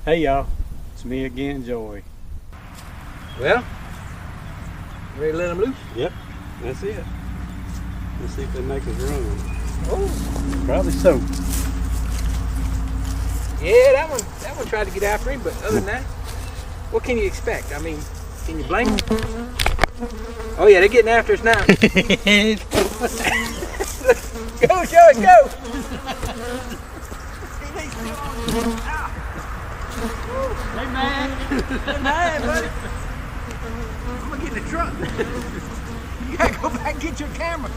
Hey y'all, it's me again, Joey. Well, ready to let them loose? Yep, that's it. Let's see if they make us run. Oh, Probably so. yeah, that one tried to get after him, but other than that, what can you expect? I mean, can you blame him? Oh yeah, they're getting after us now. Go, Joey, go! Hey man! Hey, man, buddy. I'm gonna get in the truck. You gotta go back and get your camera.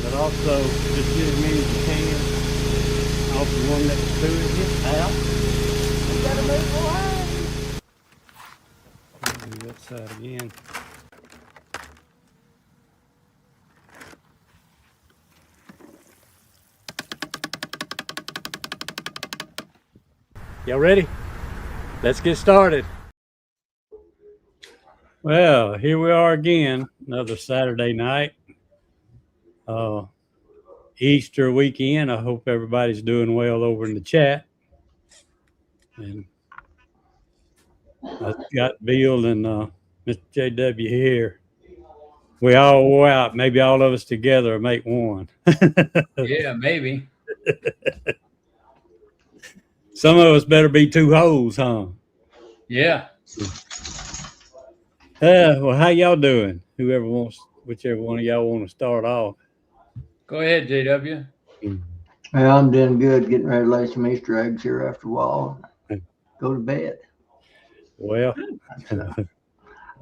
But also, just get as many as you can off the one next to it. Get out. You gotta move away. Do that side again. Y'all ready? Let's get started. Well, here we are again, another Saturday night. Easter weekend. I hope everybody's doing well over in the chat. And I got Bill and Mr. JW here. We all wore out. Maybe all of us together make one. Yeah, maybe. Some of us better be two hoes, huh? Yeah. Well, how y'all doing? Whichever one of y'all want to start off. Go ahead, JW. Well, I'm doing good, getting ready to lay some Easter eggs here after a while. Go to bed. Well,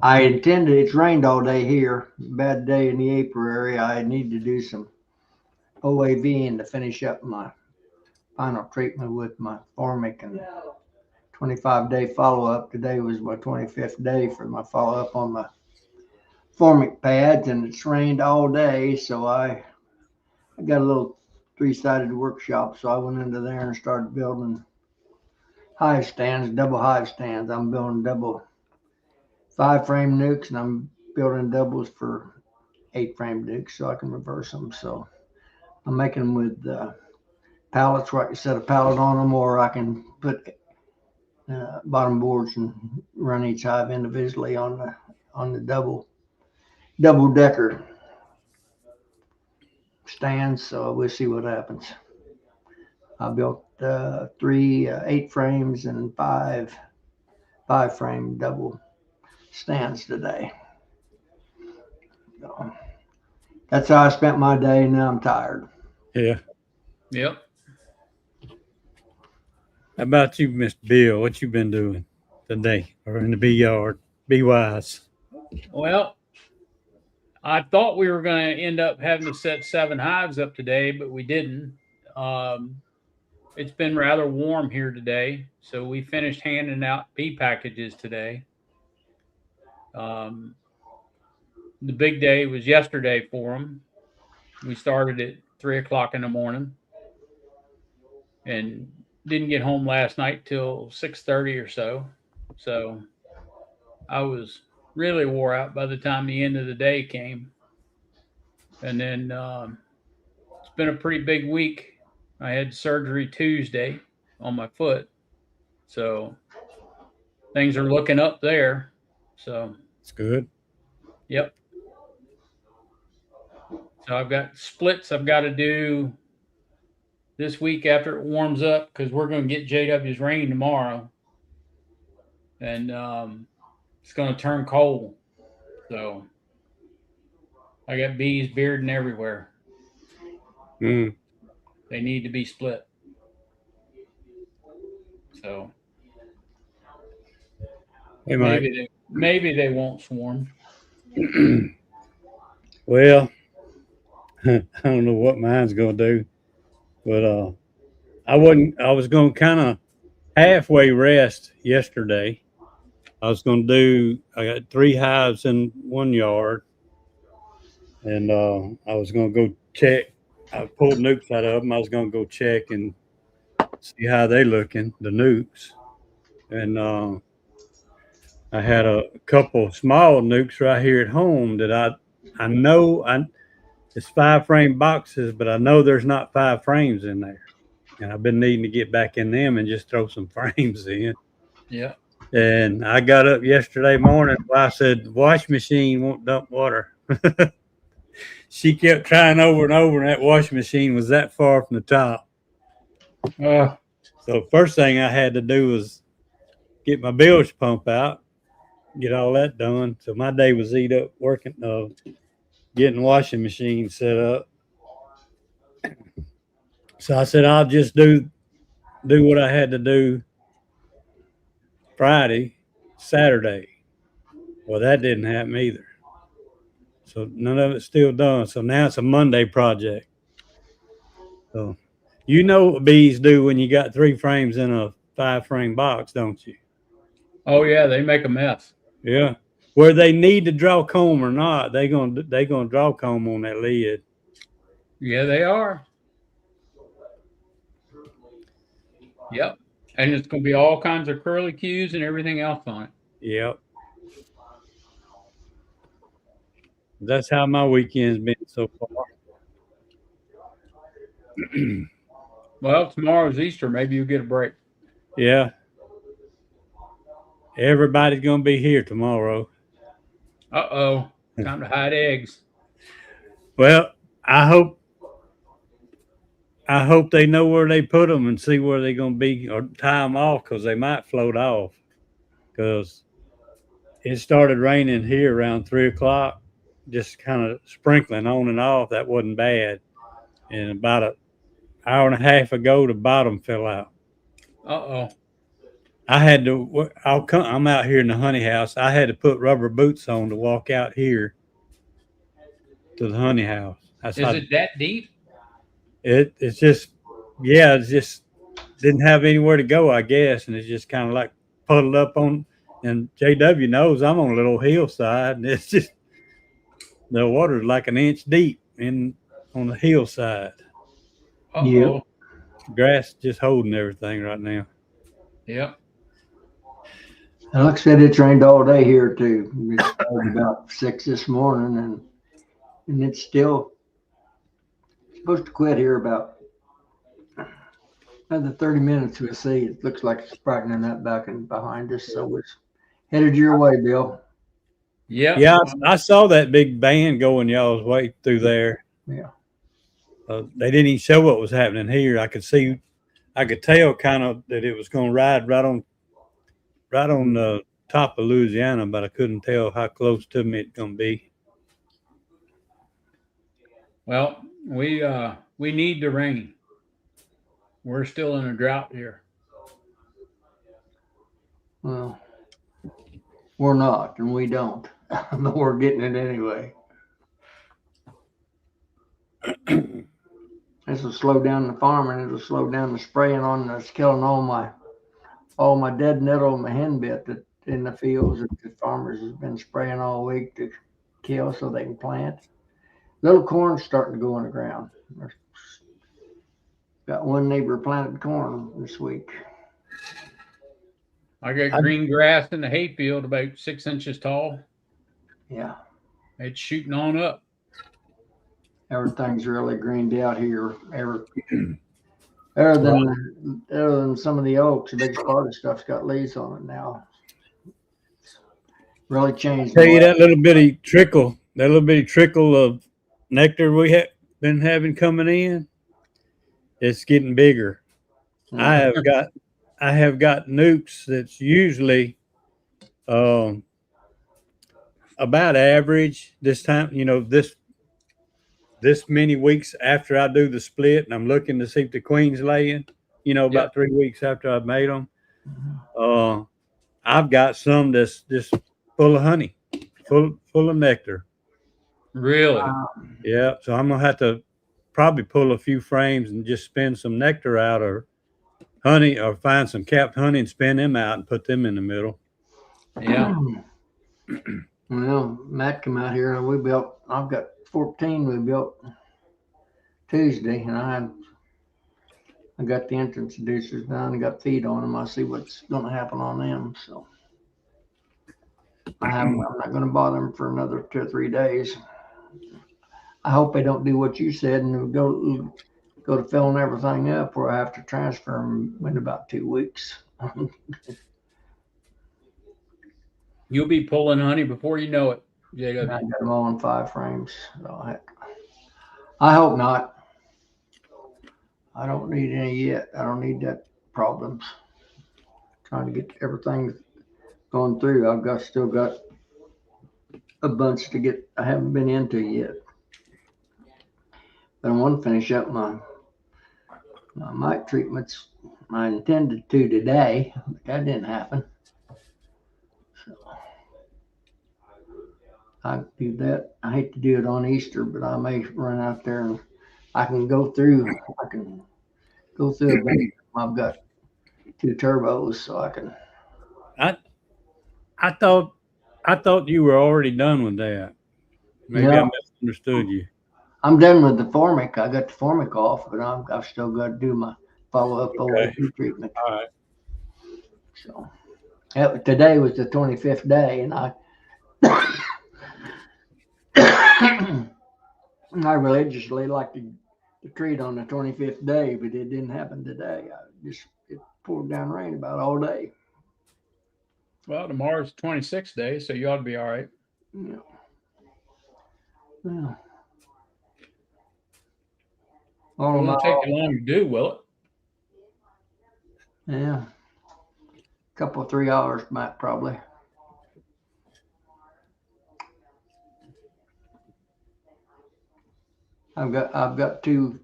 I intended, it's rained all day here, bad day in the apiary. I need to do some OAV to finish up my final treatment with my formic and 25-day follow-up. Today was my 25th day for my follow-up on my formic pads, and it's rained all day, so I got a little three-sided workshop, so I went into there and started building hive stands, double hive stands. I'm building double 5-frame nukes, and I'm building doubles for 8-frame nukes so I can reverse them. So I'm making them with pallets where I can set a pallet on them, or I can put bottom boards and run each hive individually on the double decker stands. So we'll see what happens. I built 3 8-frames and 5-frame double stands today. So that's how I spent my day. Now I'm tired. yeah. Yep. How about you, Mr. Bill? What you been doing today or in the bee yard? Be wise. Well, I thought we were going to end up having to set 7 hives up today, but we didn't. It's been rather warm here today, so we finished handing out bee packages today. The big day was yesterday for them. We started at 3 o'clock in the morning and didn't get home last night till 6:30 or so. So I was really wore out by the time the end of the day came. And then it's been a pretty big week. I had surgery Tuesday on my foot. So things are looking up there. So It's good. yep. So I've got splits I've got to do this week after it warms up because we're going to get JW's rain tomorrow. And it's going to turn cold. So I got bees bearding everywhere. Mm. They need to be split. So Hey, maybe they won't swarm. Well, I don't know what mine's gonna do, but I was gonna kind of halfway rest yesterday. I got 3 hives in one yard, and I was gonna go check. I pulled nukes out of them. I was gonna go check and see how they looking, the nukes, and I had a couple small nukes right here at home that I know It's 5 frame boxes, but I know there's not 5 frames in there. And I've been needing to get back in them and just throw some frames in. Yeah. And I got up yesterday morning. I said, the wash machine won't dump water. She kept trying over and over, and that washing machine was that far from the top. Uh, So first thing I had to do was get my bilge pump out, get all that done. So my day was eat up working, getting the washing machine set up. So I said I'll just do what I had to do Friday, Saturday. Well, that didn't happen either. So none of it's still done. So now it's a Monday project. So you know what bees do when you got 3 frames in a 5 frame box, don't you? oh yeah, they make a mess. Yeah. Where they need to draw comb or not, they gonna draw comb on that lid. Yeah, they are. Yep. And it's going to be all kinds of curly cues and everything else on it. Yep. That's how my weekend's been so far. Well, tomorrow's Easter. Maybe you'll get a break. Yeah. Everybody's gonna be here tomorrow. Uh-oh. Time to hide eggs. Well, I hope I hope they know where they put them and see where they're gonna be, or tie them off because they might float off. Because it started raining here around 3 o'clock, just kind of sprinkling on and off. That wasn't bad. And about an hour and a half ago, the bottom fell out. Uh-oh. I had to. I'm out here in the honey house. I had to put rubber boots on to walk out here to the honey house. That's Is how it that deep? it's just. Yeah, it's just didn't have anywhere to go, I guess, and it's just kind of like puddled up on. And JW knows I'm on a little hillside, and it's just the water's like an inch deep in on the hillside. Uh-oh. Yep. Grass just holding everything right now. Yep. And like I said, it's rained all day here too. It started about 6 this morning, and it's still supposed to quit here about another 30 minutes. We'll see. It looks like it's brightening up back and behind us, so it's headed your way, Bill. Yep. Yeah, I saw that big band going y'all's way through there. Yeah. They didn't even show what was happening here. I could tell kind of that it was going to ride right on the top of Louisiana, but I couldn't tell how close to me it's going to be. Well, we need the rain. We're still in a drought here. Well, we're not, and we don't, but we're getting it anyway. This will slow down the farming. It'll slow down the spraying on. It's killing all my dead nettle and my hen bit that in the fields that the farmers has been spraying all week to kill so they can plant. Little corn's starting to go in the ground. Got one neighbor planted corn this week. I got green grass in the hayfield about 6 inches tall. Yeah, It's shooting on up. everything's really greened out here. Other than some of the oaks, the big part of stuff's got leaves on it now. Really changed. Tell you that little bitty trickle of nectar we have been having coming in, it's getting bigger. I have got nukes that's usually about average this time. This many weeks after I do the split, and I'm looking to see if the queen's laying. About 3 weeks after I've made them. I've got some that's just full of honey, full of nectar. Really? Yeah, so I'm gonna have to probably pull a few frames and just spin some nectar out, or honey, or find some capped honey and spin them out and put them in the middle. Yeah. Well, Matt come out here and I've got 14 we built Tuesday, and I got the entrance reducers done and got feed on them. I see what's going to happen on them. So I'm not going to bother them for another 2 or 3 days. I hope they don't do what you said and go to filling everything up, where I have to transfer them in about 2 weeks. You'll be pulling honey before you know it, I JW. got them all in 5 frames. So I hope not. I don't need any yet. I don't need that problems. Trying to get everything going through. Still got a bunch to get. I haven't been into yet. But I want to finish up my mite treatments. I intended to today, but that didn't happen. So I do that. I hate to do it on Easter, but I may run out there and I can go through. I can go through a bunch. I've got 2 turbos, so I can. I I thought you were already done with that. Maybe I No, misunderstood you. I'm done with the formic. I got the formic off, but I've still got to do my follow-up Okay. OAP treatment. All right. So today was the 25th day, and I I religiously like to treat on the 25th day, but it didn't happen today. It poured down rain about all day. Well, tomorrow's 26th day, so you ought to be all right. Yeah. Yeah. It All of won't take my, you long to do, will it? yeah. Couple 3 hours might probably. I've got 2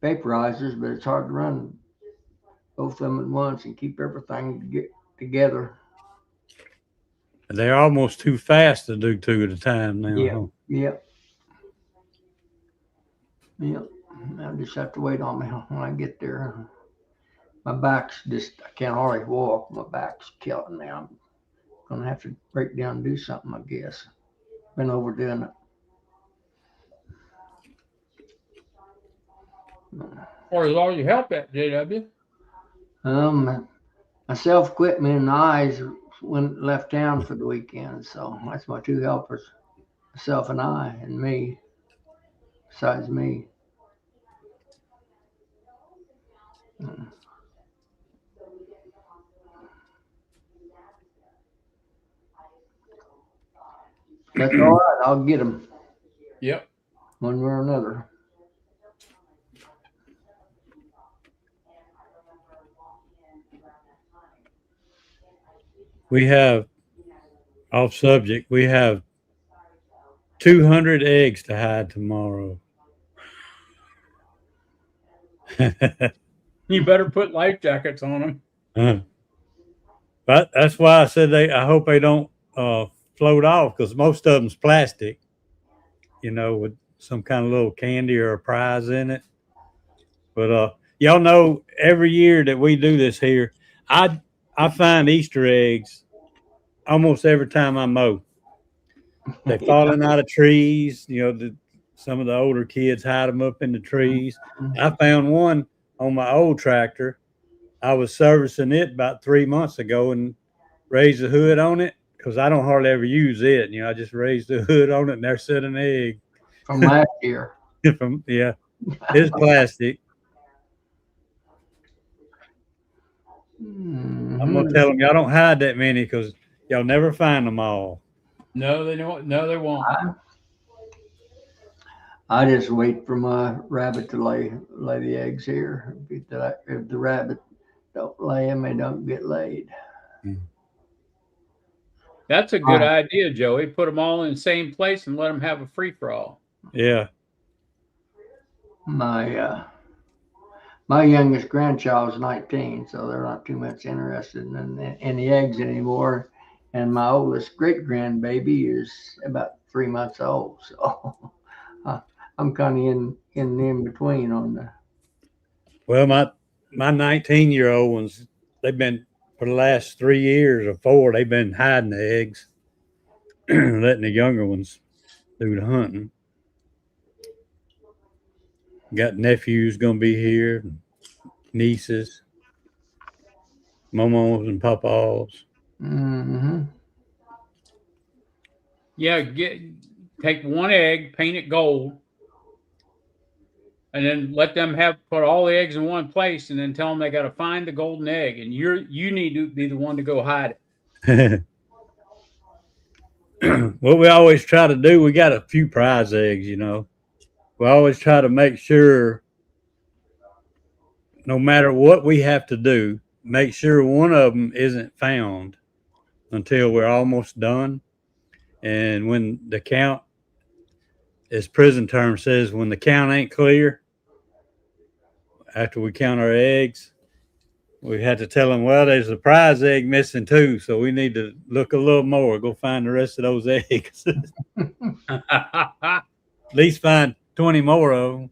vaporizers, but it's hard to run both of them at once and keep everything to get together. They're almost too fast to do 2 at a time now. Yeah. Huh? Yep. Yep. I just have to wait on me when I get there. My back's I can't hardly walk. My back's killing me. I'm gonna have to break down and do something, I guess. Been overdoing it. Or is all your help at, JW? Myself quit me and the eyes left town for the weekend, so that's my 2 helpers. Myself and I and me. Besides me. That's all right. I'll get them Yep. one way or another. We have off subject. We have 200 eggs to hide tomorrow. You better put life jackets on them. But that's why I said I hope they don't float off, because most of them's plastic, with some kind of little candy or a prize in it. But y'all know, every year that we do this here, I find Easter eggs almost every time I mow. They're falling out of trees. Some of the older kids hide them up in the trees. I found one on my old tractor. I was servicing it about 3 months ago and raised the hood on it, because I don't hardly ever use it. I just raised the hood on it and there sat an egg. From last year. It's plastic. Mm-hmm. I'm going to tell them, y'all don't hide that many, because y'all never find them all. No, they don't. No, they won't. I just wait for my rabbit to lay the eggs here. If the rabbit don't lay them, they don't get laid. That's a good idea, Joey. Put them all in the same place and let them have a free for all. Yeah. My youngest grandchild's 19, so they're not too much interested in the eggs anymore. And my oldest great grandbaby is about 3 months old, so I'm kind of in between on the. Well, my 19-year-old ones, they've been, for the last 3 years or 4, they've been hiding the eggs, letting the younger ones do the hunting. Got nephews gonna be here, nieces, momos and papas. Mm-hmm. Yeah, take one egg, paint it gold, and then let them put all the eggs in one place, and then tell them they got to find the golden egg, and you need to be the one to go hide it. What we always try to do, we got a few prize eggs, you know. We always try to make sure, no matter what we have to do, make sure one of them isn't found until we're almost done. And when the count, as prison term says, when the count ain't clear, after we count our eggs, we had to tell them, well, there's a prize egg missing too, so we need to look a little more. Go find the rest of those eggs. At least find 20 more of them.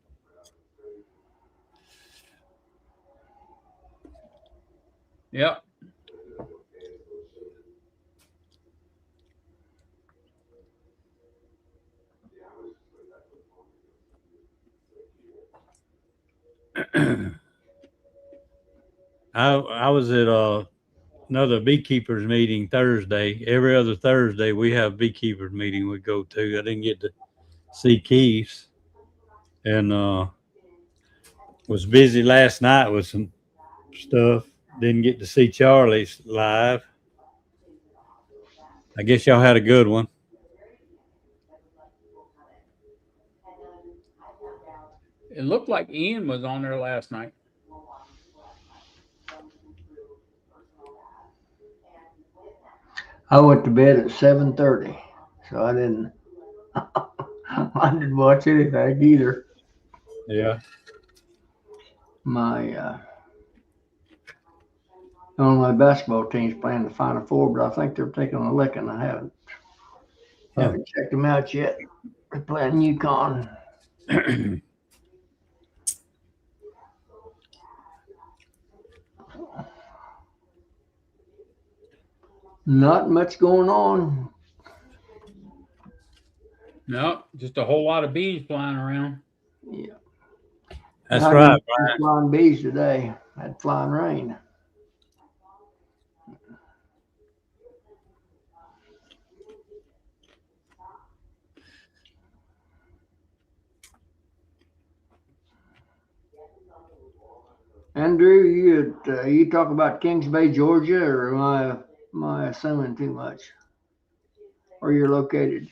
Yep. I was at another beekeepers meeting Thursday. Every other Thursday we have a beekeepers meeting we go to. I didn't get to see Keith's, and was busy last night with some stuff. Didn't get to see Charlie's live. I guess y'all had a good one. It looked like Ian was on there last night. I went to bed at 7:30, so I didn't. I didn't watch anything either. Yeah. My one of my basketball team's playing the Final Four, but I think they're taking a licking. I haven't checked them out yet. They're playing UConn. Not much going on. No, just a whole lot of bees flying around. Yeah. That's right, Brian. Flying bees today. Had flying rain. Andrew, you talk about Kings Bay, Georgia, or am I assuming too much? Where you're located?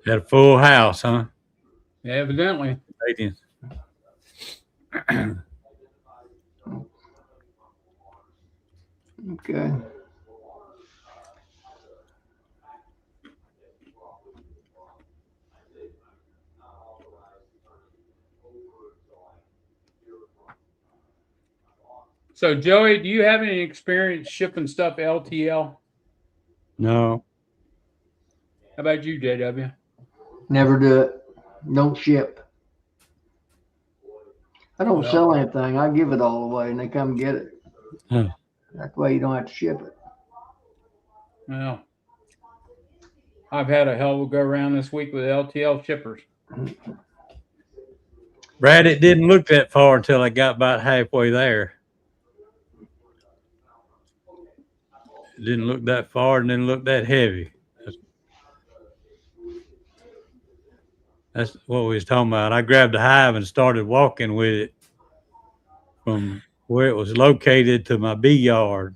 Had a full house, huh? Yeah, evidently. Okay. So, Joey, do you have any experience shipping stuff LTL? No. How about you, JW? Never do it. Don't ship. I don't sell anything. I give it all away, and they come get it. Huh. That way you don't have to ship it. Well, I've had a hell of a go around this week with LTL shippers. Brad, it didn't look that far until I got about halfway there. It didn't look that far and didn't look that heavy. That's what we was talking about. I grabbed the hive and started walking with it from where it was located to my bee yard.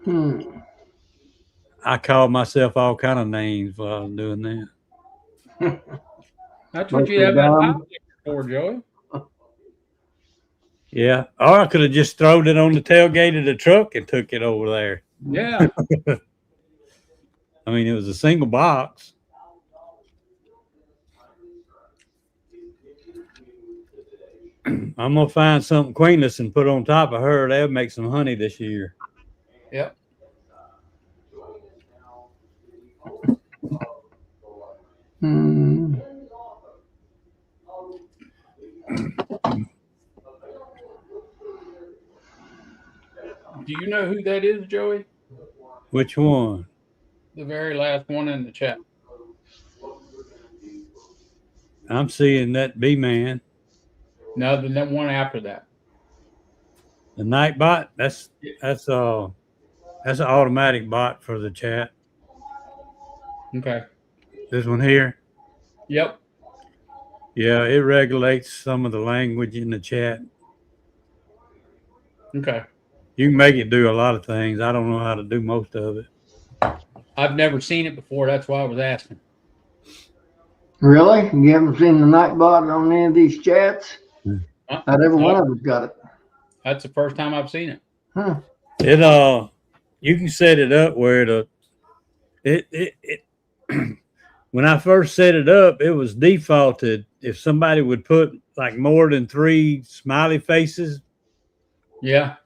I called myself all kind of names while I was doing that. That's what you have that hive for, Joey. Yeah. Or I could have just thrown it on the tailgate of the truck and took it over there. Yeah. I mean, it was a single box. I'm going to find something queenless and put on top of her. That'll make some honey this year. Yep. Do you know who that is, Joey? Which one? The very last one in the chat. I'm seeing that bee man. No, the one after that. The night bot. That's an automatic bot for the chat. Okay. This one here. Yep. Yeah, it regulates some of the language in the chat. Okay. You can make it do a lot of things. I don't know how to do most of it. I've never seen it before. That's why I was asking. Really? You haven't seen the Nightbot on any of these chats? Not every one of them's got it. That's the first time I've seen it. Huh. It you can set it up where it when I first set it up, it was defaulted. If somebody would put like more than 3 smiley faces, Yeah.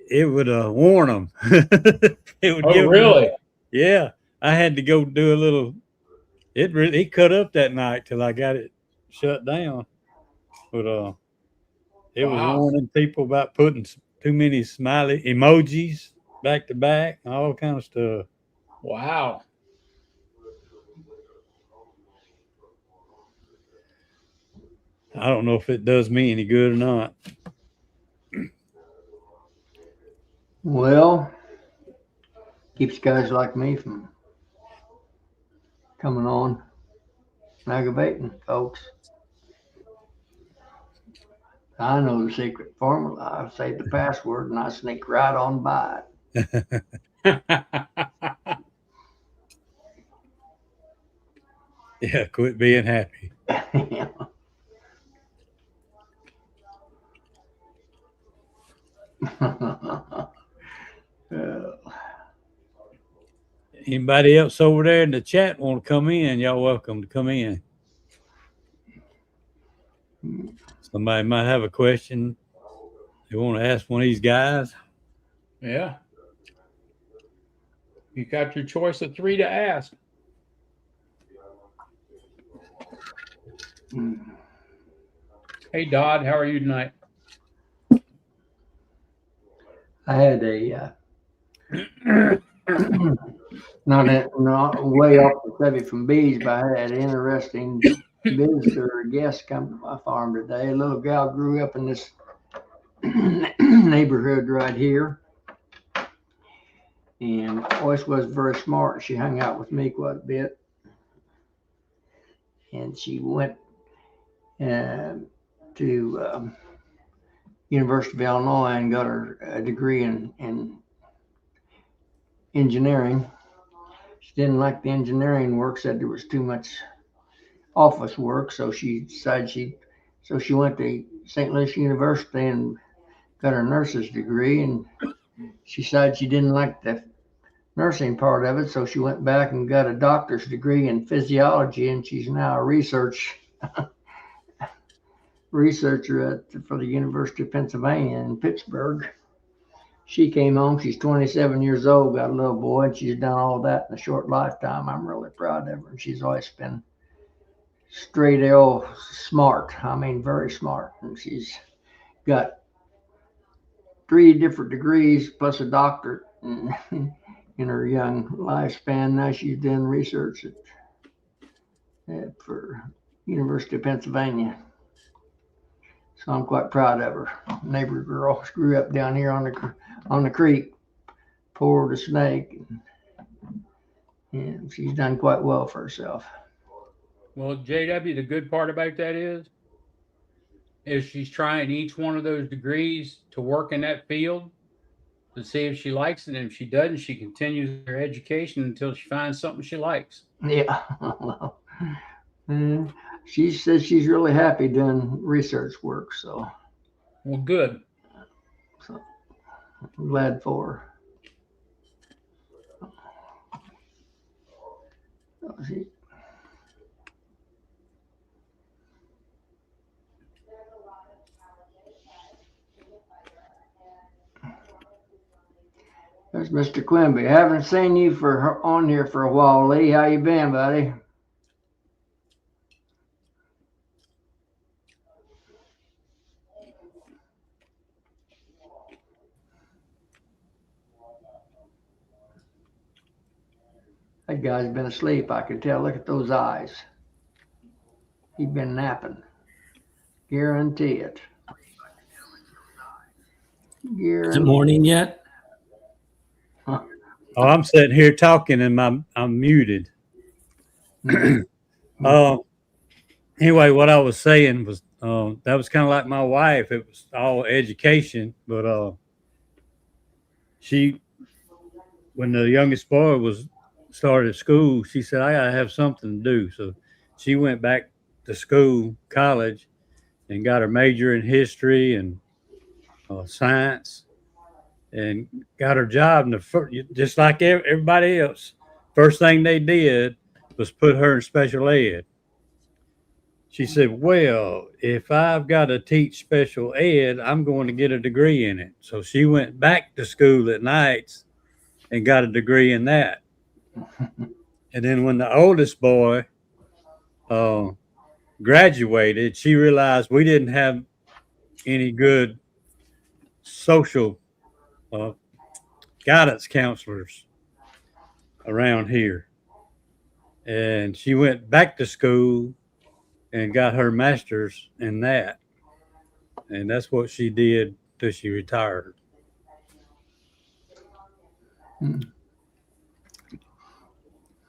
it would warn them. It would Oh, give really? them, yeah. I had to go do a little. It cut up that night till I got it shut down. But it was Wow. warning people about putting too many smiley emojis back to back, all kind of stuff. Wow. I don't know if it does me any good or not. Well, keeps guys like me from coming on and aggravating folks. I know the secret formula. I say the password and I sneak right on by it. Yeah, quit being happy. Anybody else over there in the chat want to come in? Y'all welcome to come in. Somebody might have a question they want to ask one of these guys. Yeah. You got your choice of 3 to ask. Hey, Dodd, how are you tonight? I had a not way off the subject from bees, but I had an interesting visitor or guest come to my farm today. A little gal grew up in this neighborhood right here, and always was very smart. She hung out with me quite a bit, and she went to University of Illinois and got her degree in engineering. She didn't like the engineering work, said there was too much office work, so she decided she went to St. Louis University and got her nurse's degree, and she decided she didn't like the nursing part of it, so she went back and got a doctor's degree in physiology, and she's now a researcher for the University of Pennsylvania in Pittsburgh. She came home. She's 27 years old, got a little boy, and she's done all that in a short lifetime. I'm really proud of her. And she's always been straight L smart. I mean, very smart. And she's got 3 different degrees plus a doctorate in her young lifespan. Now she's doing research for University of Pennsylvania. So I'm quite proud of her. Neighbor girl grew up down here on the creek, poured a snake, and she's done quite well for herself. Well, JW, the good part about that is she's trying each one of those degrees to work in that field to see if she likes it. And if she doesn't, she continues her education until she finds something she likes. Yeah. Well, she says she's really happy doing research work. So, well, good. So I'm glad for her. There's Mr. Quimby. Haven't seen you on here for a while, Lee. How you been, buddy? guy's been asleep. I can tell. Look at those eyes. He's been napping. Guarantee it. Is it morning yet? Oh, I'm sitting here talking and I'm muted. Anyway, what I was saying was that was kind of like my wife. It was all education, but she, when the youngest boy was started school, she said, I gotta have something to do. So she went back to school, college, and got her major in history and science, and got her job. And just like everybody else, first thing they did was put her in special ed. She said, well, if I've got to teach special ed, I'm going to get a degree in it. So she went back to school at nights and got a degree in that. And then when the oldest boy graduated, she realized we didn't have any good social guidance counselors around here. And she went back to school and got her master's in that. And that's what she did till she retired.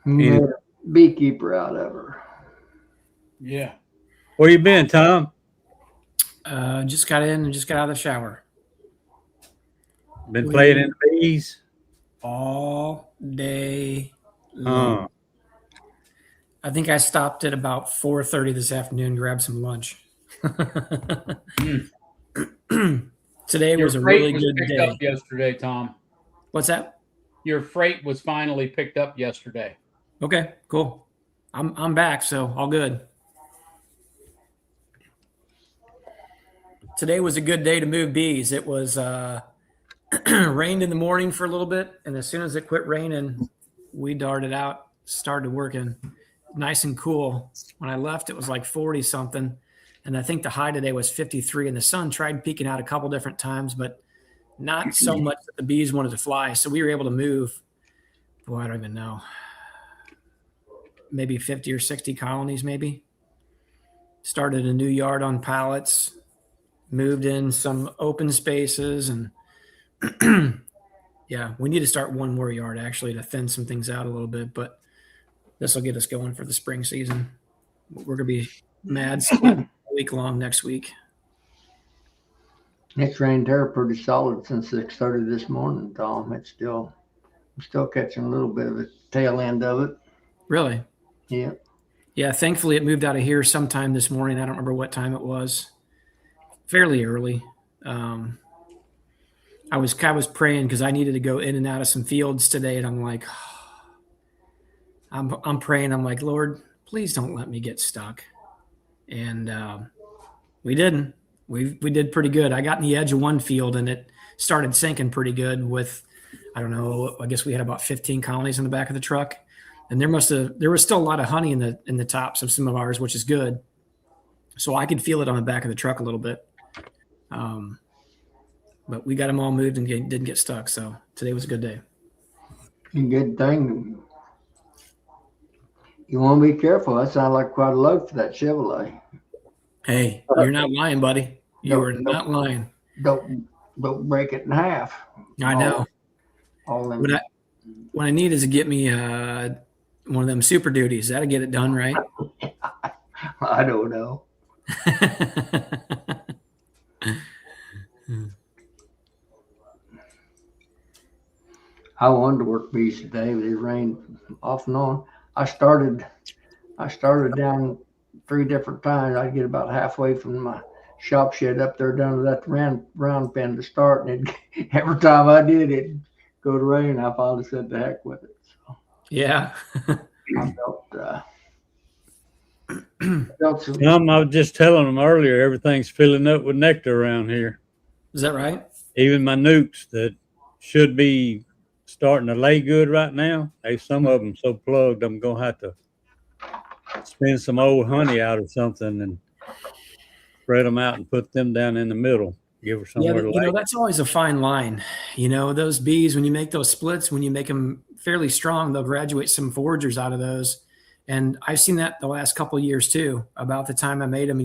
Made a beekeeper out of her. Yeah. Where you been, Tom? Just got in and just got out of the shower. Been playing in the bees? All day long. I think I stopped at about 4:30 this afternoon to grab some lunch. Today was a really good day. Up yesterday, Tom. What's that? Your freight was finally picked up yesterday. Okay, cool. I'm back, so all good. Today was a good day to move bees. It was rained in the morning for a little bit, and as soon as it quit raining, we darted out, started working. Nice and cool. When I left, it was like 40 something. And I think the high today was 53. And the sun tried peeking out a couple different times, but not so much that the bees wanted to fly. So we were able to move, boy, I don't even know, maybe 50 or 60 colonies, maybe. Started a new yard on pallets, moved in some open spaces. And yeah, we need to start one more yard actually to thin some things out a little bit. But this will get us going for the spring season. We're going to be mad a week long next week. It's rained here pretty solid since 6:30 this morning, Tom. I'm still catching a little bit of the tail end of it. Really? Yeah. Yeah, thankfully it moved out of here sometime this morning. I don't remember what time it was. Fairly early. I was praying because I needed to go in and out of some fields today, and I'm like, I'm praying. I'm like, Lord, please don't let me get stuck. And we didn't. We did pretty good. I got in the edge of one field and it started sinking pretty good with, I don't know, I guess we had about 15 colonies in the back of the truck. And there was still a lot of honey in the tops of some of ours, which is good. So I could feel it on the back of the truck a little bit. But we got them all moved and didn't get stuck. So today was a good day. Good thing. You want to be careful. That sounds like quite a load for that Chevrolet. Hey, you're not lying, buddy. You are not lying. Don't break it in half. I know. All them. What I need is to get me one of them Super Duties. That'll get it done, right? I don't know. I wanted to work bees today, but it rained off and on. I started down 3 different times. I'd get about halfway from my shop shed up there down to that round pen to start, and every time I did, it'd go to rain. I finally said the heck with it. So Yeah. I felt some, I was just telling them earlier, everything's filling up with nectar around here. Is that right? Even my nukes that should be starting to lay good right now, some of them so plugged, I'm going to have to spin some old honey out or something and spread them out and put them down in the middle. give her Yeah, somewhere to you lay. know, that's always a fine line. You know, those bees, when you make those splits, when you make them fairly strong, they'll graduate some foragers out of those. And I've seen that the last couple of years too. About the time I made them,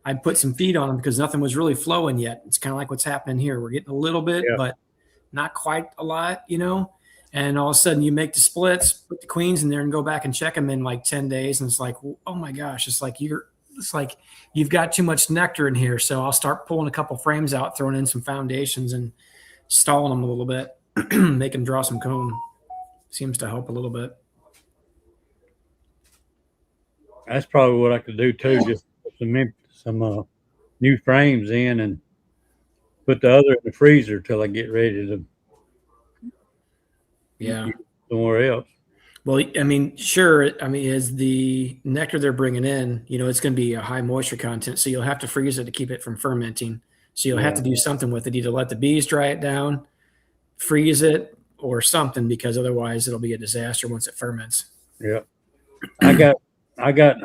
I put some feed on them because nothing was really flowing yet. It's kind of like what's happening here. We're getting a little bit, Yeah, but not quite a lot, you know. And all of a sudden, you make the splits, put the queens in there, and go back and check them in like 10 days, and it's like, oh my gosh, it's like you've got too much nectar in here. So I'll start pulling a couple frames out, throwing in some foundations, and stalling them a little bit, make them draw some comb. Seems to help a little bit. that's probably what I could do too. Just put some new frames in and put the other in the freezer till I get ready to Yeah. somewhere else. Well, I mean, sure. I mean, is the nectar they're bringing in, you know, it's going to be a high moisture content. So you'll have to freeze it to keep it from fermenting. So you'll have to do something with it, either let the bees dry it down, freeze it, or something, because otherwise it'll be a disaster once it ferments. Yeah, I got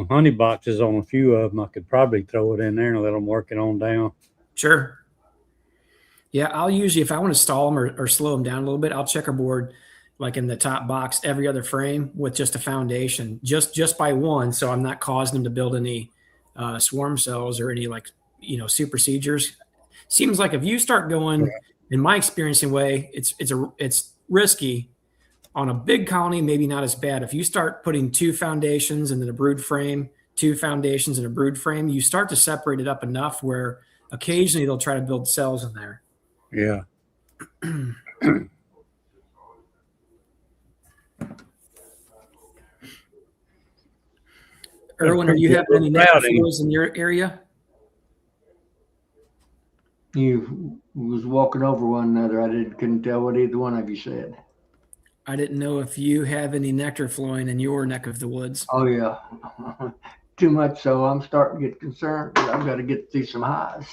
honey boxes on a few of them. I could probably throw it in there and let them work it on down. Sure. Yeah, I'll usually, if I want to stall them or slow them down a little bit, I'll checkerboard like in the top box every other frame with just a foundation, just by one, so I'm not causing them to build any swarm cells or any, like, you know, super procedures. Seems like if you start going, in my experiencing way, it's risky. On a big colony, maybe not as bad. If you start putting two foundations and then a brood frame, two foundations and a brood frame, you start to separate it up enough where occasionally they'll try to build cells in there. Yeah. Erwin, are you having any nectar flows in your area? You was walking over one another. Couldn't tell what either one of you said. I didn't know if you have any nectar flowing in your neck of the woods. Oh yeah, too much. So I'm starting to get concerned. I've got to get through some hives.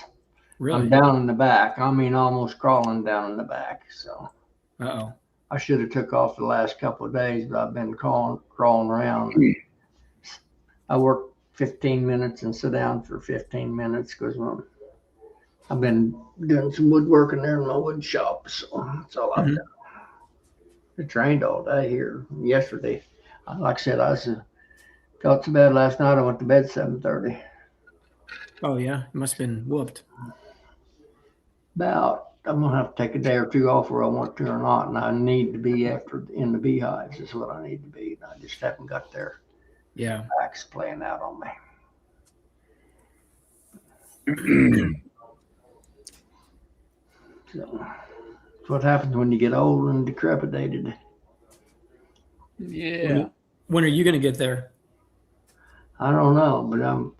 Really? I'm down in the back. I mean, almost crawling down in the back. So. Uh-oh. I should have took off the last couple of days, but I've been crawling around. I work 15 minutes and sit down for 15 minutes because I've been doing some woodworking there in my wood shop. So that's all I've done. It rained all day here yesterday. Like I said, I got to bed last night. I went to bed 7:30. Oh yeah, it must have been whooped. I'm gonna have to take a day or two off where I want to or not, and I need to be in the beehives is what I need to be. And I just haven't got their backs playing out on me. So that's what happens when you get old and decrepitated. Yeah. When are you going to get there? I don't know, but I'm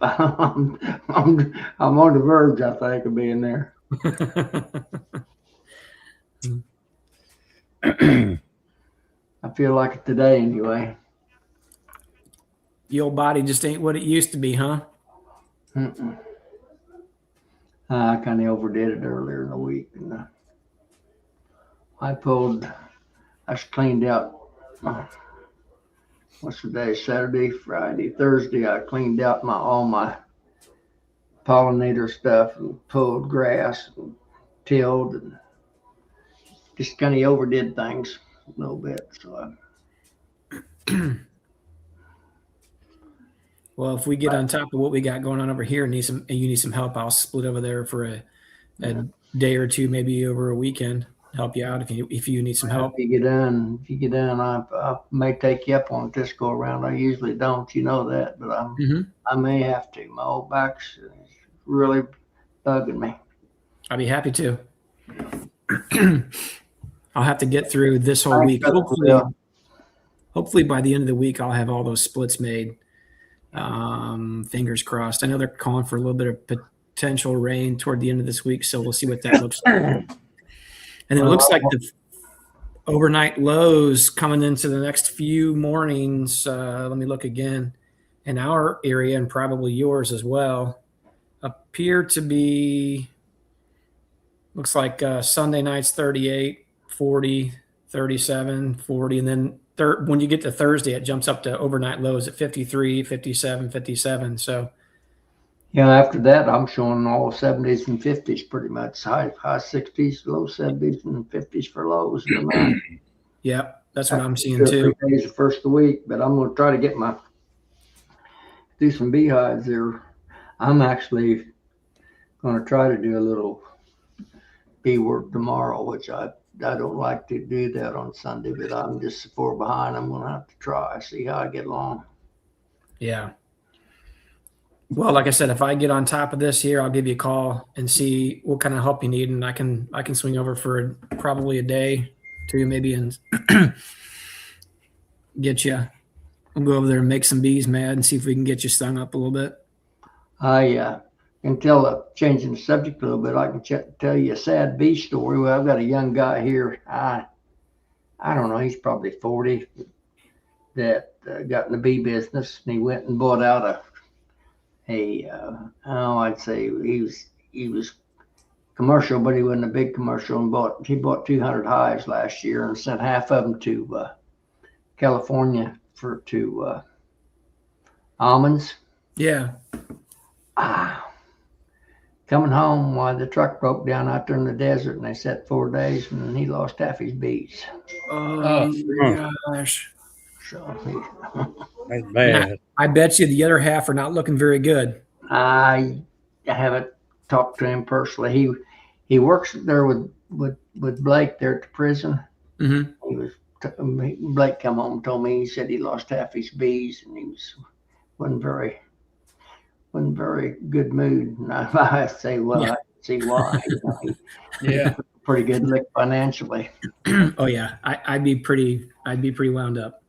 on the verge, I think, of being there. I feel like it today anyway. The old body just ain't what it used to be, huh? I kind of overdid it earlier in the week. And I cleaned out, what's the day? Saturday, Friday, Thursday. I cleaned out all my pollinator stuff and pulled grass and tilled and just kind of overdid things a little bit. So well, if we get on top of what we got going on over here and you need some help, I'll split over there for a day or two, maybe over a weekend, help you out if you need some help. If you get done, I may take you up on it this go around. I usually don't, you know that, but I may have to. My old back's really bugging me. I'd be happy to. I'll have to get through this whole week. Hopefully by the end of the week, I'll have all those splits made. Fingers crossed. I know they're calling for a little bit of potential rain toward the end of this week, so we'll see what that looks like. And it looks like the overnight lows coming into the next few mornings. Let me look again. In our area and probably yours as well, appear to be, looks like Sunday night's 38, 40, 37, 40, and then when you get to Thursday, it jumps up to overnight lows at 53, 57, 57. So Yeah, after that, I'm showing all 70s and 50s pretty much. High 60s, low 70s, and 50s for lows in the night. Yep, that's what I'm After seeing 2 or 3 too. days the first of the week, but I'm going to try to do some beehives there. I'm actually going to try to do a little bee work tomorrow, which I don't like to do that on Sunday, but I'm just so far behind. I'm going to have to try, see how I get along. Yeah. Well, like I said, if I get on top of this here, I'll give you a call and see what kind of help you need, and I can swing over for probably a day, two maybe, and get you. We'll go over there and make some bees mad and see if we can get you stung up a little bit. I can tell, changing the subject a little bit, I can tell you a sad bee story. Well, I've got a young guy here. I don't know, he's probably 40, that got in the bee business, and he went and bought out I'd say he was commercial, but he wasn't a big commercial, and he bought 200 hives last year and sent half of them to California to almonds. Yeah. Coming home, why the truck broke down out there in the desert, and they sat 4 days, and he lost half his bees. Oh my gosh. So That's bad. I bet you the other half are not looking very good. I haven't talked to him personally. He works there with Blake there at the prison. Mm-hmm. Blake come home and told me, he said he lost half his bees, and he wasn't very good mood. And I say, well, Yeah. I see why. Yeah. Pretty good lick financially. Oh yeah, I'd be pretty wound up.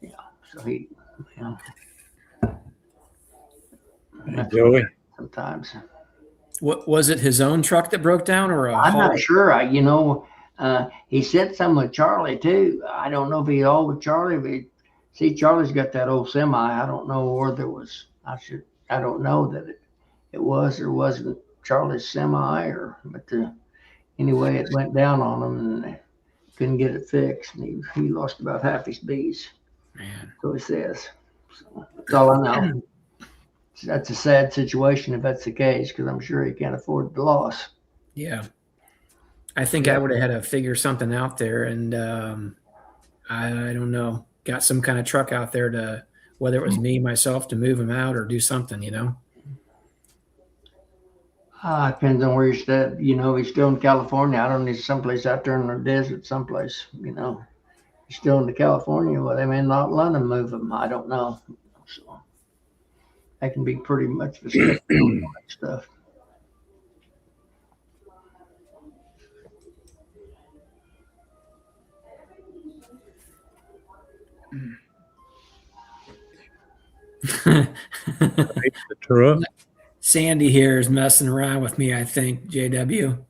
Yeah. So he, Hey, Joey. sometimes. What was it? His own truck that broke down, or a I'm haul? not sure. He said something with Charlie too. I don't know if he all with Charlie. But see, Charlie's got that old semi. I don't know where there was. I don't know that it was or wasn't Charlie's semi, but anyway, it went down on him and they couldn't get it fixed, and he lost about half his bees. Man. So he says. So that's all I know. That's a sad situation if that's the case, because I'm sure he can't afford the loss. Yeah. I think I would have had to figure something out there, and I don't know, got some kind of truck out there to, whether it was me myself to move him out or do something, Depends on where he's at. He's still in California. I don't know, someplace out there in the desert, someplace. He's still in California. Well, they may not let him move him. I don't know. So that can be pretty much restricted stuff. The truck. Sandy here is messing around with me, I think, JW.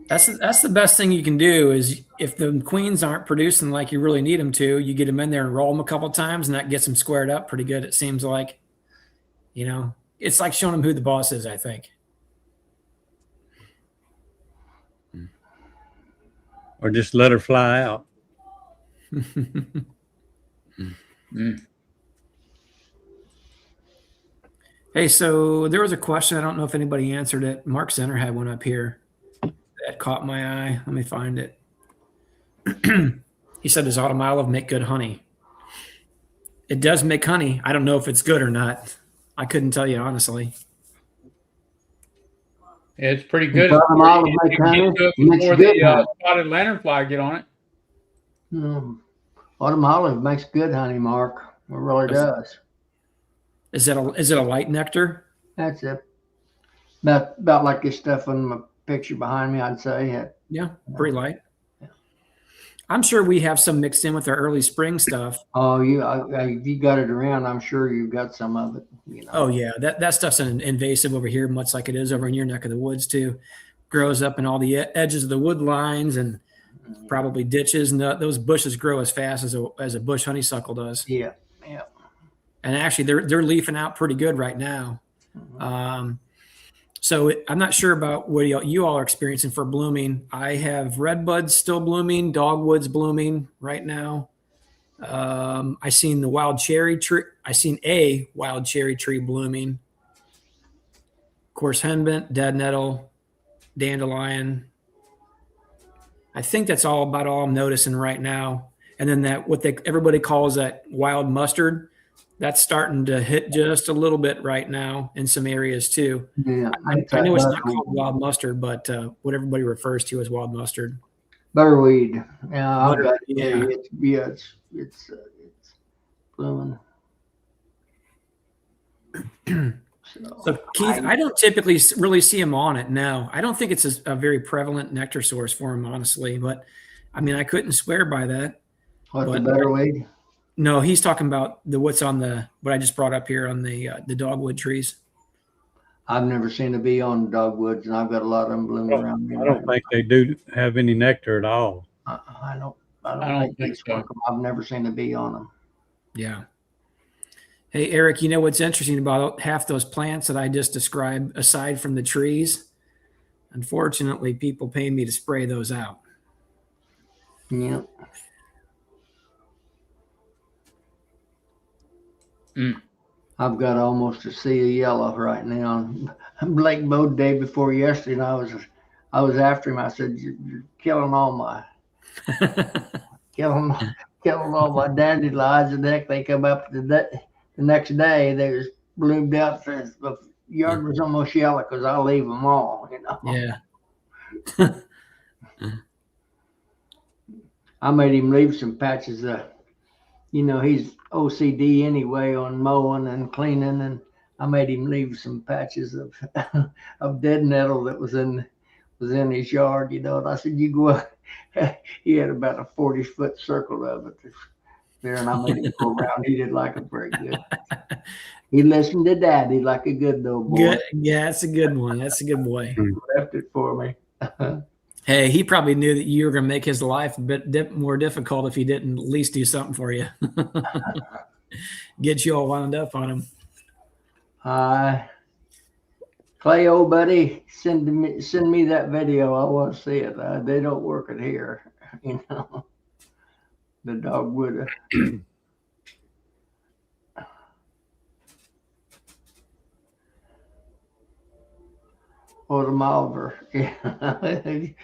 That's the best thing you can do is if the queens aren't producing like you really need them to, you get them in there and roll them a couple times, and that gets them squared up pretty good. It seems like, it's like showing them who the boss is, I think. Or just let her fly out. Hey, so there was a question. I don't know if anybody answered it. Mark Center had one up here that caught my eye. Let me find it. He said, does autumn olive make good honey? It does make honey. I don't know if it's good or not. I couldn't tell you, honestly. Yeah, it's pretty good. Autumn olive make honey? Before the spotted lanternfly get on it. Autumn olive makes good honey, Mark. It really does. Is it a light nectar? That's it. About like this stuff on my picture behind me, I'd say. Yeah, pretty light. I'm sure we have some mixed in with our early spring stuff. Oh, you got it around. I'm sure you've got some of it. Oh yeah, that stuff's an invasive over here, much like it is over in your neck of the woods too. Grows up in all the edges of the wood lines and probably ditches, and those bushes grow as fast as a bush honeysuckle does. Yeah. And actually, they're leafing out pretty good right now. So I'm not sure about what you all are experiencing for blooming. I have redbuds still blooming, dogwoods blooming right now. I seen the wild cherry tree. I seen a wild cherry tree blooming. Of course, henbit, dead nettle, dandelion. I think that's all about all I'm noticing right now. And then that everybody calls that wild mustard, that's starting to hit just a little bit right now in some areas too. Yeah, I know it's not called wild mustard, but what everybody refers to as wild mustard. butterweed. Yeah, I've got it. Yeah. It's blooming. So Keith, I don't typically really see him on it now. I don't think it's a very prevalent nectar source for him, honestly. But I mean, I couldn't swear by that. What, the butterweed? No, he's talking about what I just brought up here on the dogwood trees. I've never seen a bee on dogwoods, and I've got a lot of them blooming around me. I don't think they do have any nectar at all. I don't think so. I've never seen a bee on them. Yeah. Hey, Eric, you know what's interesting about half those plants that I just described, aside from the trees? Unfortunately, people pay me to spray those out. Yeah. I've got almost a sea of yellow right now. Blake mowed day before yesterday, and I was after him. I said, "You're killing all my killing all my dandelions." And then they come up the next day. They was bloomed out. The yard was almost yellow because I leave them all. Yeah. I made him leave some patches. He's OCD anyway on mowing and cleaning, and I made him leave some patches of of dead nettle that was in his yard. And I said, "You go." He had about a 40-foot circle of it there, and I made him go around. He didn't like it very good. He listened to Daddy like a good little boy. Good. Yeah, that's a good one. That's a good boy. He left it for me. Hey, he probably knew that you were going to make his life a bit more difficult if he didn't at least do something for you. Get you all wound up on him. Clay, old buddy, send me that video. I want to see it. They don't work it here, The dogwood. Or the Malver. Yeah.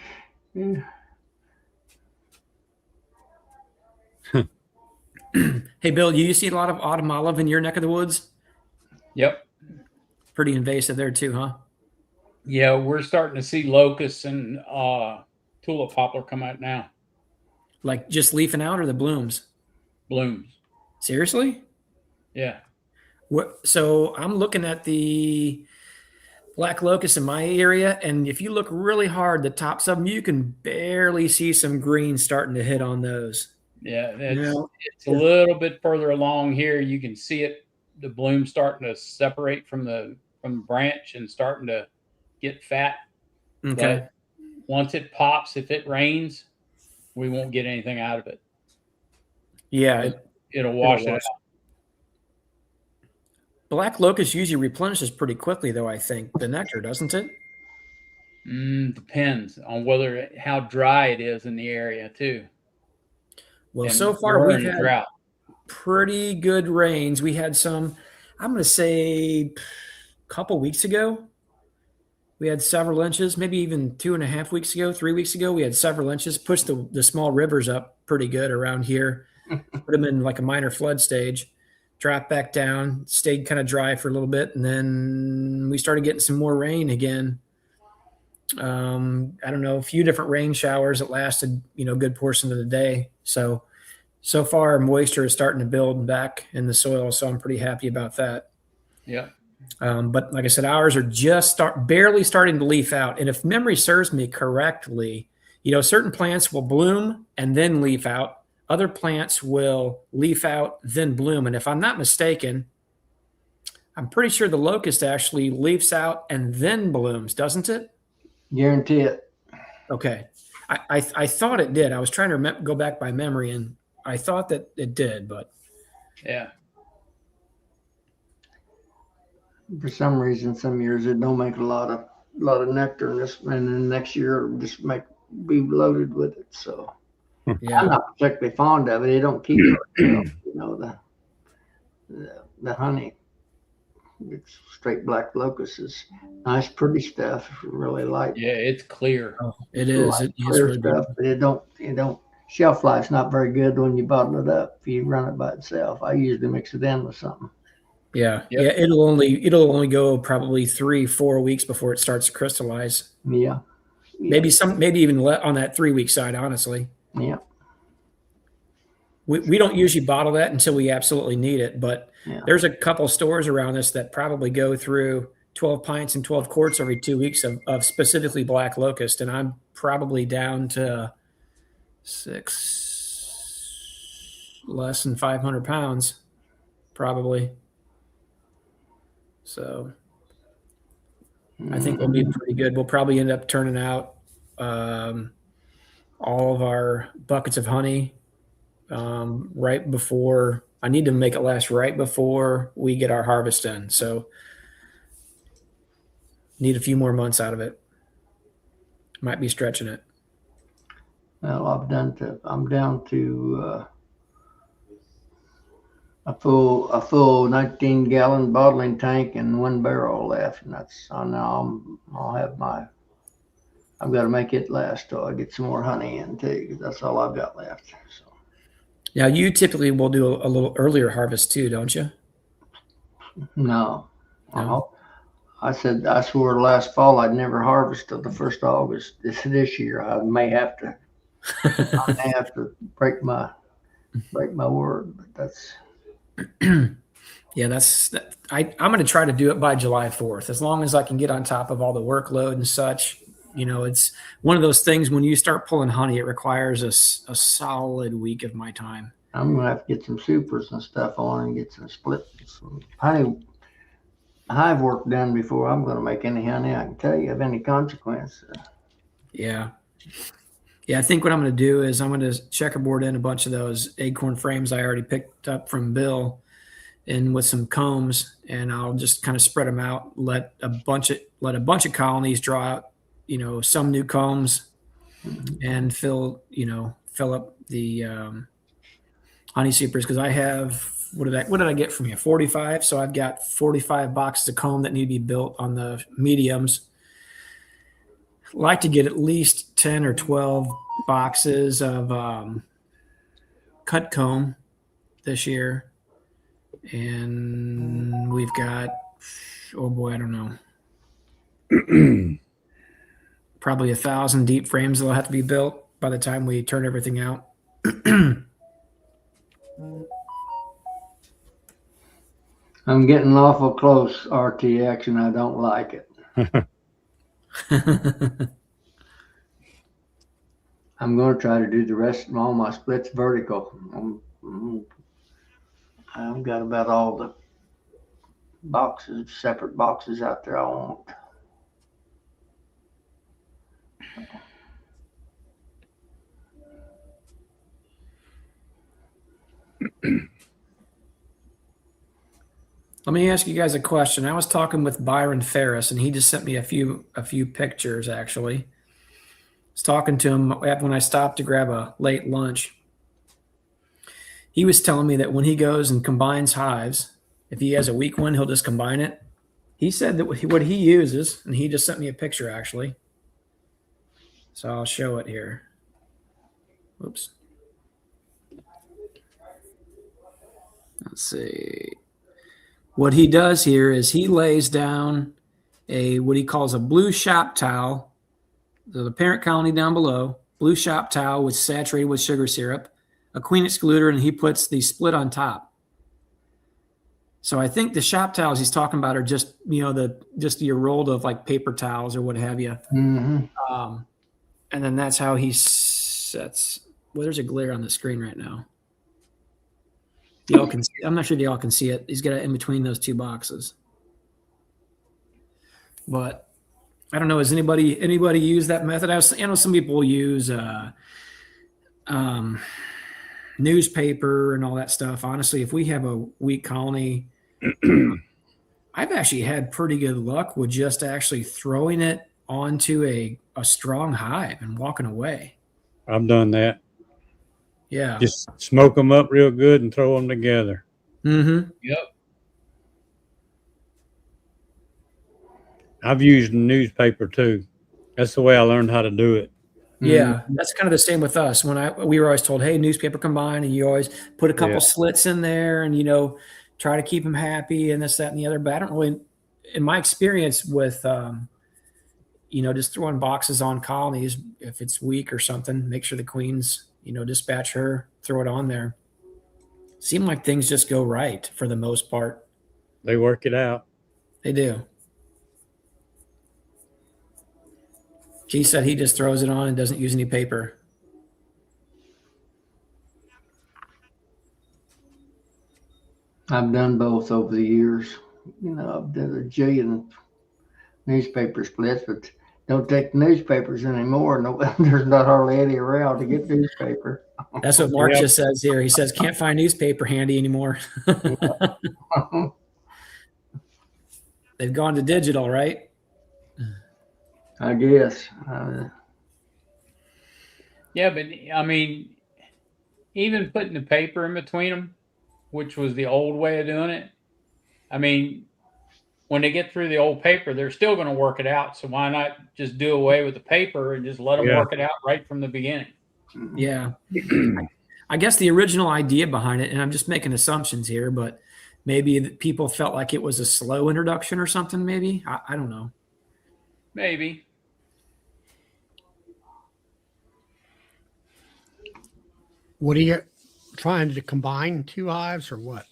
Hey, Bill, you see a lot of autumn olive in your neck of the woods? Yep. Pretty invasive there too, huh? Yeah, we're starting to see locusts and tulip poplar come out now. Like just leafing out, or the blooms? Blooms. Seriously? Yeah. So I'm looking at the black locust in my area, and if you look really hard, the tops of them, you can barely see some green starting to hit on those. Yeah, it's a little bit further along here. You can see it, the bloom starting to separate from the branch and starting to get fat. Okay. But once it pops, if it rains, we won't get anything out of it. Yeah. It'll wash it out. Black locust usually replenishes pretty quickly, though, I think. The nectar, doesn't it? Depends on how dry it is in the area, too. Well, And so far we're we've in had drought. pretty good rains. We had some, I'm going to say, a couple weeks ago. We had several inches, maybe even 2.5 weeks ago, 3 weeks ago. We had several inches, pushed the small rivers up pretty good around here, put them in like a minor flood stage, dropped back down, stayed kind of dry for a little bit, and then we started getting some more rain again. I don't know, a few different rain showers that lasted, a good portion of the day. So far moisture is starting to build back in the soil. So I'm pretty happy about that. Yeah. But like I said, ours are just barely starting to leaf out. And if memory serves me correctly, certain plants will bloom and then leaf out. Other plants will leaf out, then bloom. And if I'm not mistaken, I'm pretty sure the locust actually leaves out and then blooms, doesn't it? Guarantee it. Okay. I thought it did. I was trying to go back by memory, and I thought that it did, but. Yeah. For some reason, some years it don't make a lot of nectar, and then next year it'll just be loaded with it. So I'm Yeah. not particularly fond of it. It don't keep very well, you know, the honey. It's straight black locust is nice, pretty stuff. Really like, Yeah, it's clear. Oh, it is. like It is clear really stuff, beautiful. but it don't shelf life's not very good when you bottle it up if you run it by itself. I usually mix it in with something. Yeah. Yep. Yeah. It'll only go probably 3-4 weeks before it starts to crystallize. Yeah. Maybe even on that 3-week side, honestly. Yeah. We don't usually bottle that until we absolutely need it, but Yeah. there's a couple stores around us that probably go through 12 pints and 12 quarts every 2 weeks of specifically black locust. And I'm probably down to less than 500 pounds, probably. So I think we'll be pretty good. We'll probably end up turning out all of our buckets of honey right before. I need to make it last right before we get our harvest done. So need a few more months out of it. Might be stretching it. Well, I'm down to a full 19-gallon bottling tank and 1 barrel left, and that's I've got to make it last till I get some more honey in too, 'cause that's all I've got left. So Now you typically will do a little earlier harvest too, don't you? no. No? I swore last fall I'd never harvest till the 1st of August. This year I may have to break my word, but that's Yeah, I'm going to try to do it by July 4th, as long as I can get on top of all the workload and such. You know, it's one of those things when you start pulling honey, it requires a solid week of my time. I'm gonna have to get some supers and stuff on and get some honey hive work done before I'm gonna make any honey I can tell you of any consequence. Yeah. Yeah, I think what I'm going to do is I'm going to checkerboard in a bunch of those acorn frames I already picked up from Bill, and with some combs, and I'll just kind of spread them out. Let a bunch of colonies draw out, you know, some new combs, and fill up the honey supers, because I have what did I get from you? 45. So I've got 45 boxes of comb that need to be built on the mediums. Like to get at least 10 or 12 boxes of cut comb this year. And we've got, oh boy, I don't know, probably 1,000 deep frames that'll have to be built by the time we turn everything out. I'm getting awful close, RTX, and I don't like it. I'm going to try to do the rest of all my splits vertical. I've got about all the separate boxes out there I want. Let me ask you guys a question. I was talking with Byron Ferris, and he just sent me a few pictures. Actually, I was talking to him when I stopped to grab a late lunch. He was telling me that when he goes and combines hives, if he has a weak one, he'll just combine it. He said that what he uses, and he just sent me a picture actually. So I'll show it here. Oops. Let's see. What he does here is he lays down what he calls a blue shop towel. So the parent colony down below, blue shop towel with saturated with sugar syrup, a queen excluder, and he puts the split on top. So I think the shop towels he's talking about are just, just your rolled of like paper towels or what have you. Mm-hmm. And then that's how he sets. Well, there's a glare on the screen right now. Y'all can. I'm not sure y'all can see it. He's got it in between those two boxes. But I don't know. Has anybody use that method? I know some people use newspaper and all that stuff. Honestly, if we have a weak colony, I've actually had pretty good luck with just actually throwing it onto a strong hive and walking away. I've done that. Yeah. Just smoke them up real good and throw them together. Mm-hmm. Yep. I've used newspaper too. That's the way I learned how to do it. Yeah, that's kind of the same with us. We were always told, "Hey, newspaper combine," and you always put a couple Yeah. slits in there, and try to keep them happy, and this, that, and the other. But I don't really, in my experience with, just throwing boxes on colonies, if it's weak or something, make sure the queens, dispatch her, throw it on there. Seem like things just go right for the most part. They work it out. They do. He said he just throws it on and doesn't use any paper. I've done both over the years. I've done a jillion newspaper splits, but don't take the newspapers anymore. No, there's not hardly any around to get newspaper. That's what Mark Yep. just says here. He says can't find newspaper handy anymore. They've gone to digital, right? I guess. Yeah, but I mean, even putting the paper in between them, which was the old way of doing it. I mean, when they get through the old paper, they're still going to work it out. So why not just do away with the paper and just let them Yeah. work it out right from the beginning? Yeah. I guess the original idea behind it, and I'm just making assumptions here, but maybe people felt like it was a slow introduction or something, maybe. I don't know. Maybe. What are you trying to combine 2 hives or what?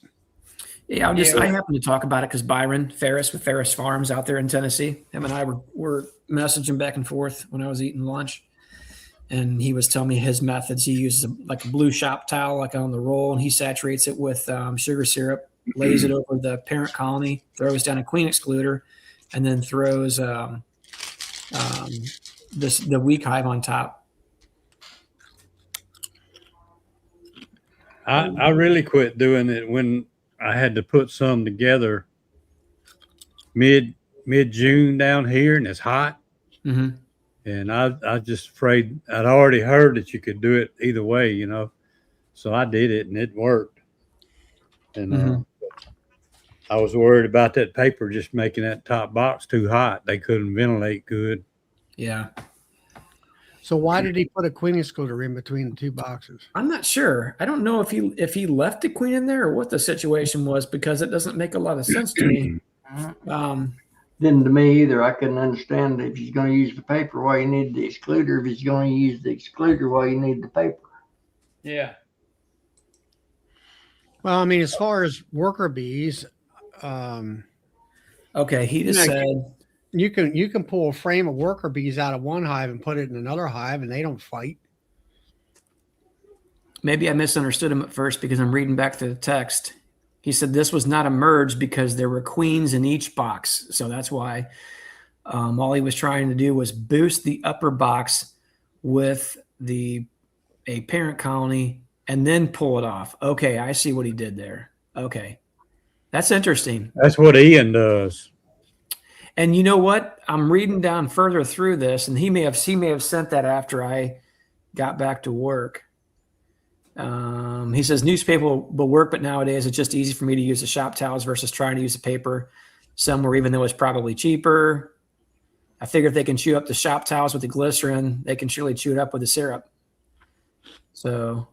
Yeah, I happened to talk about it because Byron Ferris with Ferris Farms out there in Tennessee, him and I were messaging back and forth when I was eating lunch. And he was telling me his methods. He uses like a blue shop towel, like on the roll, and he saturates it with sugar syrup, lays it over the parent colony, throws down a queen excluder, and then throws the weak hive on top. I really quit doing it when I had to put some together mid June down here, and it's hot. Mm-hmm. And I just afraid. I'd already heard that you could do it either way, so I did it and it worked. And I was worried about that paper just making that top box too hot. They couldn't ventilate good. Yeah. So why did he put a queen excluder in between the 2 boxes? I'm not sure. I don't know if he left the queen in there or what the situation was, because it doesn't make a lot of sense to me. Didn't to me either. I couldn't understand if he's going to use the paper, why you need the excluder. If he's going to use the excluder, why you need the paper. Yeah. Well, I mean, as far as worker bees, Okay, he just said you can pull a frame of worker bees out of one hive and put it in another hive, and they don't fight. maybe I misunderstood him at first because I'm reading back through the text. He said this was not a merge because there were queens in each box. So that's why all he was trying to do was boost the upper box with a parent colony and then pull it off. Okay, I see what he did there. Okay. That's interesting. That's what Ian does. And you know what? I'm reading down further through this, and he may have sent that after I got back to work. He says newspaper will work, but nowadays it's just easy for me to use the shop towels versus trying to use the paper somewhere, even though it's probably cheaper. I figure if they can chew up the shop towels with the glycerin, they can surely chew it up with the syrup. So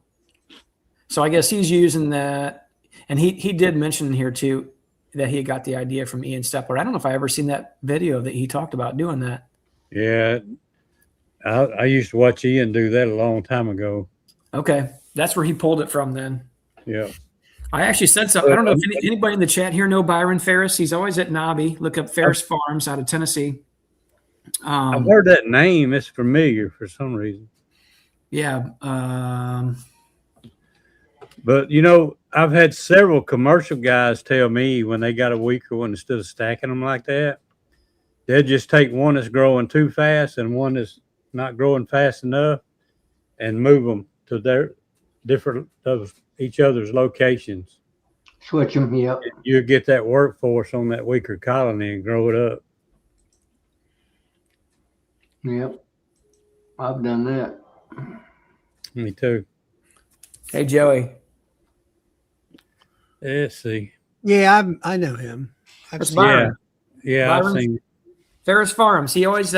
I guess he's using that. And he did mention here too that he got the idea from Ian Stepler. I don't know if I ever seen that video that he talked about doing that. Yeah. I used to watch Ian do that a long time ago. Okay. That's where he pulled it from then. Yeah. I actually said something. I don't know if anybody in the chat here know Byron Ferris. He's always at Nobby. Look up Ferris Farms out of Tennessee. I've heard that name. It's familiar for some reason. Yeah. But, I've had several commercial guys tell me when they got a weaker one, instead of stacking them like that, they'll just take one that's growing too fast and one that's not growing fast enough and move them to their different of each other's locations. Switch them, yep. You get that workforce on that weaker colony and grow it up. Yep. I've done that. Me too. Hey, Joey. Let's see. Yeah, I know him. I've That's seen him. Byron. Yeah, I've Byron's seen. Ferris Farms. He always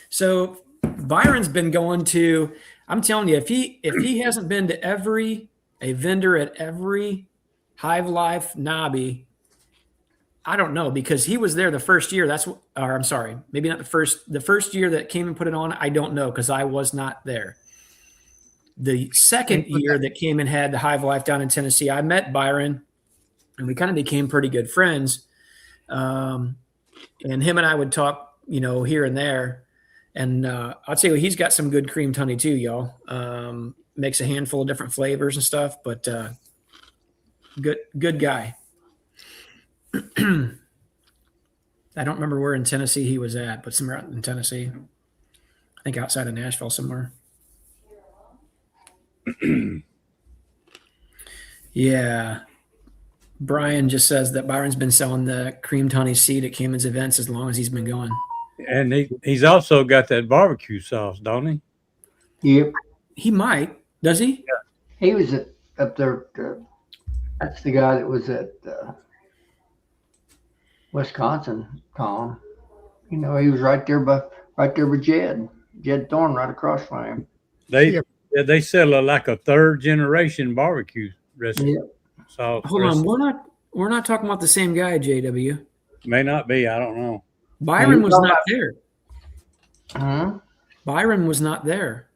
so Byron's been going to. I'm telling you, if he hasn't been to a vendor at every Hive Life Nobby, I don't know, because he was there the first year. Or I'm sorry, maybe not the first year that came and put it on. I don't know because I was not there. The second year that came and had the Hive Life down in Tennessee, I met Byron, and we kind of became pretty good friends. And him and I would talk, here and there. And I'll tell you, he's got some good creamed honey too, y'all. Makes a handful of different flavors and stuff, but good guy. I don't remember where in Tennessee he was at, but somewhere out in Tennessee. I think outside of Nashville somewhere. Yeah. Brian just says that Byron's been selling the creamed honey seed at Cayman's events as long as he's been going. And he's also got that barbecue sauce, don't he? Yep. He might. Does he? Yeah. He was up there. That's the guy that was at Wisconsin, Tom. He was right there with Jed Thorne, right across from him. They sell like a third generation barbecue recipe. Yep. Sauce Hold recipe. on, we're not talking about the same guy, JW. May not be. I don't know. Byron was not there. Huh? Byron was not there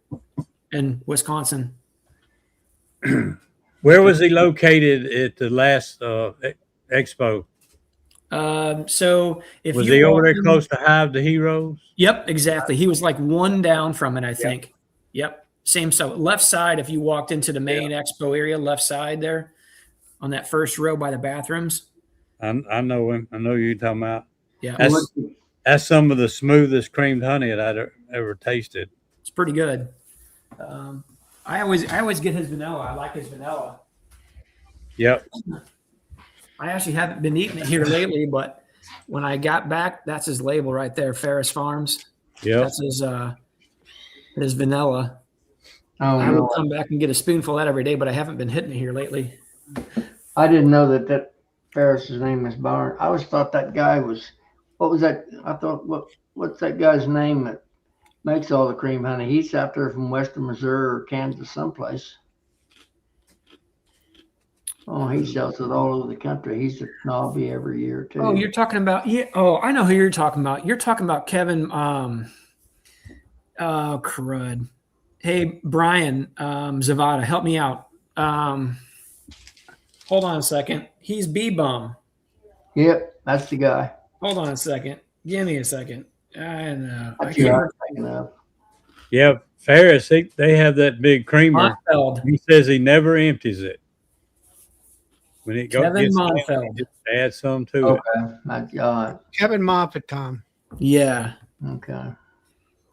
in Wisconsin. Where was he located at the last expo? So if Was you he over walk there in- close to Hive the Heroes? Yep, exactly. He was like one down from it, I think. Yep. Same. So left side, if you walked into the main expo area, left side there on that first row by the bathrooms. I know him. I know who you're talking about. Yeah. That's some of the smoothest creamed honey that I've ever tasted. It's pretty good. I always get his vanilla. I like his vanilla. Yep. I actually haven't been eating it here lately, but when I got back, that's his label right there, Ferris Farms. Yep. That's his vanilla. Oh, I will really? come back and get a spoonful of that every day, but I haven't been hitting it here lately. I didn't know that Ferris's name was Byron. I always thought that guy was. What was that? I thought, what's that guy's name that makes all the cream honey? He's out there from western Missouri or Kansas, someplace. Oh, he sells it all over the country. He's at Nobby every year too. Oh, you're talking about Oh, I know who you're talking about. You're talking about Kevin. Oh, crud. Hey, Brian Zavada, help me out. Hold on a second. He's B-Bum. Yep, that's the guy. Hold on a second. Give me a second. I know. That's who I was thinking of. Yeah, Ferris, they have that big creamer. Monfeld. He says he never empties it. When it goes, Kevin Monfeld. just add some to it. Okay, that's Kevin Moffitt, Tom. Yeah. okay.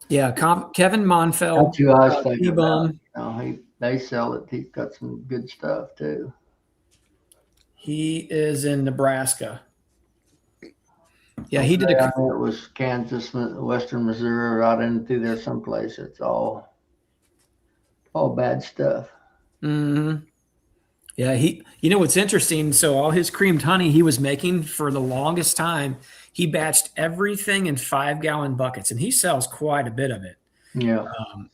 Yeah. Kevin Monfeld. That's who I was thinking about. B-Bum. They sell it. He's got some good stuff too. He is in Nebraska. Yeah, he did Yeah, a. it was Kansas, western Missouri, right in through there someplace. It's all bad stuff. Mm-hmm. Yeah, what's interesting? So all his creamed honey he was making for the longest time, he batched everything in 5-gallon buckets, and he sells quite a bit of it. Yeah.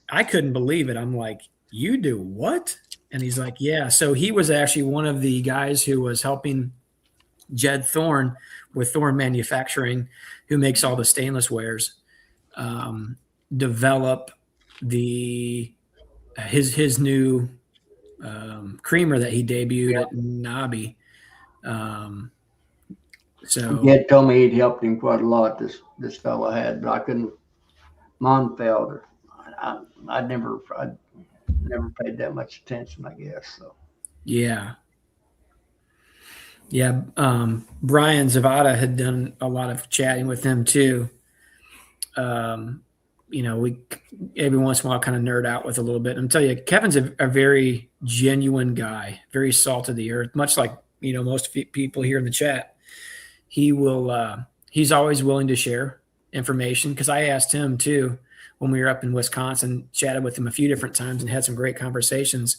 I couldn't believe it. I'm like, you do what? And he's like, yeah. So he was actually one of the guys who was helping Jed Thorne with Thorne Manufacturing, who makes all the stainless wares, develop his new creamer that he debuted at Nobby. So Jed told me he'd helped him quite a lot. This fellow had, but I couldn't. Monfeld. I'd never paid that much attention, I guess. So. yeah. Brian Zavada had done a lot of chatting with him too. We every once in a while kind of nerd out with a little bit. I'm telling you, Kevin's a very genuine guy, very salt of the earth, much like, most people here in the chat. He's always willing to share information, because I asked him too when we were up in Wisconsin, chatted with him a few different times and had some great conversations.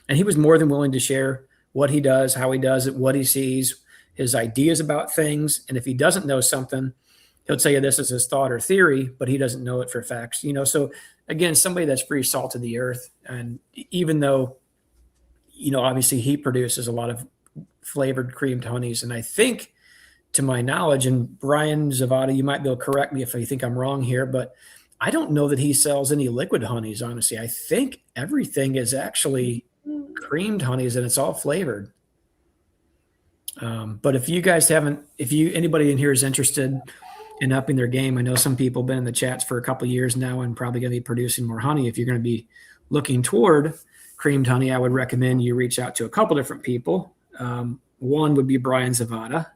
And he was more than willing to share what he does, how he does it, what he sees, his ideas about things. And if he doesn't know something, he'll tell you this is his thought or theory, but he doesn't know it for facts. So again, somebody that's pretty salt of the earth. And even though, obviously he produces a lot of flavored creamed honeys, and I think, to my knowledge, and Brian Zavada, you might be able to correct me if I think I'm wrong here, but I don't know that he sells any liquid honeys, honestly. I think everything is actually creamed honeys and it's all flavored. But if you guys anybody in here is interested in upping their game, I know some people have been in the chats for a couple of years now and probably going to be producing more honey. If you're going to be looking toward creamed honey, I would recommend you reach out to a couple different people. One would be Brian Zavada,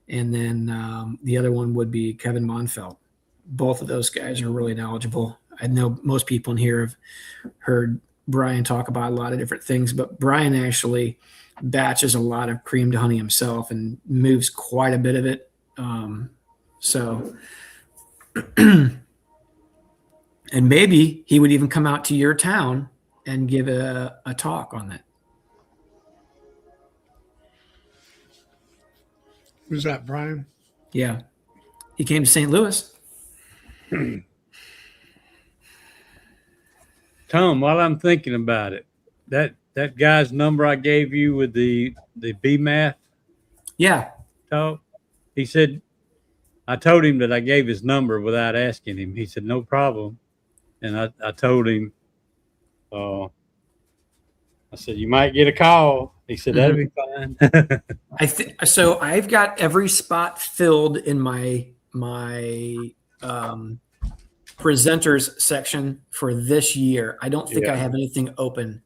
and then the other one would be Kevin Monfeld. Both of those guys are really knowledgeable. I know most people in here have heard Brian talk about a lot of different things, but Brian actually batches a lot of creamed honey himself and moves quite a bit of it. And maybe he would even come out to your town and give a talk on that. Who's that, Brian? Yeah. He came to St. Louis. Tom, while I'm thinking about it, that guy's number I gave you with the bee math Yeah. talk, he said, I told him that I gave his number without asking him. He said, no problem. And I told him, I said, you might get a call. He said, that'll be fine. So I've got every spot filled in my presenters section for this year. I don't think I have anything open.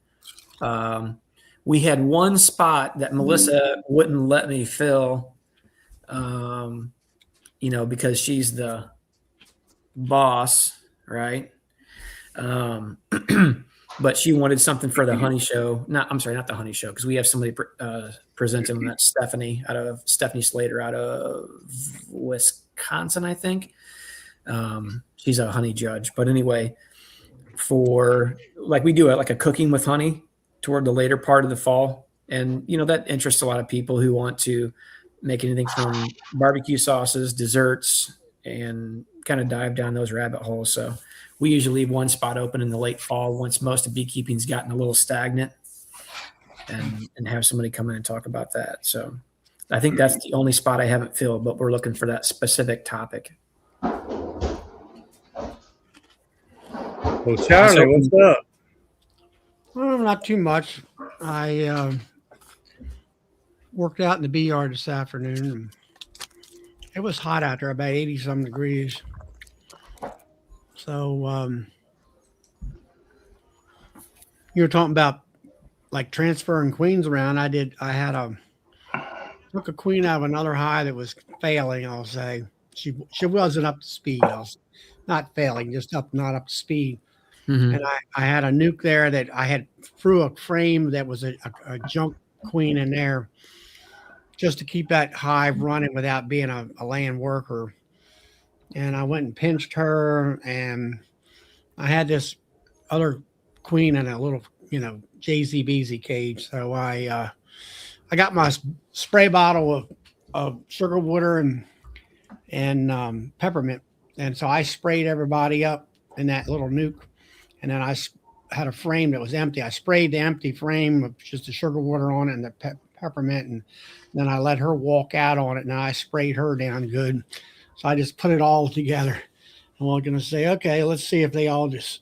We had one spot that Melissa wouldn't let me fill, because she's the boss, right? But she wanted something for the honey show. Not the honey show, because we have somebody presenting. That's Stephanie Slater out of Wisconsin, I think. She's a honey judge. But anyway, we do like a cooking with honey toward the later part of the fall. And, that interests a lot of people who want to make anything from barbecue sauces, desserts, and kind of dive down those rabbit holes. So we usually leave one spot open in the late fall once most of beekeeping's gotten a little stagnant, and have somebody come in and talk about that. So I think that's the only spot I haven't filled, but we're looking for that specific topic. Well, Charlie, what's up? Well, not too much. I worked out in the bee yard this afternoon. And it was hot out there, about 80-some degrees. So you were talking about like transferring queens around. I took a queen out of another hive that was failing, I'll say. She wasn't up to speed. Not failing, just not up to speed. Mm-hmm. And I had a nuke there that I had threw a frame that was a junk queen in there just to keep that hive running without being a land worker. And I went and pinched her, and I had this other queen in a little, JZBZ cage. So I got my spray bottle of sugar water and peppermint. And so I sprayed everybody up in that little nuke. And then I had a frame that was empty. I sprayed the empty frame with just the sugar water on it and the peppermint. And then I let her walk out on it. And I sprayed her down good. So I just put it all together. And we're going to say, okay, let's see if they all just,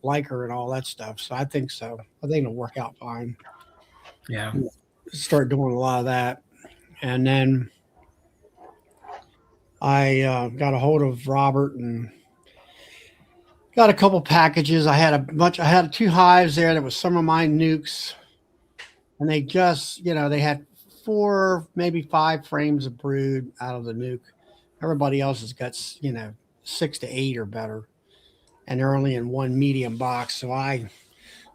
like her and all that stuff. So I think so. I think it'll work out fine. Yeah. Start doing a lot of that. And then I got a hold of Robert and got a couple packages. I had 2 hives there that was some of my nukes. And they just, they had 4, maybe 5 frames of brood out of the nuke. Everybody else has got, 6 to 8 or better. And they're only in one medium box. So I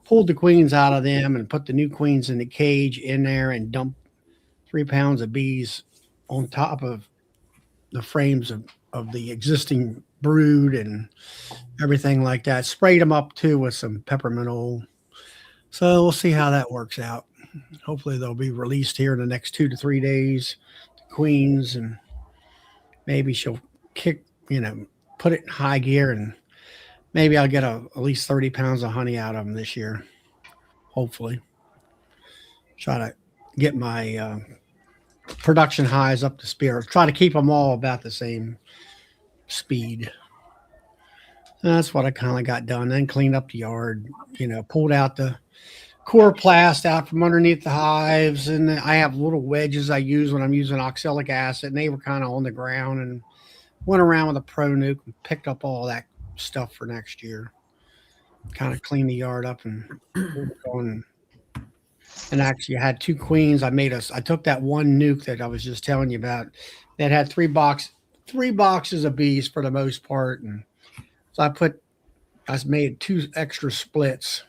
pulled the queens out of them and put the new queens in the cage in there and dumped 3 pounds of bees on top of the frames of the existing brood and everything like that. Sprayed them up too with some peppermint oil. So we'll see how that works out. Hopefully they'll be released here in the next 2 to 3 days. Queens, and maybe she'll kick, put it in high gear, and maybe I'll get at least 30 pounds of honey out of them this year. Hopefully. Try to get my production highs up to speed. Try to keep them all about the same speed. And that's what I kind of got done. Then cleaned up the yard, pulled out the chloroplast out from underneath the hives, and I have little wedges I use when I'm using oxalic acid, and they were kind of on the ground, and went around with a pro nuke and picked up all that stuff for next year. Kind of cleaned the yard up and going. And actually, I had 2 queens. I took that one nuke that I was just telling you about that had 3 boxes of bees for the most part, and so I made 2 extra splits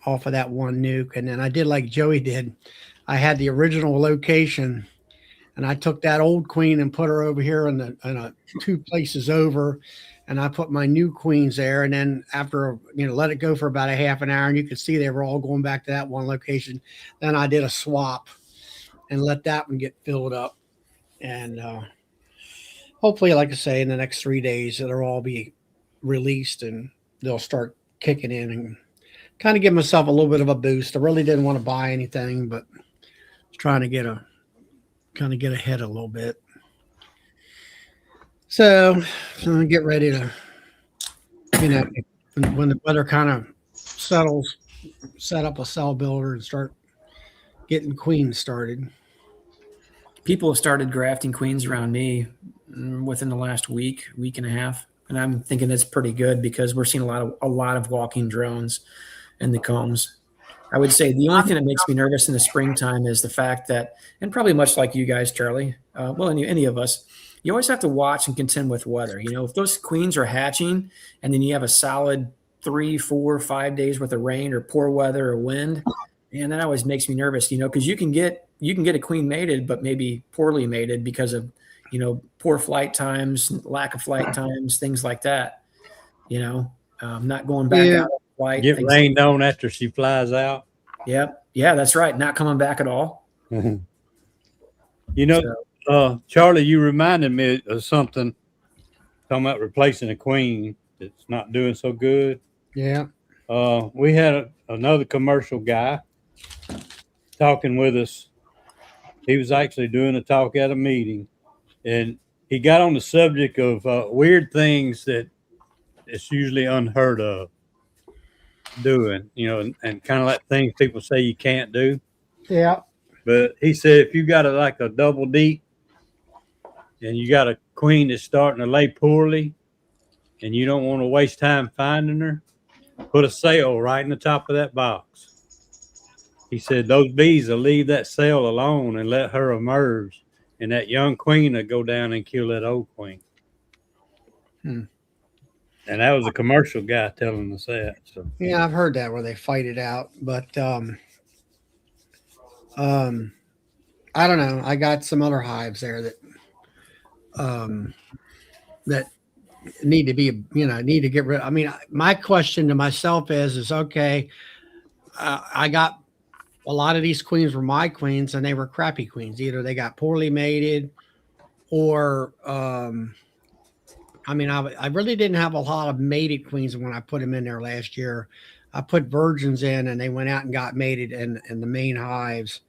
off of that one nuke. And then I did like Joey did. I had the original location, and I took that old queen and put her over here in 2 places over, and I put my new queens there. And then after, let it go for about a half an hour, and you could see they were all going back to that one location. Then I did a swap and let that one get filled up. And hopefully, like I say, in the next 3 days, it'll all be released and they'll start kicking in, and kind of give myself a little bit of a boost. I really didn't want to buy anything, but trying to get ahead a little bit. So I get ready to, when the weather kind of settles, set up a cell builder and start getting queens started. People have started grafting queens around me within the last week and a half, and I'm thinking that's pretty good because we're seeing a lot of walking drones in the combs. I would say the only thing that makes me nervous in the springtime is the fact that, and probably much like you guys, Charlie, any of us, you always have to watch and contend with weather. If those queens are hatching and then you have a solid 3, 4, 5 days worth of rain or poor weather or wind, and that always makes me nervous, because you can get a queen mated, but maybe poorly mated because of, poor flight times, lack of flight times, things like that, not going back out of flight. Get rained on after she flies out. Yep. Yeah, that's right. Not coming back at all. Charlie, you reminded me of something, talking about replacing a queen that's not doing so good. Yeah. We had another commercial guy talking with us. He was actually doing a talk at a meeting, and he got on the subject of weird things that it's usually unheard of doing, and kind of like things people say you can't do. Yeah. But he said if you got a double deep and you got a queen that's starting to lay poorly and you don't want to waste time finding her, put a sail right in the top of that box. He said those bees will leave that sail alone and let her emerge, and that young queen will go down and kill that old queen. And that was a commercial guy telling us that. So yeah, I've heard that where they fight it out, but I don't know. I got some other hives there that need to be, need to get rid of. I mean, my question to myself is okay, I got a lot of these queens were my queens and they were crappy queens. Either they got poorly mated or, I really didn't have a lot of mated queens when I put them in there last year. I put virgins in and they went out and got mated in the main hives.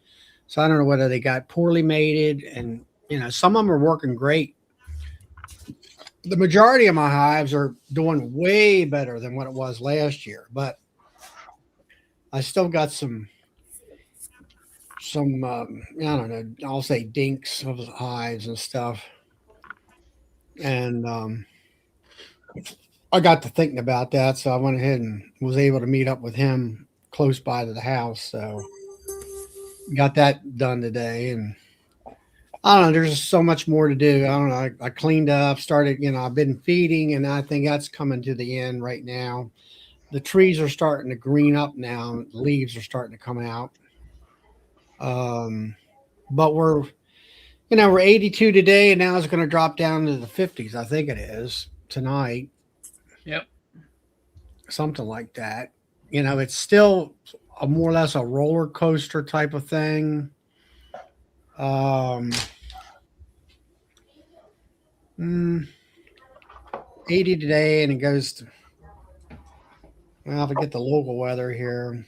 So I don't know whether they got poorly mated, and, some of them are working great. The majority of my hives are doing way better than what it was last year, but I still got some I don't know, I'll say dinks of hives and stuff. And I got to thinking about that, so I went ahead and was able to meet up with him close by to the house. So got that done today, and I don't know, there's just so much more to do. I don't know. I cleaned up, started, I've been feeding, and I think that's coming to the end right now. The trees are starting to green up now. The leaves are starting to come out. But we're 82 today, and now it's going to drop down to the 50s. I think it is tonight. Yep. Something like that. It's still more or less a roller coaster type of thing. Um, 80 today, and it goes to, well, I'll forget the local weather here.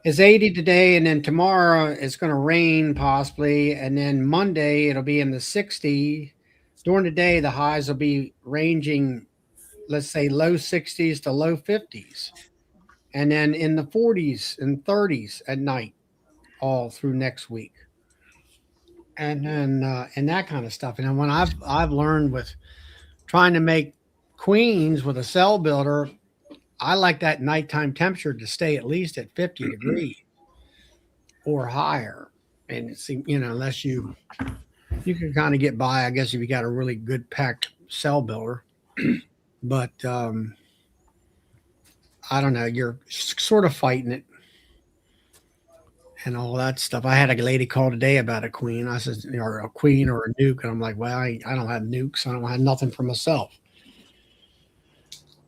It's 80 today, and then tomorrow it's going to rain possibly, and then Monday it'll be in the 60. During the day, the highs will be ranging, let's say, low 60s to low 50s, and then in the 40s and 30s at night, all through next week, and then and that kind of stuff. And then when I've learned with trying to make queens with a cell builder, I like that nighttime temperature to stay at least at 50 degrees or higher. And it seems, unless you can kind of get by, I guess, if you got a really good packed cell builder. But I don't know, you're sort of fighting it and all that stuff. I had a lady call today about a queen. I said, or a queen or a nuke. And I'm like, well, I don't have nukes. I don't have nothing for myself.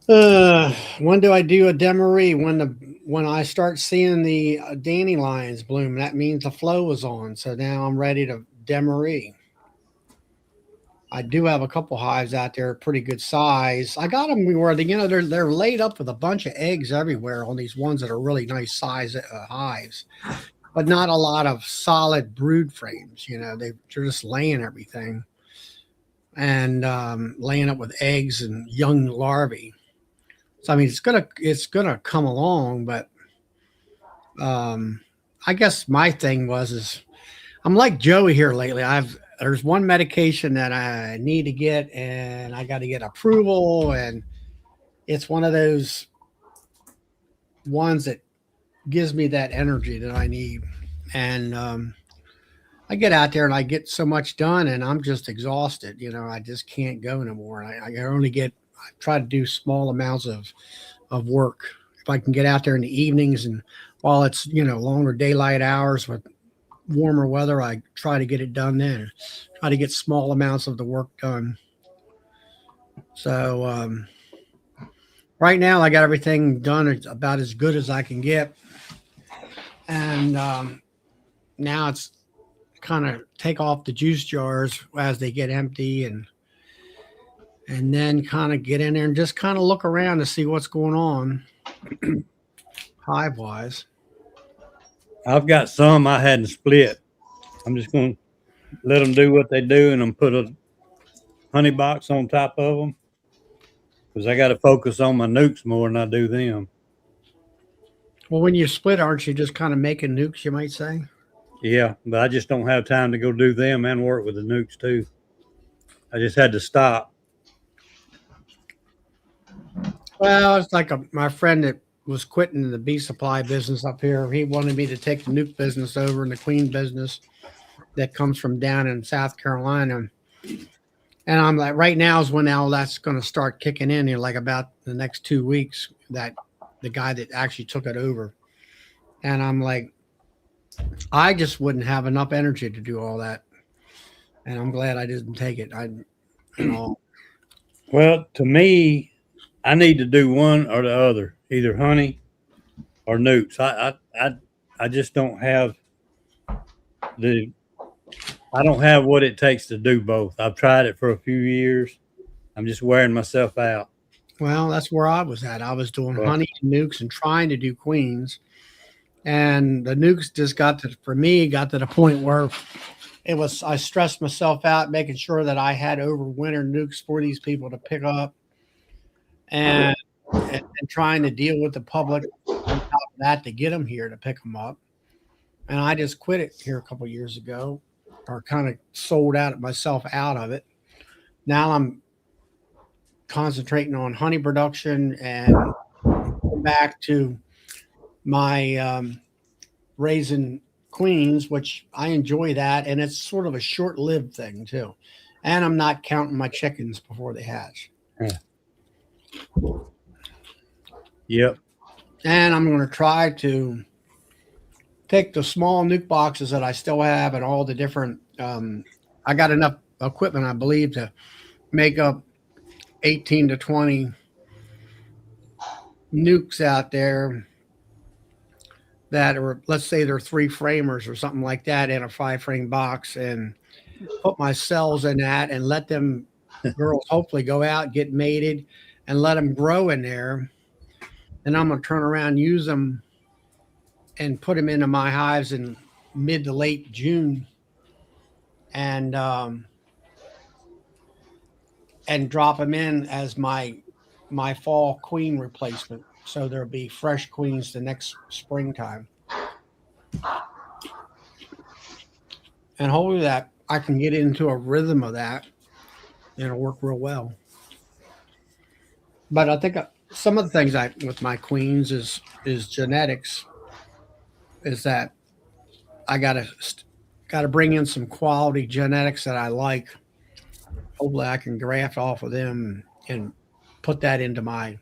When do I do a demery? When I start seeing the dandelions bloom, that means the flow is on. So now I'm ready to demery. I do have a couple hives out there, pretty good size. I got them where they're laid up with a bunch of eggs everywhere on these ones that are really nice size hives, but not a lot of solid brood frames. They're just laying everything and laying up with eggs and young larvae. So I mean, it's gonna come along, but I guess my thing is I'm like Joey here lately. There's one medication that I need to get, and I got to get approval, and it's one of those ones that gives me that energy that I need. And I get out there and I get so much done, and I'm just exhausted. I just can't go anymore. I try to do small amounts of work. If I can get out there in the evenings, and while it's longer daylight hours with warmer weather, I try to get it done then. Try to get small amounts of the work done. So right now I got everything done about as good as I can get, and now it's kind of take off the juice jars as they get empty, and then kind of get in there and just kind of look around to see what's going on hive wise. I've got some I hadn't split. I'm just going to let them do what they do, and I'm put a honey box on top of them because I got to focus on my nukes more than I do them. Well, when you split, aren't you just kind of making nukes, you might say? Yeah, but I just don't have time to go do them and work with the nukes too. I just had to stop. Well, it's like my friend that was quitting the bee supply business up here. He wanted me to take the nuke business over and the queen business that comes from down in South Carolina. And I'm like, right now is when all that's going to start kicking in here, like about the next 2 weeks, that the guy that actually took it over. And I'm like, I just wouldn't have enough energy to do all that. And I'm glad I didn't take it. Well, to me, I need to do one or the other, either honey or nukes. I just don't have what it takes to do both. I've tried it for a few years. I'm just wearing myself out. Well, that's where I was at. I was doing honey and nukes and trying to do queens. And the nukes just got to the point where I stressed myself out, making sure that I had overwinter nukes for these people to pick up, and trying to deal with the public on top of that to get them here to pick them up. And I just quit it here a couple of years ago, or kind of sold myself out of it. Now I'm concentrating on honey production and back to my raising queens, which I enjoy that, and it's sort of a short-lived thing too. And I'm not counting my chickens before they hatch. Yep. And I'm going to try to take the small nuke boxes that I still have and all the different. I got enough equipment, I believe, to make up 18 to 20 nukes out there that are, let's say they're 3 framers or something like that in a 5-frame box, and put my cells in that and let them girls hopefully go out, get mated, and let them grow in there. And I'm going to turn around, use them, and put them into my hives in mid to late June, and drop them in as my fall queen replacement. So there'll be fresh queens the next springtime. And hopefully that I can get into a rhythm of that, and it'll work real well. But I think some of the things with my queens is genetics. Is that I gotta bring in some quality genetics that I like. Hopefully I can graft off of them and put that into my.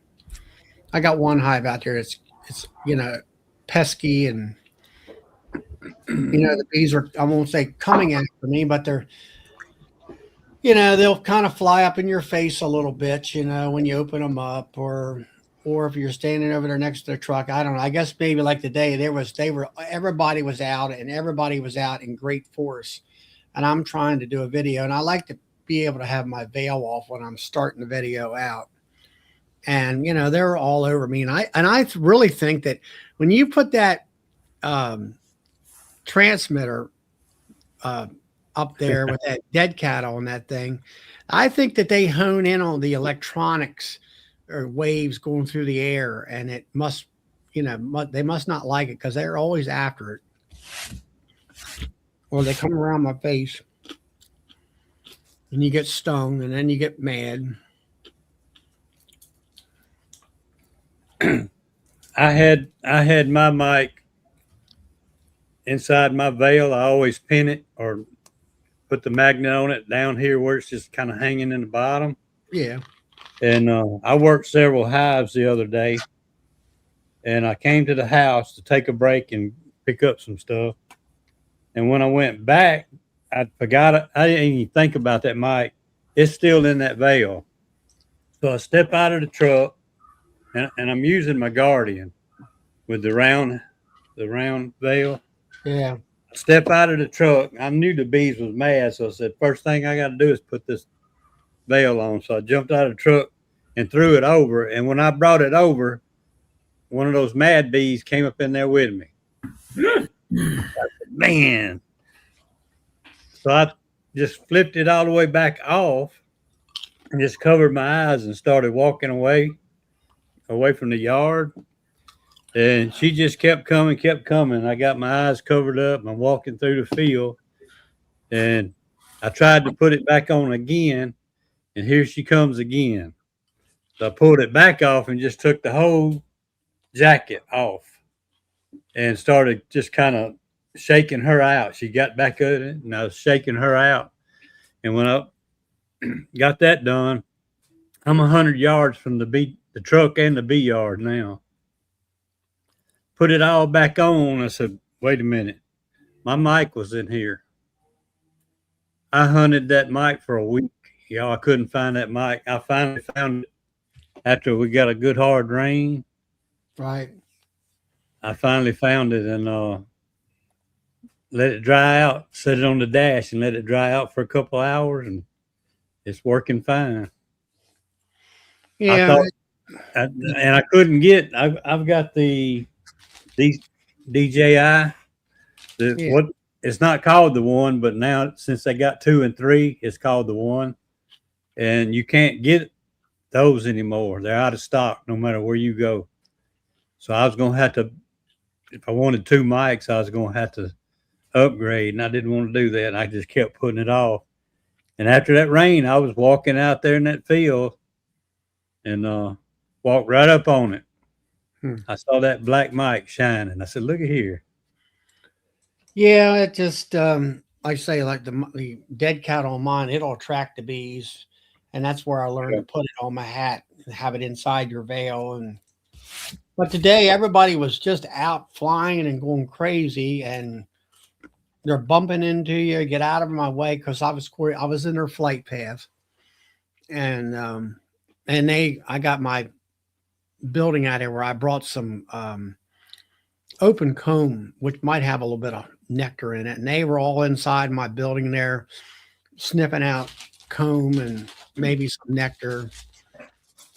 I got one hive out there. It's pesky, and the bees are, I won't say coming after me, but they're, they'll kind of fly up in your face a little bit, when you open them up, or if you're standing over there next to the truck. I don't know. I guess maybe like today everybody was out, and everybody was out in great force, and I'm trying to do a video, and I like to be able to have my veil off when I'm starting the video out. And they're all over me, and I really think that when you put that transmitter up there with that dead cat on that thing, I think that they hone in on the electronics or waves going through the air, and it must, they must not like it, because they're always after it, or they come around my face, and you get stung, and then you get mad. I had my mic inside my veil. I always pin it or put the magnet on it down here where it's just kind of hanging in the bottom. Yeah. And I worked several hives the other day, and I came to the house to take a break and pick up some stuff. And when I went back, I forgot it. I didn't even think about that mic. It's still in that veil. So I step out of the truck, and I'm using my Guardian with the round veil. Yeah. I step out of the truck. I knew the bees was mad, so I said, first thing I got to do is put this veil on. So I jumped out of the truck and threw it over. And when I brought it over, one of those mad bees came up in there with me. I said, man. So I just flipped it all the way back off and just covered my eyes and started walking away from the yard. And she just kept coming. I got my eyes covered up, and I'm walking through the field, and I tried to put it back on again, and here she comes again. So I pulled it back off and just took the whole jacket off and started just kind of shaking her out. She got back at it, and I was shaking her out. And when I got that done, I'm 100 yards from the truck and the bee yard now. Put it all back on. I said, wait a minute. My mic was in here. I hunted that mic for a week. I couldn't find that mic. I finally found it after we got a good hard rain. Right. I finally found it and let it dry out, set it on the dash and let it dry out for a couple of hours, and it's working fine. Yeah. And I couldn't get, I've got the DJI. What it's not called the one, but now since they got 2 and 3, it's called the one. And you can't get those anymore. They're out of stock no matter where you go. So I was going to have to, if I wanted 2 mics, I was going to have to upgrade, and I didn't want to do that. I just kept putting it off. And after that rain, I was walking out there in that field and walked right up on it. I saw that black mic shining. I said, look at here. Yeah, it just, like I say, like the dead cat on mine, it'll attract the bees. And that's where I learned to put it on my hat and have it inside your veil. But today, everybody was just out flying and going crazy, and they're bumping into you. Get out of my way, because I was in their flight path. And I got my building out here where I brought some open comb, which might have a little bit of nectar in it. And they were all inside my building there, sniffing out comb and maybe some nectar.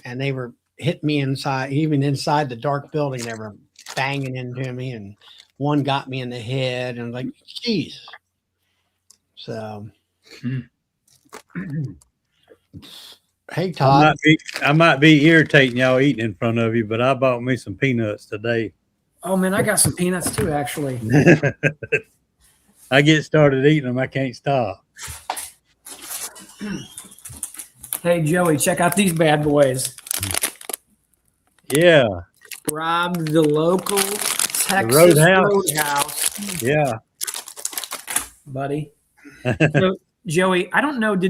And they were hitting me inside, even inside the dark building. They were banging into me, and one got me in the head. And like, geez. So, hey, Todd. I might be irritating y'all eating in front of you, but I bought me some peanuts today. Oh man, I got some peanuts too, actually. I get started eating them, I can't stop. Hey Joey, check out these bad boys. Yeah. Robbed the local Texas Roadhouse. Yeah. Buddy. So, Joey, I don't know,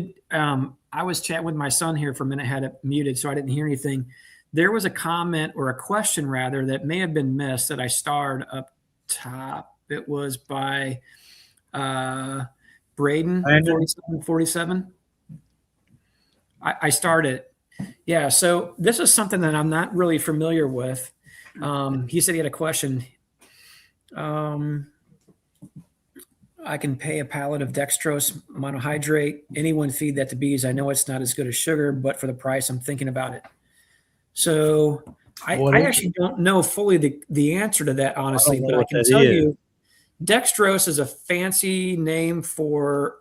I was chatting with my son here for a minute, had it muted, so I didn't hear anything. There was a comment or a question rather that may have been missed that I starred up top. It was by Braden 4747. I started. Yeah. So this is something that I'm not really familiar with. He said he had a question. I can pay a pallet of dextrose monohydrate. Anyone feed that to bees? I know it's not as good as sugar, but for the price, I'm thinking about it. So I actually don't know fully the answer to that, honestly, but I can tell you dextrose is a fancy name for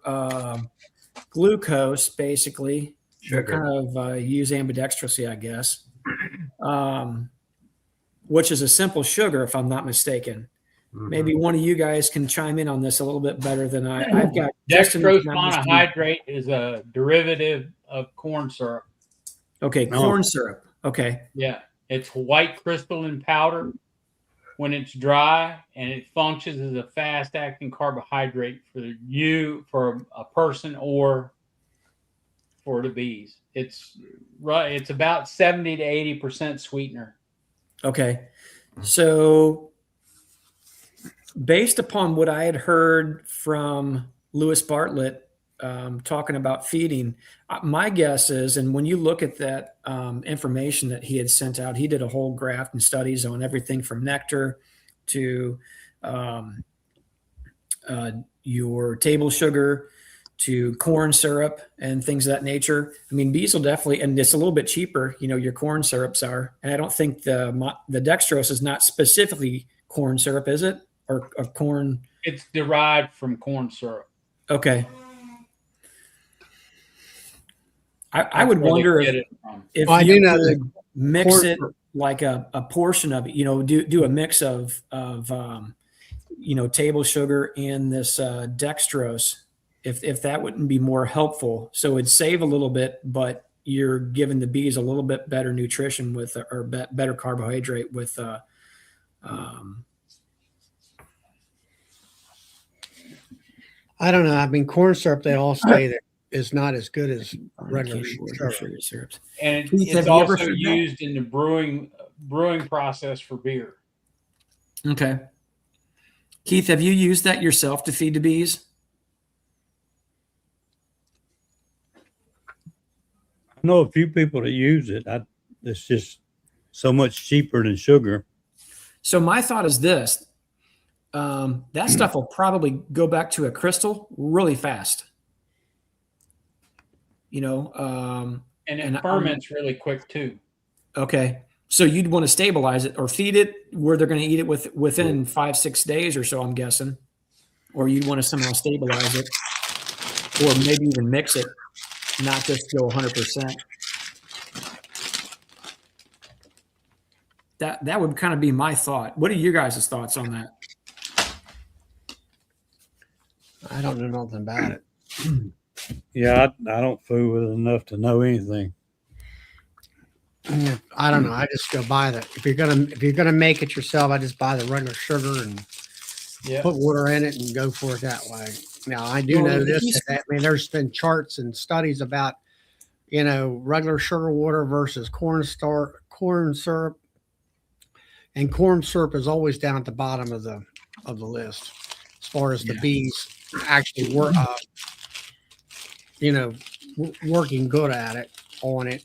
glucose, basically. Sugar. They kind of use ambidextrously, I guess, which is a simple sugar, if I'm not mistaken. Mm-hmm. Maybe one of you guys can chime in on this a little bit better than I've got. Dextrose monohydrate is a derivative of corn syrup. Okay, corn syrup. Okay. Yeah, it's white crystalline powder when it's dry, and it functions as a fast-acting carbohydrate for a person or for the bees. It's about 70 to 80% sweetener. Okay, so based upon what I had heard from Lewis Bartlett talking about feeding, my guess is, and when you look at that information that he had sent out, he did a whole graph and studies on everything from nectar to your table sugar to corn syrup and things of that nature. I mean, bees will definitely, and it's a little bit cheaper, your corn syrups are. And I don't think the dextrose is not specifically corn syrup, is it? Or corn? It's derived from corn syrup. Okay. I would wonder if you could mix it like a portion of it, do a mix of table sugar and this dextrose, if that wouldn't be more helpful. So it'd save a little bit, but you're giving the bees a little bit better nutrition or better carbohydrate with I don't know. I mean, corn syrup, they all say that is not as good as regular sugar syrups. And it's also used in the brewing process for beer. Okay. Keith, have you used that yourself to feed the bees? I know a few people that use it. It's just so much cheaper than sugar. So my thought is this. That stuff will probably go back to a crystal really fast. And it ferments really quick too. Okay. So you'd want to stabilize it or feed it where they're going to eat it within 5-6 days or so, I'm guessing. Or you'd want to somehow stabilize it or maybe even mix it, not just go 100%. That would kind of be my thought. What are your guys' thoughts on that? I don't know nothing about it. Yeah, I don't fool with it enough to know anything. Yeah, I don't know. I just go buy that. If you're gonna make it yourself, I just buy the regular sugar and put water in it and go for it that way. Now I do know this. I mean, there's been charts and studies about regular sugar water versus corn syrup, and corn syrup is always down at the bottom of the list as far as the bees actually working good at it on it.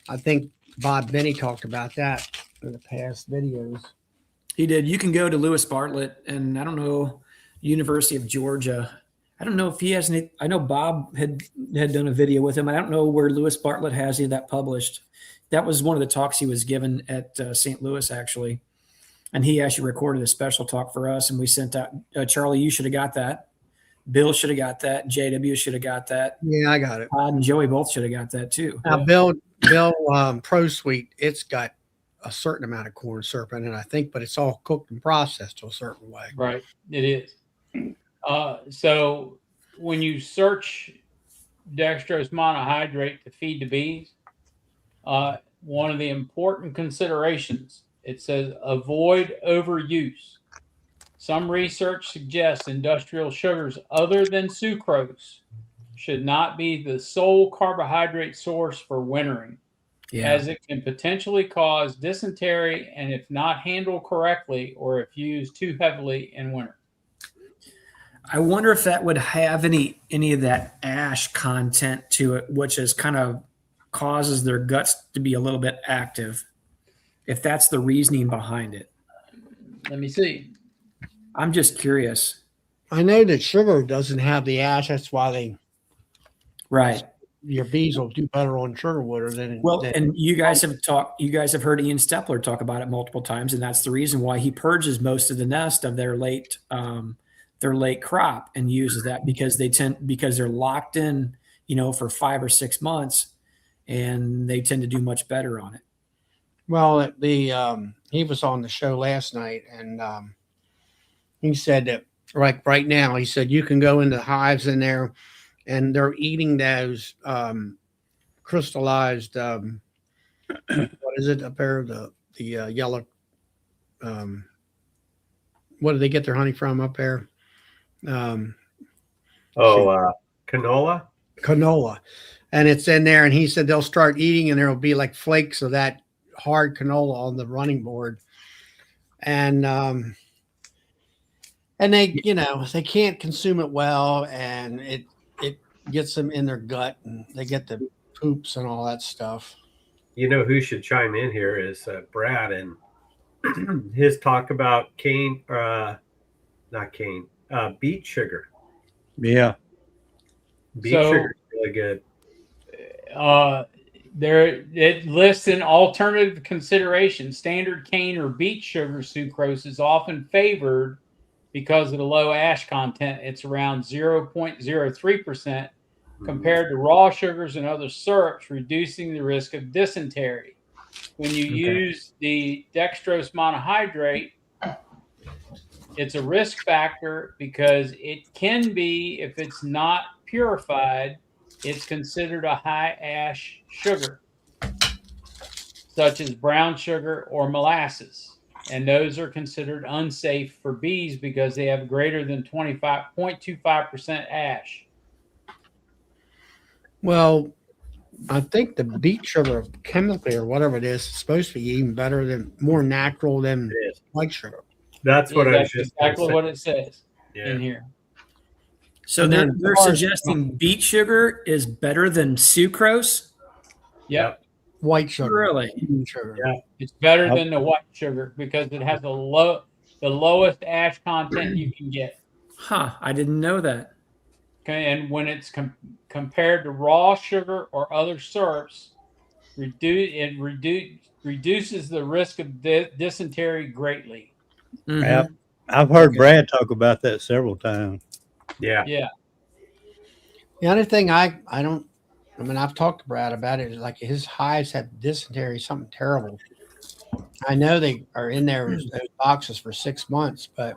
I think Bob Benny talked about that in the past videos. He did. You can go to Lewis Bartlett, and I don't know, University of Georgia. I don't know if he has any. I know Bob had done a video with him. I don't know where Lewis Bartlett has any of that published. That was one of the talks he was given at St. Louis, actually, and he actually recorded a special talk for us, and we sent out. Charlie, you should have got that. Bill should have got that. JW should have got that. Yeah, I got it. Todd and Joey both should have got that too. Now, Bill, Pro Sweet, it's got a certain amount of corn syrup in it, I think, but it's all cooked and processed to a certain way. Right. It is. So when you search dextrose monohydrate to feed the bees, one of the important considerations, it says avoid overuse. Some research suggests industrial sugars other than sucrose should not be the sole carbohydrate source for wintering, as it can potentially cause dysentery and if not handled correctly or if used too heavily in winter. I wonder if that would have any of that ash content to it, which is kind of causes their guts to be a little bit active. If that's the reasoning behind it. Let me see. I'm just curious. I know that sugar doesn't have the ash. That's why Right. your bees will do better on sugar water than And you guys have heard Ian Stepler talk about it multiple times, and that's the reason why he purges most of the nest of their late crop and uses that because they're locked in, for 5 or 6 months, and they tend to do much better on it. Well, he was on the show last night, and he said that right now, he said you can go into hives in there, and they're eating those crystallized. What is it up there? The yellow. What do they get their honey from up there? Canola. Canola, and it's in there. And he said they'll start eating, and there'll be like flakes of that hard canola on the running board, and they they can't consume it well, and it gets them in their gut, and they get the poops and all that stuff. You know who should chime in here is Brad, and his talk about beet sugar. Yeah. Beet sugar is really good. It lists an alternative consideration. Standard cane or beet sugar sucrose is often favored because of the low ash content. It's around 0.03% compared to raw sugars and other syrups, reducing the risk of dysentery. When you use the dextrose monohydrate, it's a risk factor because it can be, if it's not purified, it's considered a high ash sugar, such as brown sugar or molasses. And those are considered unsafe for bees because they have greater than 25.25% ash. Well, I think the beet sugar chemically or whatever it is supposed to be even better more natural than white sugar. That's what I was just exactly what it says in here. So they're suggesting beet sugar is better than sucrose? Yep. White sugar. Really? Sugar. Yeah. It's better than the white sugar because it has the lowest ash content you can get. Huh. I didn't know that. Okay, and when it's compared to raw sugar or other syrups, it reduces the risk of dysentery greatly. Mm-hmm. I've heard Brad talk about that several times. Yeah. Yeah. The other thing I've talked to Brad about it, is like his hives have dysentery, something terrible. I know they are in there those boxes for 6 months, but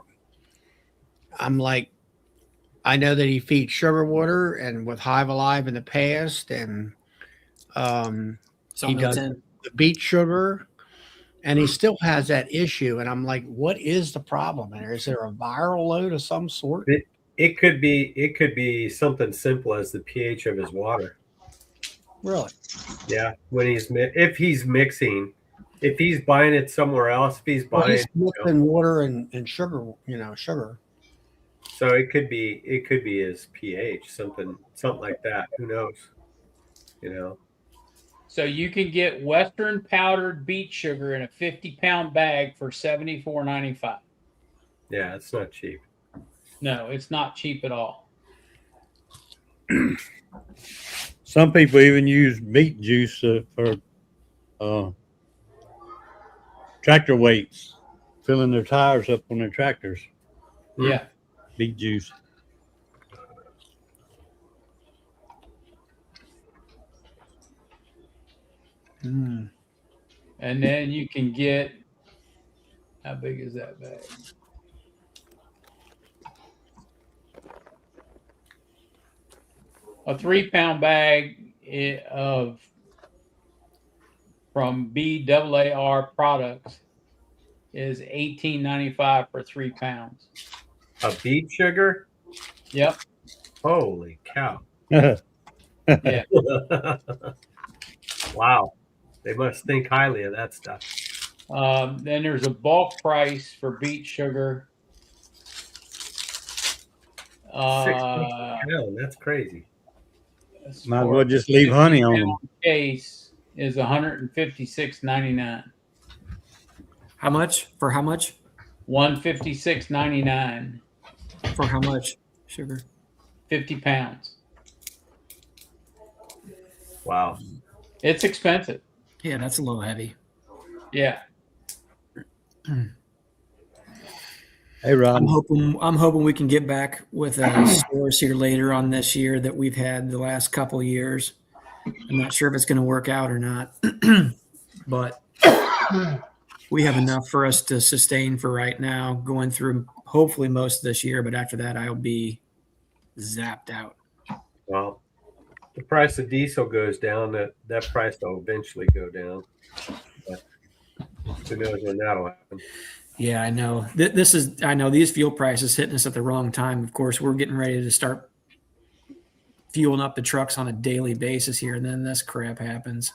I'm like, I know that he feeds sugar water and with Hive Alive in the past, and he does the beet sugar, and he still has that issue. And I'm like, what is the problem there? Is there a viral load of some sort? It could be something simple as the pH of his water. Really? Yeah. If he's mixing, if he's buying it somewhere else, he's mixing water and sugar, sugar. So it could be his pH, something like that. Who knows? So you can get Western powdered beet sugar in a 50-pound bag for $74.95. Yeah, it's not cheap. No, it's not cheap at all. Some people even use beet juice for tractor weights, filling their tires up on their tractors. Yeah. Beet juice. And then you can get, how big is that bag? A 3-pound bag of from BAAR products is $18.95 for 3 pounds. A beet sugar? Yep. Holy cow. Yeah. Wow. They must think highly of that stuff. Then there's a bulk price for beet sugar. $6 a pound. That's crazy. Might as well just leave honey on them. Case is $156.99. How much? For how much? $156.99. For how much sugar? 50 pounds. Wow. It's expensive. Yeah, that's a little heavy. Yeah. Hey, Rob. I'm hoping we can get back with a source here later on this year that we've had the last couple of years. I'm not sure if it's going to work out or not, but we have enough for us to sustain for right now, going through hopefully most of this year. But after that, I'll be zapped out. Well, the price of diesel goes down, that price will eventually go down. But who knows when that'll happen. Yeah, I know. I know these fuel prices hitting us at the wrong time. Of course, we're getting ready to start fueling up the trucks on a daily basis here, and then this crap happens.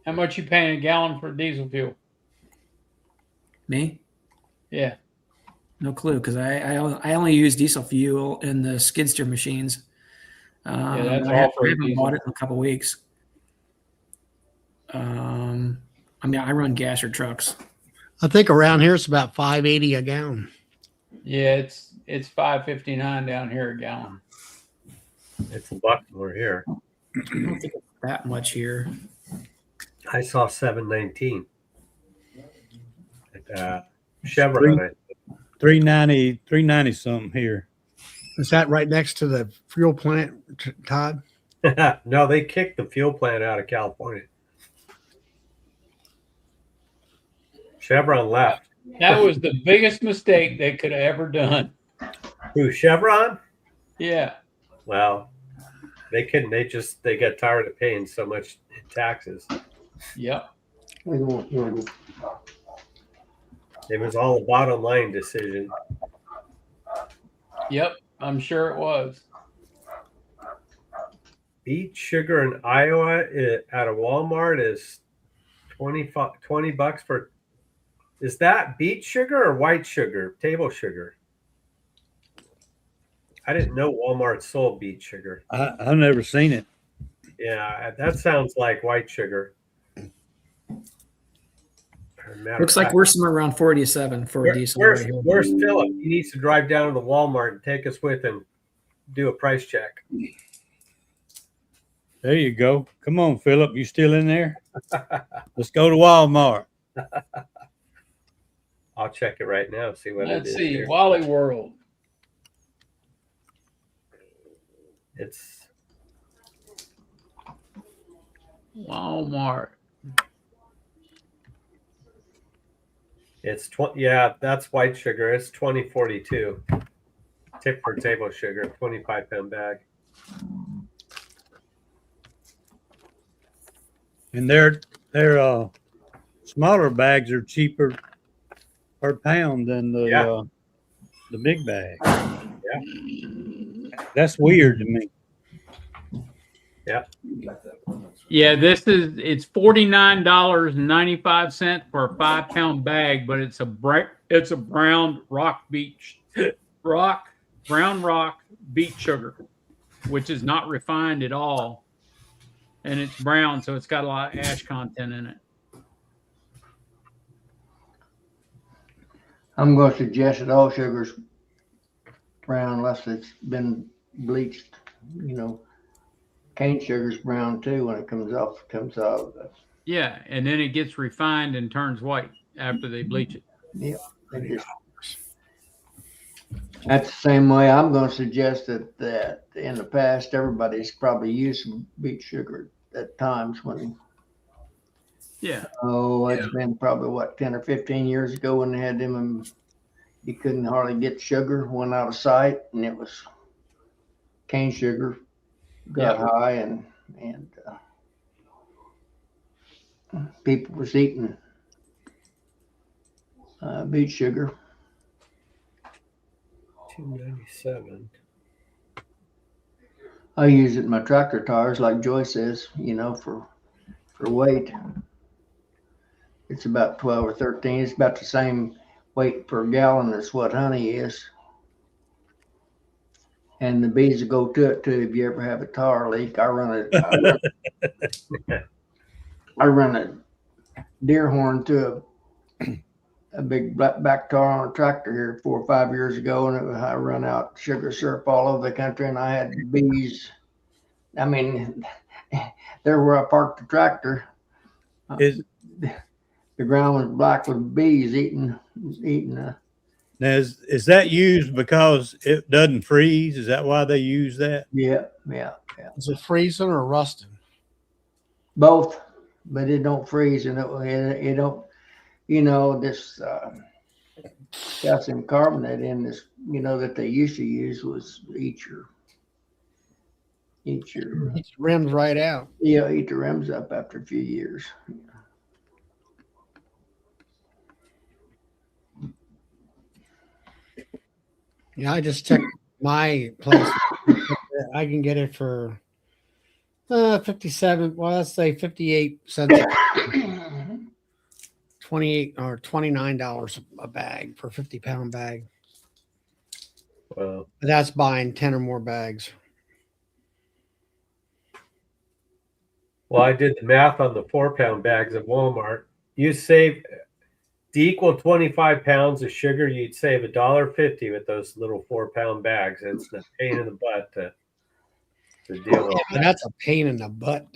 How much you paying a gallon for diesel fuel? Me? Yeah. No clue, because I only use diesel fuel in the skid steer machines. Yeah, that's I all for haven't diesel. bought it in a couple weeks. I mean, I run gasser trucks. I think around here it's about $5.80 a gallon. Yeah, it's $5.59 down here a gallon. It's $1 more here. I don't think it's that much here. I saw $7.19 at Chevron. $3.90 something here. Is that right next to the fuel plant, Todd? No, they kicked the fuel plant out of California. Chevron left. That was the biggest mistake they could have ever done. Who, Chevron? Yeah. Well, they couldn't. They got tired of paying so much in taxes. Yep. It was all a bottom line decision. Yep. I'm sure it was. Beet sugar in Iowa at a Walmart is $20 for. Is that beet sugar or white sugar? Table sugar? I didn't know Walmart sold beet sugar. I've never seen it. Yeah, that sounds like white sugar. Looks like we're somewhere around 47 for a diesel. Where's, right here. where's Philip? He needs to drive down to the Walmart and take us with him, do a price check. There you go. Come on, Philip. You still in there? Let's go to Walmart. I'll check it right now. See what Let's it is. see. Here. Wally World. It's Walmart. It's 20. Yeah, that's white sugar. It's 2042. Tip for table sugar, 25-pound bag. And their smaller bags are cheaper per pound than the big bag. Yeah. That's weird to me. Yeah. Yeah, it's $49.95 for a 5-pound bag, but it's a brown rock beet sugar. which is not refined at all, and it's brown, so it's got a lot of ash content in it. I'm going to suggest that all sugar's brown unless it's been bleached. You know, cane sugar's brown too when it comes off. Yeah, and then it gets refined and turns white after they bleach it. Yeah, that's the same way. I'm going to suggest that in the past everybody's probably used some beet sugar at times when. Yeah. Oh, it's been probably what 10 or 15 years ago when they had them, and you couldn't hardly get sugar, went out of sight, and it was cane sugar got high, and people was eating beet sugar. $2.97. I use it in my tractor tires, like Joy says, you know, for weight. It's about 12 or 13. It's about the same weight per gallon as what honey is. And the bees will go to it too if you ever have a tar leak. I run a deer horn to a big black back tar on a tractor here 4 or 5 years ago, and I run out sugar syrup all over the country, and I had bees. I mean, there where I parked the tractor. The ground was black with bees eating. Now, is that used because it doesn't freeze? Is that why they use that? Yeah. Is it freezing or rusting? Both, but it don't freeze, and it don't. You know, this calcium carbonate in this, you know, that they used to use was eat your rims right out. Yeah, eat the rims up after a few years. Yeah, I just checked my place. I can get it for 57. Well, let's say 58 cents. 28 or $29 a bag for a 50-pound bag. Wow. But that's buying 10 or more bags. Well, I did the math on the 4-pound bags at Walmart. You save to equal 25 pounds of sugar, you'd save $1.50 with those little 4-pound bags. It's a pain in the butt to deal with. Yeah, that's a pain in the butt.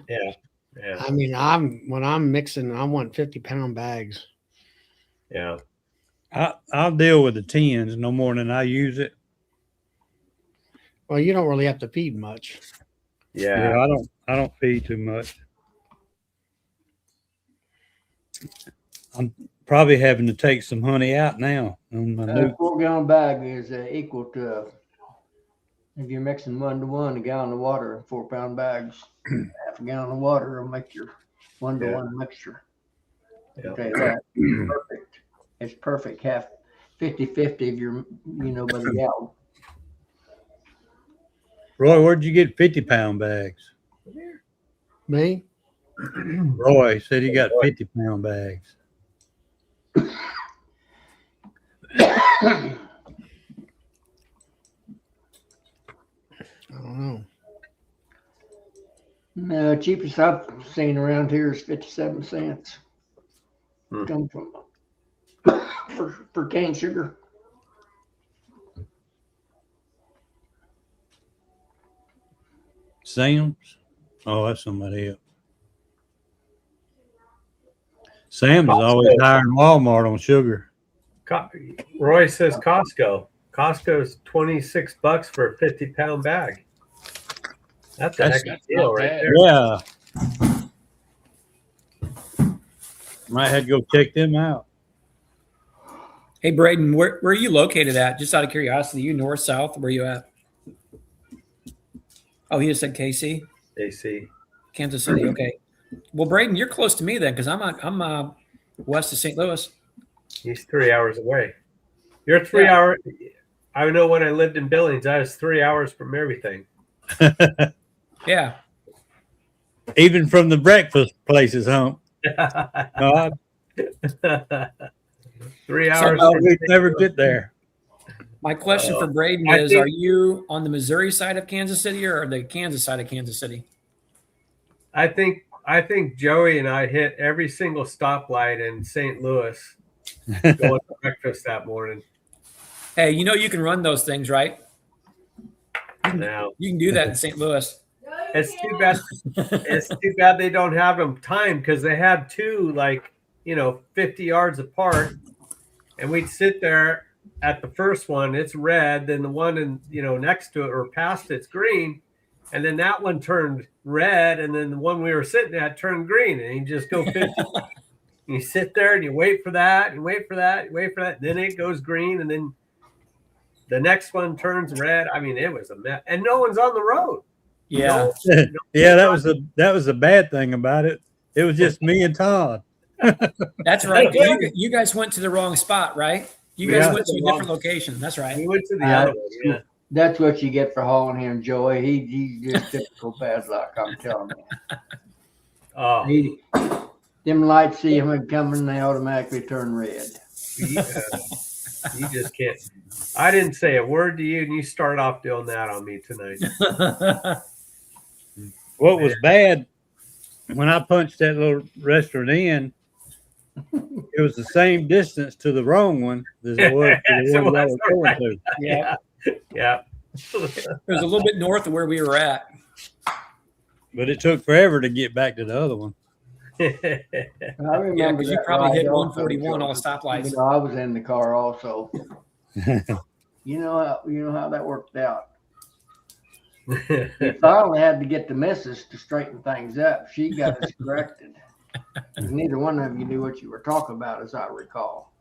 Yeah. I mean, when I'm mixing, I want 50-pound bags. Yeah. I'll deal with the tins no more than I use it. Well, you don't really have to feed much. Yeah. I don't feed too much. I'm probably having to take some honey out now on my new 4-gallon bag is equal to, if you're mixing 1-to-1, a gallon of water in 4-pound bags. Half a gallon of water will make your 1-to-1 mixture. Yeah. I'll tell you that. Perfect. It's perfect. Half 50-50 if you're, you know, by the gallon. Roy, where'd you get 50-pound bags? Me? Roy said he got 50-pound bags. I don't know. No, cheapest I've seen around here is 57 cents. Come from for cane sugar. Sam's? Oh, that's somebody else. Sam's is always higher than Walmart on sugar. Roy says Costco. Costco's $26 for a 50-pound bag. That's a heck of a deal right there. Yeah. Might have to go check them out. Hey, Braden, where are you located at? Just out of curiosity, you north, south? Where are you at? Oh, he just said KC? AC. Kansas City, okay. Well, Braden, you're close to me then, because I'm west of St. Louis. He's 3 hours away. You're 3 hours. I know when I lived in Billings, I was 3 hours from everything. Yeah. Even from the breakfast places, huh? God. 3 hours. We never get there. My question for Braden I is: think- are you on the Missouri side of Kansas City or the Kansas side of Kansas City? I think Joey and I hit every single stoplight in St. Louis going to breakfast that morning. Hey, you know you can run those things, right? Now You can do that in St. Louis. it's too bad. It's too bad they don't have them timed because they had two 50 yards apart, and we'd sit there at the first one, it's red, then the one next to it or past it's green, and then that one turned red, and then the one we were sitting at turned green, and you just go 50. You sit there and you wait for that, and wait for that, and wait for that, then it goes green, and then the next one turns red. I mean, it was a mess, and no one's on the road. Yeah. Yeah, that was the bad thing about it. It was just me and Todd. That's right. You guys went to the wrong spot, right? You guys Yeah. went to a different location. That's right. We went to the other one. Yeah. That's what you get for hauling him, Joey. He's just typical bad luck, I'm telling you. Oh, Them lights see him coming, they automatically turn red. you just can't. I didn't say a word to you, and you start off doing that on me tonight. What was bad when I punched that little restaurant in, it was the same distance to the wrong one as it was to the one I was going to. Yeah. Yeah. It was a little bit north of where we were at. But it took forever to get back to the other one. I remember Yeah, because you that probably ride hit also, 141 all the Joey. stoplights. You know, I was in the car also. You know how that worked out. We finally had to get the missus to straighten things up. She got us corrected. Neither one of you knew what you were talking about, as I recall.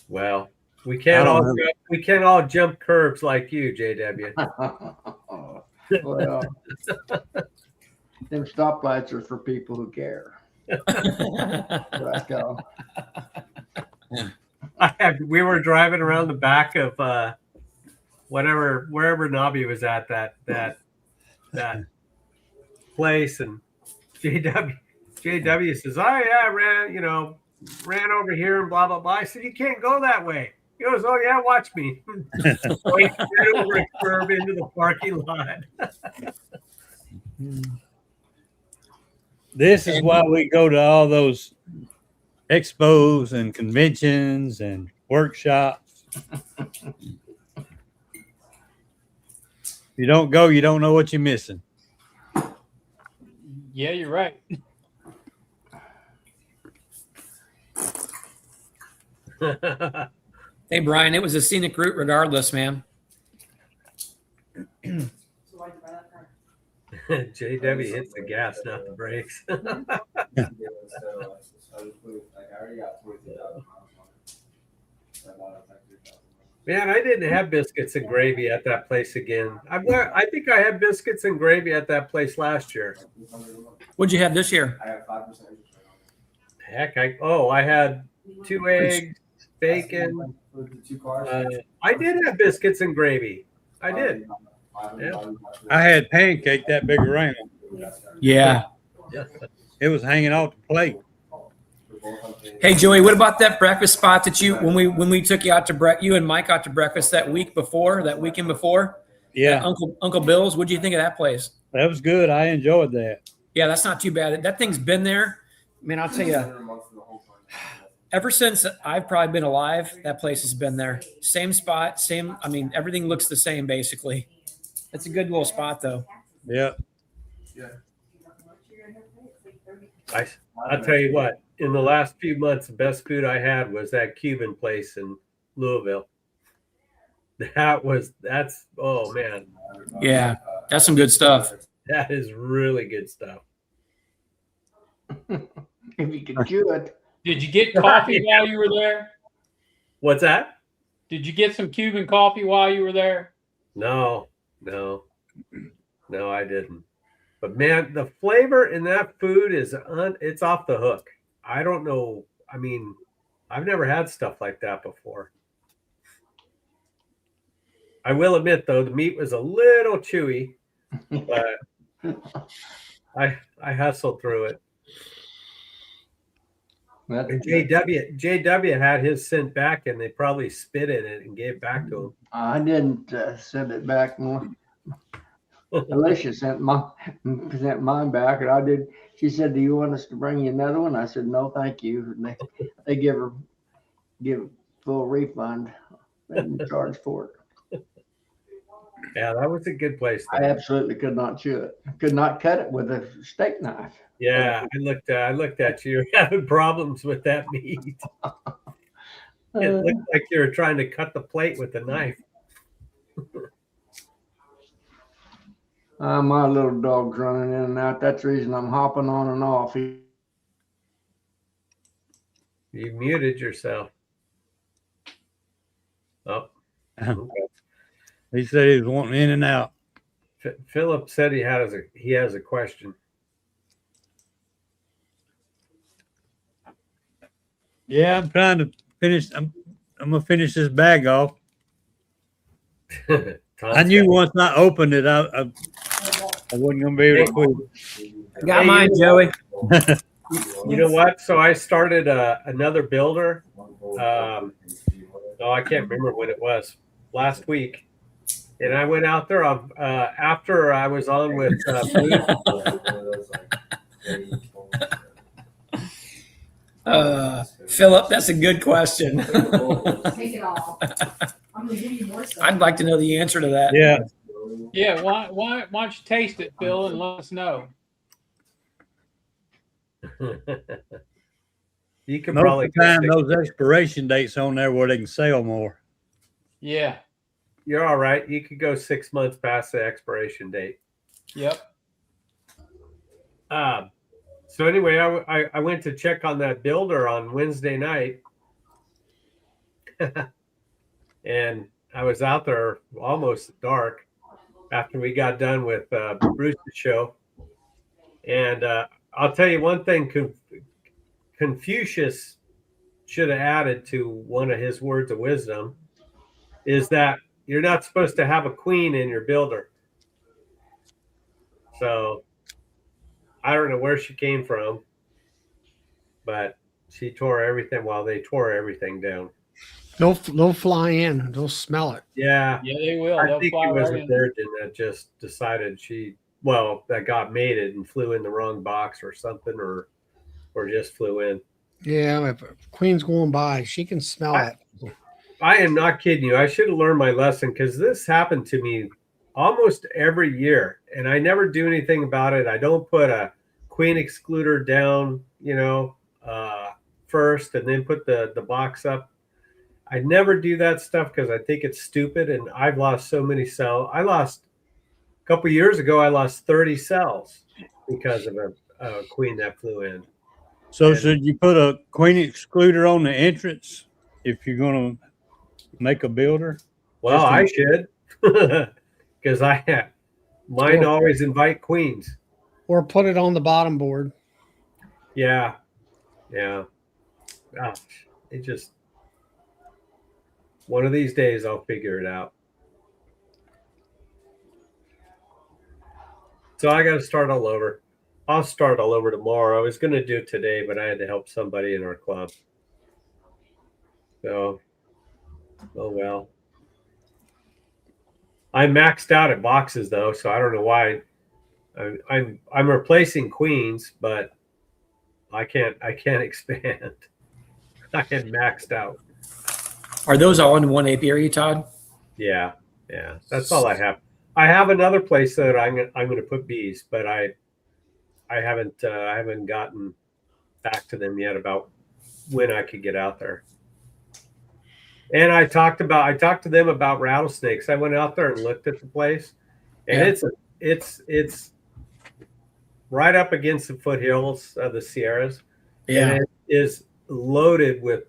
Well, we can't all jump curbs like you, JW. Well, them stoplights are for people who care. Right, We were driving around the back of wherever Nobby was at that place, and JW says, "Oh yeah, ran over here and blah blah blah." I said, "You can't go that way." He goes, "Oh yeah, watch me." Over a curb into the parking lot. This is why we go to all those expos and conventions and workshops. If you don't go, you don't know what you're missing. Yeah, you're right. Hey, Brian, it was a scenic route regardless, man. JW hits the gas, not the brakes. Man, I didn't have biscuits and gravy at that place again. I think I had biscuits and gravy at that place last year. What'd you have this year? Heck, I had 2 eggs, bacon. I did have biscuits and gravy. I did. Yeah. I had pancake that big around. Yeah. It was hanging off the plate. Hey, Joey, what about that breakfast spot that when we took you out to you and Mike out to breakfast that weekend before? Yeah, Uncle Bill's. What'd you think of that place? that was good. I enjoyed that. Yeah, that's not too bad. That thing's been there. I mean, I'll tell you, ever since I've probably been alive, that place has been there. Same spot, same. I mean, everything looks the same basically. It's a good little spot though. Yeah. I'll tell you what, in the last few months, the best food I had was that Cuban place in Louisville. Oh man. Yeah, that's some good stuff. That is really good stuff. If you can chew it. Did you get coffee while you were there? What's that? Did you get some Cuban coffee while you were there? No, I didn't. But man, the flavor in that food it's off the hook. I don't know. I mean, I've never had stuff like that before. I will admit though, the meat was a little chewy, but I hustled through it. And JW had his sent back, and they probably spit in it and gave it back to I didn't send it back. him. Alicia sent mine back, and I did. She said, "Do you want us to bring you another one?" I said, "No, thank you." And they give full refund. They didn't charge for it. Yeah, that was a good place. I absolutely could not chew it. Could not cut it with a steak knife. Yeah, I looked at you. You're having problems with that meat. It looked like you were trying to cut the plate with a knife. My little dog's running in and out. That's the reason I'm hopping on and off. You muted yourself. Oh, okay. He said he was wanting in and out. Philip said he has a question. Yeah, I'm trying to finish. I'm gonna finish this bag off. I knew once I opened it, I wasn't gonna be able to quit. Got mine, Joey. You know what? So I started another builder. I can't remember when it was. Last week, and I went out there after I was on with Philip, that's a good question. Take it all. I'm gonna give you more stuff. I'd like to know the answer to that. Yeah, Yeah, why don't you taste it, Phil, and let us know? You can most probably of the time those expiration dates on there where they can sell more. Yeah. You're all right. You could go 6 months past the expiration date. Yep. So anyway, I went to check on that builder on Wednesday night, and I was out there almost dark after we got done with Bruce's show. And I'll tell you one thing: Confucius should have added to one of his words of wisdom is that you're not supposed to have a queen in your builder. So I don't know where she came from, but she tore everything. Well, they tore everything down. They'll fly in. They'll smell it. Yeah. Yeah, they will. I They'll think fly it was right a in. virgin that just decided that got mated and flew in the wrong box or something, or just flew in. Yeah, if a queen's going by, she can smell it. I am not kidding you. I should have learned my lesson because this happened to me almost every year, and I never do anything about it. I don't put a queen excluder down, first, and then put the box up. I never do that stuff because I think it's stupid, and I've lost so many cells. A couple years ago, I lost 30 cells because of a queen that flew in. So should you put a queen excluder on the entrance if you're going to make a builder? Well, I should, because mine always invite queens. Or put it on the bottom board. Yeah. Gosh, it just one of these days I'll figure it out. So I got to start all over. I'll start all over tomorrow. I was going to do it today, but I had to help somebody in our club. So, oh well. I'm maxed out at boxes though, so I don't know why. I'm replacing queens, but I can't expand. I am maxed out. Are those all in one apiary, Todd? Yeah. That's all I have. I have another place that I'm going to put bees, but I haven't gotten back to them yet about when I could get out there. And I talked to them about rattlesnakes. I went out there and looked at the place, and it's right up against the foothills of the Sierras. Yeah, and it is loaded with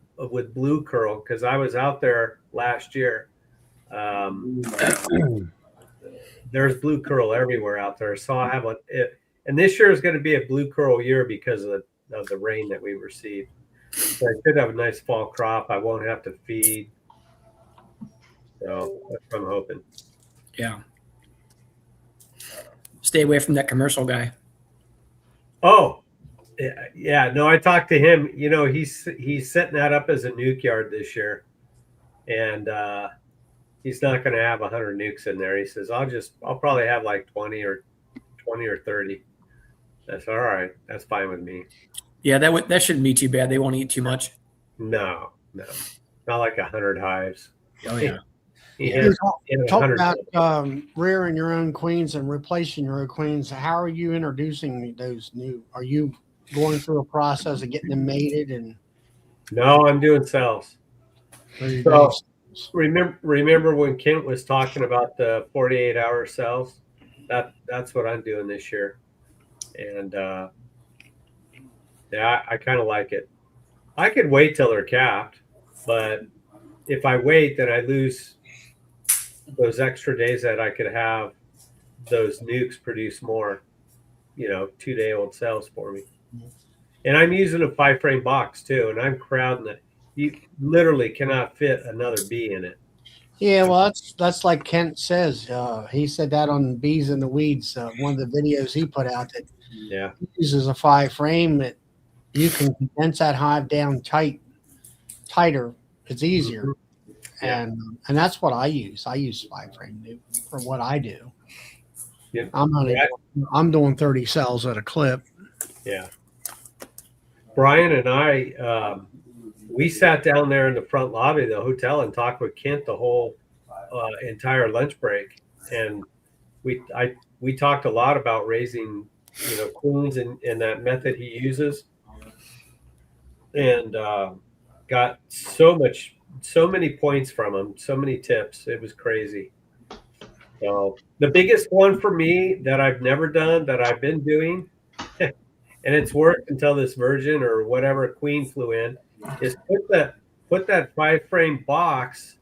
blue curl because I was out there last year. There's blue curl everywhere out there, so I have and this year is going to be a blue curl year because of the rain that we received. So I could have a nice fall crop. I won't have to feed. So that's what I'm hoping. yeah. Stay away from that commercial guy. Oh, Yeah, no, I talked to him. You know, he's setting that up as a nuke yard this year, and he's not going to have 100 nukes in there. He says, I'll probably have like 20 or 30. That's all right. That's fine with me. Yeah, that shouldn't be too bad. They won't eat too much. No, not like 100 hives. Oh yeah. Yeah. Talk about rearing your own queens and replacing your own queens. How are you introducing those new? Are you going through a process of getting them mated and? No, I'm doing cells. So, remember when Kent was talking about the 48-hour cells? That's what I'm doing this year, and yeah, I kind of like it. I could wait till they're capped, but if I wait, then I lose those extra days that I could have those nukes produce more, 2-day-old cells for me. And I'm using a 5-frame box too, and I'm crowding it. You literally cannot fit another bee in it. yeah, well, that's like Kent says. He said that on Bees in the Weeds, one of the videos he put out, that Yeah, he uses a 5-frame that you can condense that hive down tighter. It's easier. Yeah. And that's what I use. I use 5-frame for what I do. Yeah. I'm doing 30 cells at a clip. Yeah. Brian and I, we sat down there in the front lobby of the hotel and talked with Kent the whole entire lunch break, and we talked a lot about raising, queens and that method he uses, and got so many points from him, so many tips. It was crazy. So the biggest one for me that I've never done, that I've been doing, and it's worked until this virgin or whatever queen flew in, is put that 5-frame box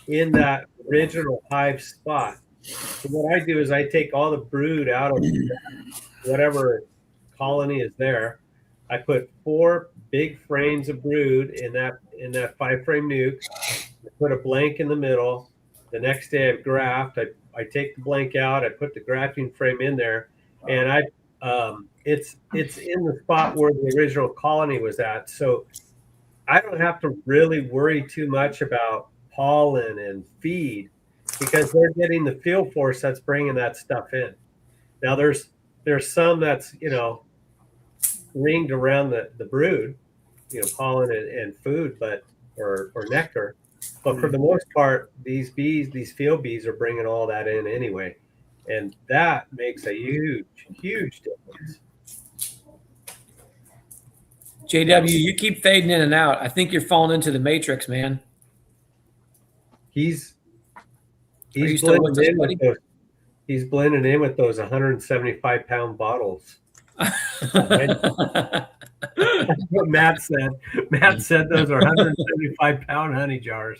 in that original hive spot. So what I do is I take all the brood out of whatever colony is there. I put 4 big frames of brood in that 5-frame nuke. I put a blank in the middle. The next day I graft. I take the blank out. I put the grafting frame in there, and it's in the spot where the original colony was at. So I don't have to really worry too much about pollen and feed, because they're getting the field force that's bringing that stuff in. Now there's some that's ringed around the brood, pollen and food, but or nectar. But for the most part, these field bees are bringing all that in anyway, and that makes a huge difference. JW, you keep fading in and out. I think you're falling into the matrix, man. He's still with us, buddy? He's blending in with those 175-pound bottles. That's what Matt said. Matt said those are 175-pound honey jars.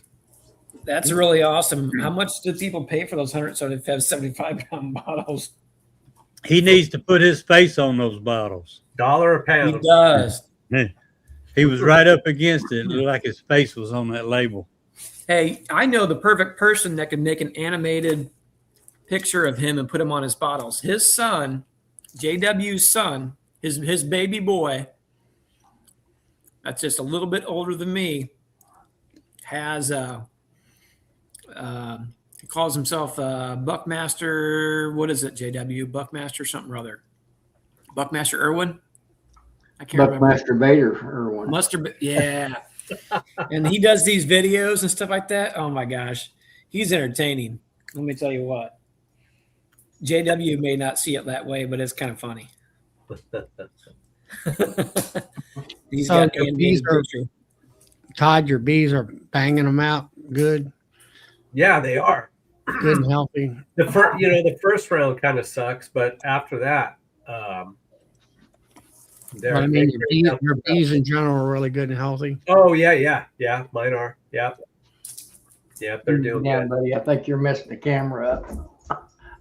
That's really awesome. How much do people pay for those 175-pound bottles? He needs to put his face on those bottles. $1 a pound. He does. He was right up against it. It looked like his face was on that label. Hey, I know the perfect person that can make an animated picture of him and put him on his bottles. His son, JW's son, his baby boy, that's just a little bit older than me, has he calls himself Buckmaster. What is it, JW? Buckmaster something or other. Buckmaster Irwin? I can't remember. Buckmaster Bader Irwin. Yeah. And he does these videos and stuff like that. Oh my gosh. He's entertaining. Let me tell you what. JW may not see it that way, but it's kind of funny. He's So got your bees are, Todd, your bees are banging them out good, Yeah, they are. good and healthy. The first round kind of sucks, but after that, But I mean, your bees in general are really good and healthy. Oh yeah, mine are. Yeah, they're doing Yeah, good. buddy, I think you're messing the camera up.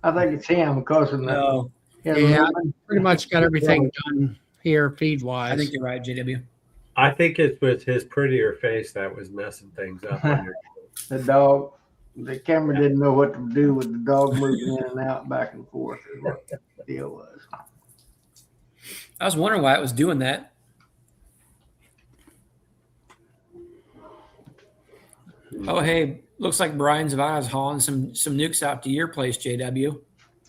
I think it's him because of that. No, Yeah, I pretty much got everything done here feed wise. I think you're right, JW. I think it was his prettier face that was messing things up. The dog, the camera didn't know what to do with the dog moving in and out, back and forth, is what the deal was. I was wondering why it was doing that. Oh, hey, looks like Brian's Vaz hauling some nukes out to your place, JW.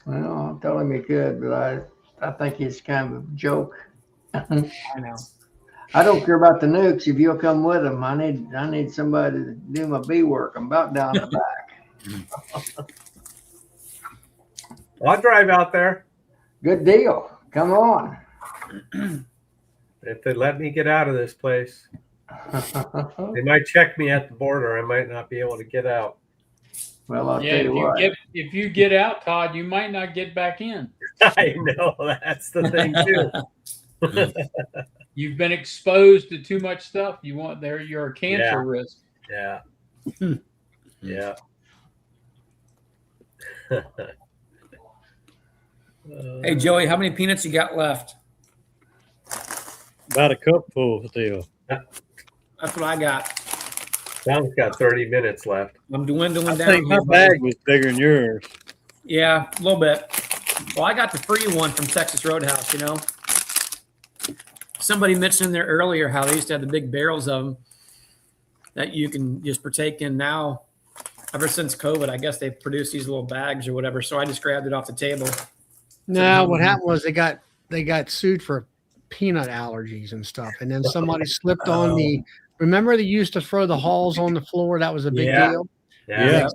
Well, I told him he could, but I think it's kind of a joke. I know. I don't care about the nukes. If you'll come with them, I need somebody to do my bee work. I'm about down the back. I'll drive out there Good deal. Come on. if they let me get out of this place. They might check me at the border. I might not be able to get out. Well, I'll Yeah, tell you what. if you get out, Todd, you might not get back in. I know that's the thing too. You've been exposed to too much stuff. You're a cancer risk. Yeah. Yeah. Hey, Joey, how many peanuts you got left? About a cupful still. That's what I got. Tom's got 30 minutes left. I'm dwindling I down. think my here, buddy. bag was bigger than yours. Yeah, a little bit. Well, I got the free one from Texas Roadhouse, you know. Somebody mentioned there earlier how they used to have the big barrels of them that you can just partake in now. Ever since COVID, I guess they've produced these little bags or whatever. So I just grabbed it off the table. No, what happened was they got sued for peanut allergies and stuff, and then somebody slipped on the. Remember they used to throw the hulls on the floor? That was a big deal. Yeah.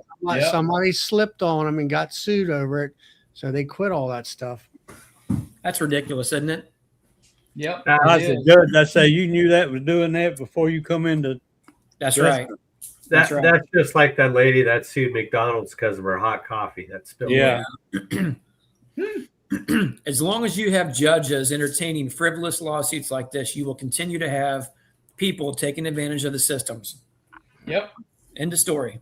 Somebody slipped on them and got sued over it, so they quit all that stuff. That's ridiculous, isn't it? Yep. I said, Judge, I say you knew that was doing that before you come into. That's right. That's right. That's just like that lady that sued McDonald's because of her hot coffee. That's still Yeah. As long as you have judges entertaining frivolous lawsuits like this, you will continue to have people taking advantage of the systems. Yep. End of story.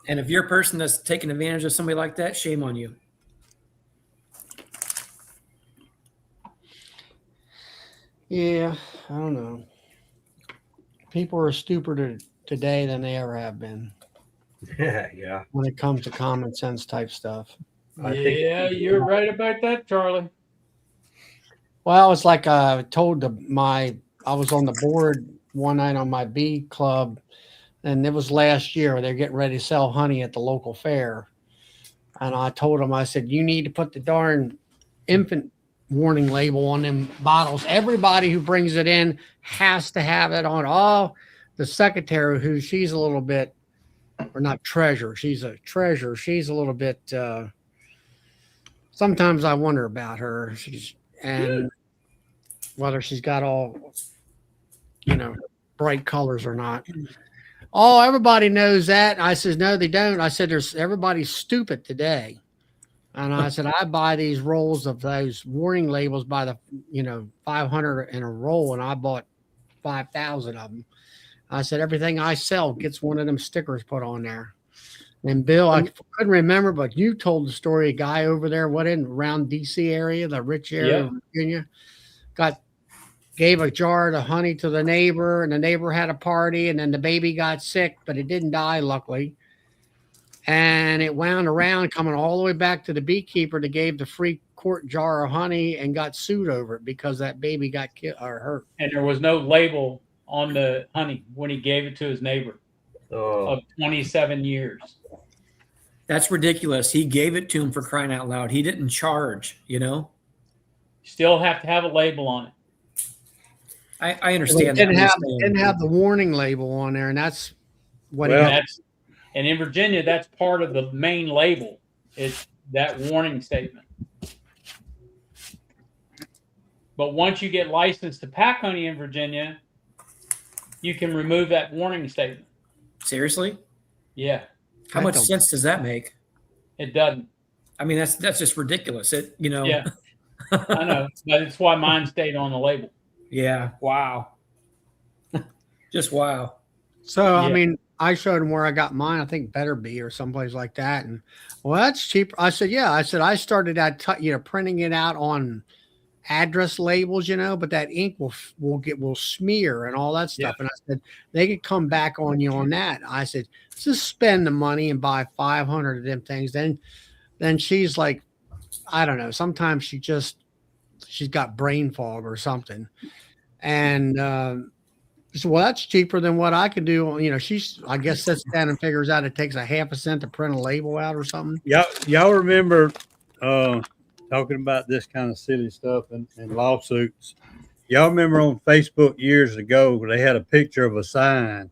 And if you're a person that's taking advantage of somebody like that, shame on you. Yeah, I don't know. People are stupider today than they ever have been Yeah. when it comes to common sense type stuff. Yeah, you're right about that, Charlie. Well, it's like I told I was on the board one night on my bee club, and it was last year. They're getting ready to sell honey at the local fair. And I told them, I said, you need to put the darn infant warning label on them bottles. Everybody who brings it in has to have it on. Oh, the secretary, she's a little bit, or not treasure, she's a treasure. She's a little bit, sometimes I wonder about her. And whether she's got all, bright colors or not. Oh, everybody knows that. And I said, no, they don't. I said, everybody's stupid today. And I said, I buy these rolls of those warning labels by the, 500 in a roll, and I bought 5,000 of them. I said, everything I sell gets one of them stickers put on there. And Bill, I couldn't remember, but you told the story. A guy over there, around DC area, the rich area of Virginia, gave a jar of honey to the neighbor, and the neighbor had a party, and then the baby got sick, but it didn't die, luckily. And it wound around, coming all the way back to the beekeeper that gave the free quart jar of honey and got sued over it because that baby got killed or hurt. And there was no label on the honey when he gave it to his neighbor of 27 years. That's ridiculous. He gave it to him for crying out loud. He didn't charge, Still have to have a label on it. I understand It that. didn't have the warning label on there, and that's what And in Virginia, that's part of the main label. It's that warning statement. But once you get licensed to pack honey in Virginia, you can remove that warning statement. Seriously? Yeah. How much sense does that make? It doesn't. I mean, that's just ridiculous. Yeah. I know, but it's why mine stayed on the label. Yeah. Wow. Just wow. So, I mean, I showed him where I got mine. I think Better Bee or someplace like that. And well, that's cheaper. I said, yeah. I said I started at printing it out on address labels, but that ink will smear and all that stuff. Yeah. And I said they could come back on you on that. I said just spend the money and buy 500 of them things. Then she's like, I don't know. Sometimes she's got brain fog or something. And so, well, that's cheaper than what I could do. You know, I guess, sits down and figures out it takes a half a cent to print a label out or something. Y'all remember talking about this kind of silly stuff and lawsuits? Y'all remember on Facebook years ago they had a picture of a sign,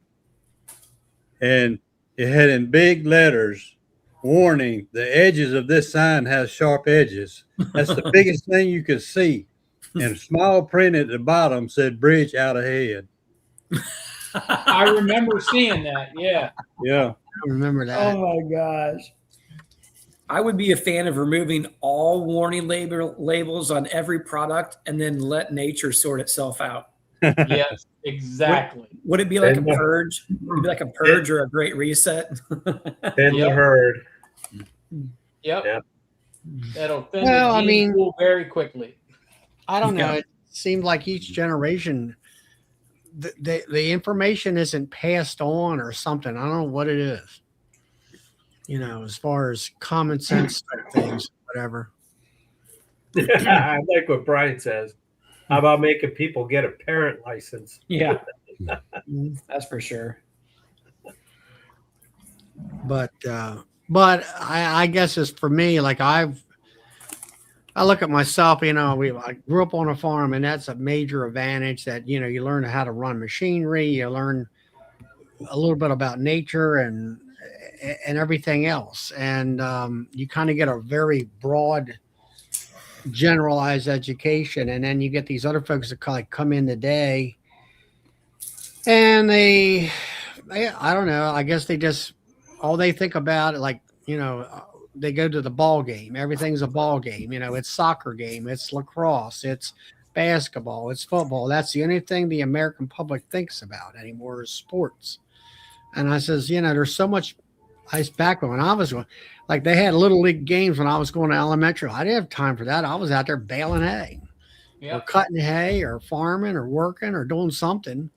and it had in big letters, warning: the edges of this sign has sharp edges. That's the biggest thing you could see. And small print at the bottom said "bridge out ahead." I remember seeing that. Yeah. Yeah. I remember that. Oh my gosh. I would be a fan of removing all warning labels on every product and then let nature sort itself out. Yes, exactly. Would it be like a purge? Would it be like a purge or a great reset? Thin the herd. Yep. Yep. That'll thin Well, the I mean- pool very quickly. I don't know. Yeah. It seemed like each generation, the information isn't passed on or something. I don't know what it is. You know, as far as common sense type things, whatever. I like what Brian says. How about making people get a parent license? Yeah. That's for sure. But I guess it's for me, like I look at myself, you know, I grew up on a farm, and that's a major advantage that, you know, you learn how to run machinery, you learn a little bit about nature and everything else. And you kind of get a very broad, generalized education. And then you get these other folks that kind of come in today, and I don't know, I guess they just, all they think about it, like, you know, they go to the ball game. Everything's a ball game. You know, it's soccer game, it's lacrosse, it's basketball, it's football. That's the only thing the American public thinks about anymore is sports. And I says, you know, there's so much. Back when I was going, like, they had little league games when I was going to elementary. I didn't have time for that. I was out there baling hay, or cutting hay, or farming, or working, or doing something.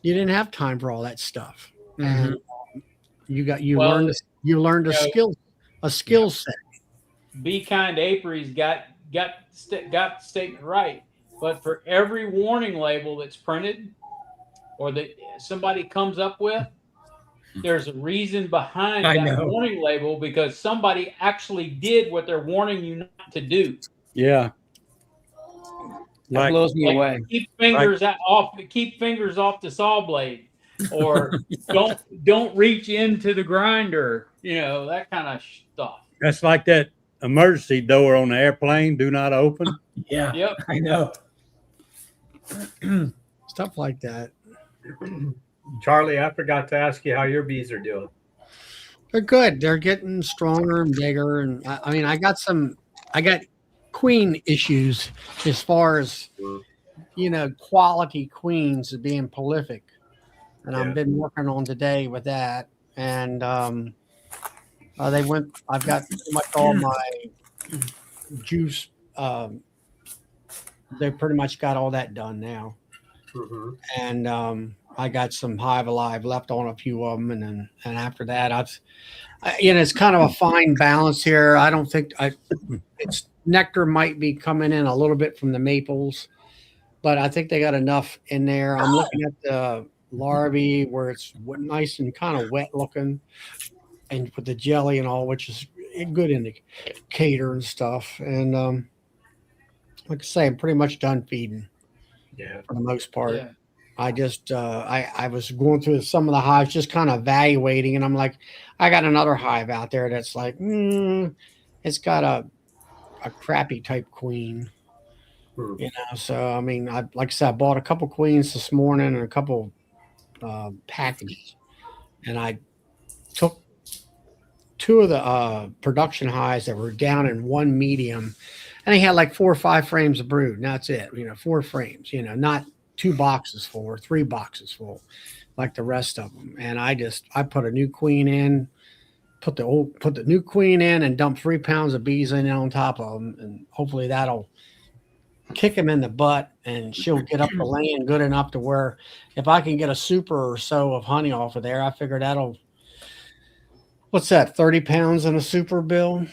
You didn't have time for all that stuff. And you learned a skill set. Be Kind Apiary's got the statement right. But for every warning label that's printed or that somebody comes up with, there's a reason behind that warning label, because somebody actually did what they're warning you not to do. Yeah. That blows me away. Keep fingers off the saw blade, or don't reach into the grinder. You know, that kind of stuff. That's like that emergency door on the airplane. Do not open. Yeah. Yep. I know. Stuff like that. Charlie, I forgot to ask you how your bees are doing. They're good. They're getting stronger and bigger. And I mean, I got queen issues as far as, you know, quality queens being prolific. And I've been working on today with that. And I've got pretty much all my juice. They pretty much got all that done now. Mm-hmm. And I got some Hive Alive left on a few of them, and after that, it's kind of a fine balance here. I don't think it's nectar might be coming in a little bit from the maples, but I think they got enough in there. I'm looking at the larvae where it's nice and kind of wet looking, and with the jelly and all, which is a good indicator and stuff. And like I say, I'm pretty much done feeding. Yeah, for the most part. Yeah. I just I was going through some of the hives, just kind of evaluating, and I'm like, I got another hive out there that's like, it's got a crappy type queen, you know. So I mean, like I said, I bought a couple queens this morning and a couple packages, and I took two of the production hives that were down in one medium, and they had like 4 or 5 frames of brood. And that's it, you know, 4 frames, you know, not 2 boxes full or 3 boxes full like the rest of them. And I put a new queen in, put the new queen in, and dumped 3 pounds of bees in on top of them, and hopefully that'll kick him in the butt, and she'll get up the lane good enough to where if I can get a super or so of honey off of there, I figure that'll, what's that, 30 pounds in a super, Bill?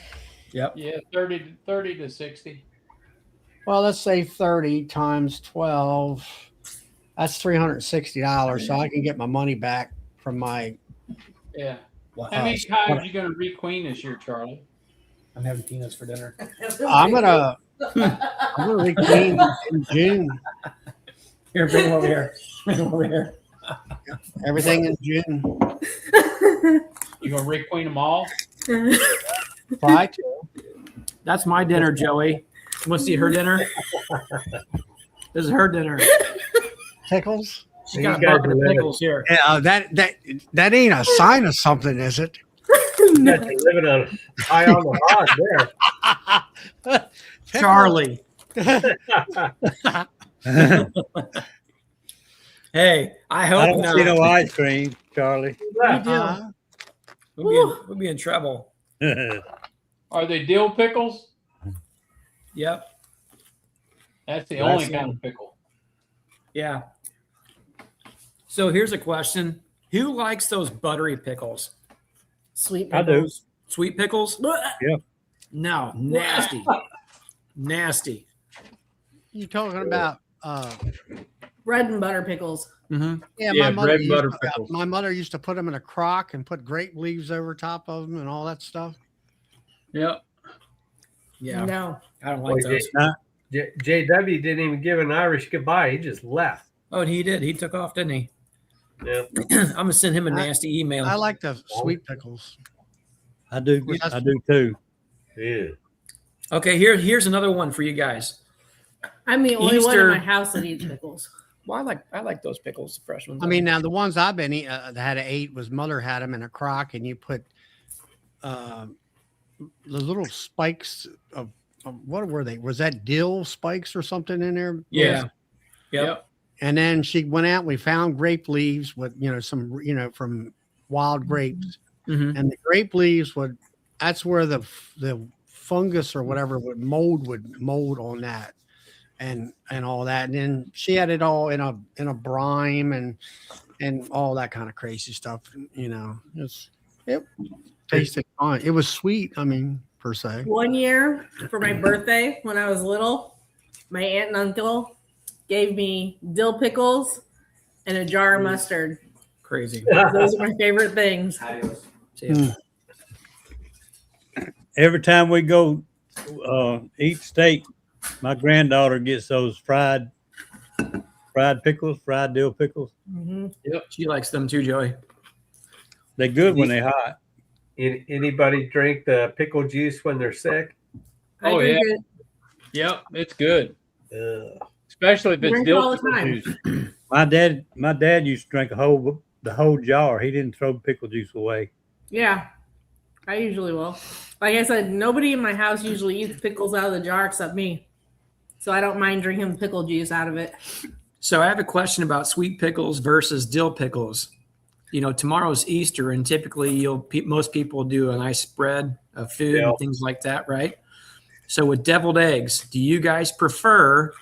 Yep. Yeah, 30 to 60. Well, let's say 30 times 12. That's $360. So I can get my money back from my. Yeah. How many times you going to requeen this year, Charlie? I'm having peanuts for dinner. I'm gonna requeen in June. Here, bring them over here. Bring them over here. Everything in June. You going to requeen them all? Try to. That's my dinner, Joey. You want to see her dinner? This is her dinner. Pickles. She got a bucket of pickles here. Yeah, that ain't a sign of something, is it? You got you living on high on the hog there. Charlie. Hey, I hope I don't not. see no ice cream, Charlie. We'll be in trouble. Are they dill pickles? Yep. That's the only kind of pickle. Yeah. So here's a question. Who likes those buttery pickles? Sweet I do. pickles. Sweet pickles? Yeah. No, nasty. Nasty. You talking about? Bread and butter pickles. Mm-hmm. Yeah, Yeah, my bread and butter pickles. My mother used to put them in a crock and put grape leaves over top of them and all that stuff. Yep. Yeah. No. I don't like those. JW didn't even give an Irish goodbye. He just left. Oh, he did. He took off, didn't he? Yeah. I'm gonna send him a nasty email. I like the sweet pickles. I do too. Yeah. Okay, here's another one for you guys. I'm the only one in Easter- my house that eats pickles. Well, I like those pickles, the fresh ones. I mean, now the ones I've been that had ate was mother had them in a crock, and you put the little spikes of what were they? Was that dill spikes or something in there? yeah. Yep. And then she went out. We found grape leaves with some from wild grapes, Mm-hmm. and the grape leaves would. That's where the fungus or whatever would mold on that, and all that. And then she had it all in a brine and all that kind of crazy stuff. It tasted fine. It was sweet. I mean, per se. One year for my birthday when I was little, my aunt and uncle gave me dill pickles and a jar of mustard. Crazy. Those are my favorite things. See ya. Every time we go eat steak, my granddaughter gets those fried pickles, fried dill pickles. Mm-hmm. Yep. She likes them too, Joey. They're good when they're hot. Anybody drink the pickle juice when they're sick? Oh, drink yeah. it. Yep. It's good. Ugh. Especially if it's Drink it dill all the pickle time. juice. My dad used to drink the whole jar. He didn't throw the pickle juice away. Yeah, I usually will. Like I said, nobody in my house usually eats pickles out of the jar except me. So I don't mind drinking pickle juice out of it. So I have a question about sweet pickles versus dill pickles. Tomorrow's Easter, and typically most people do a nice spread of food and things like that, right? So with deviled eggs, do you guys prefer?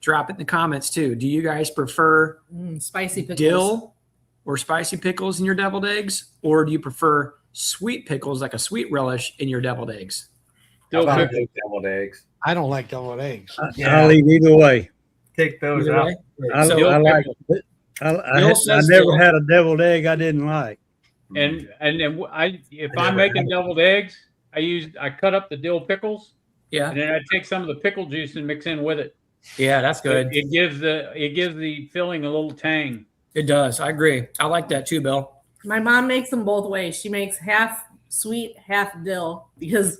Drop it in the comments too. Do you guys prefer Spicy pickles. dill or spicy pickles in your deviled eggs, or do you prefer sweet pickles like a sweet relish in your deviled eggs? Dill I pickles. like deviled eggs. I don't like deviled eggs. I'll eat either way. Take those Either out. way? I like it. I Bill says never dill. had a deviled egg I didn't like. And then if I'm making deviled eggs, I cut up the dill pickles, Yeah. and then I take some of the pickle juice and mix in with it. Yeah, that's good. It gives the filling a little tang. It does. I agree. I like that too, Bill. My mom makes them both ways. She makes half sweet, half dill because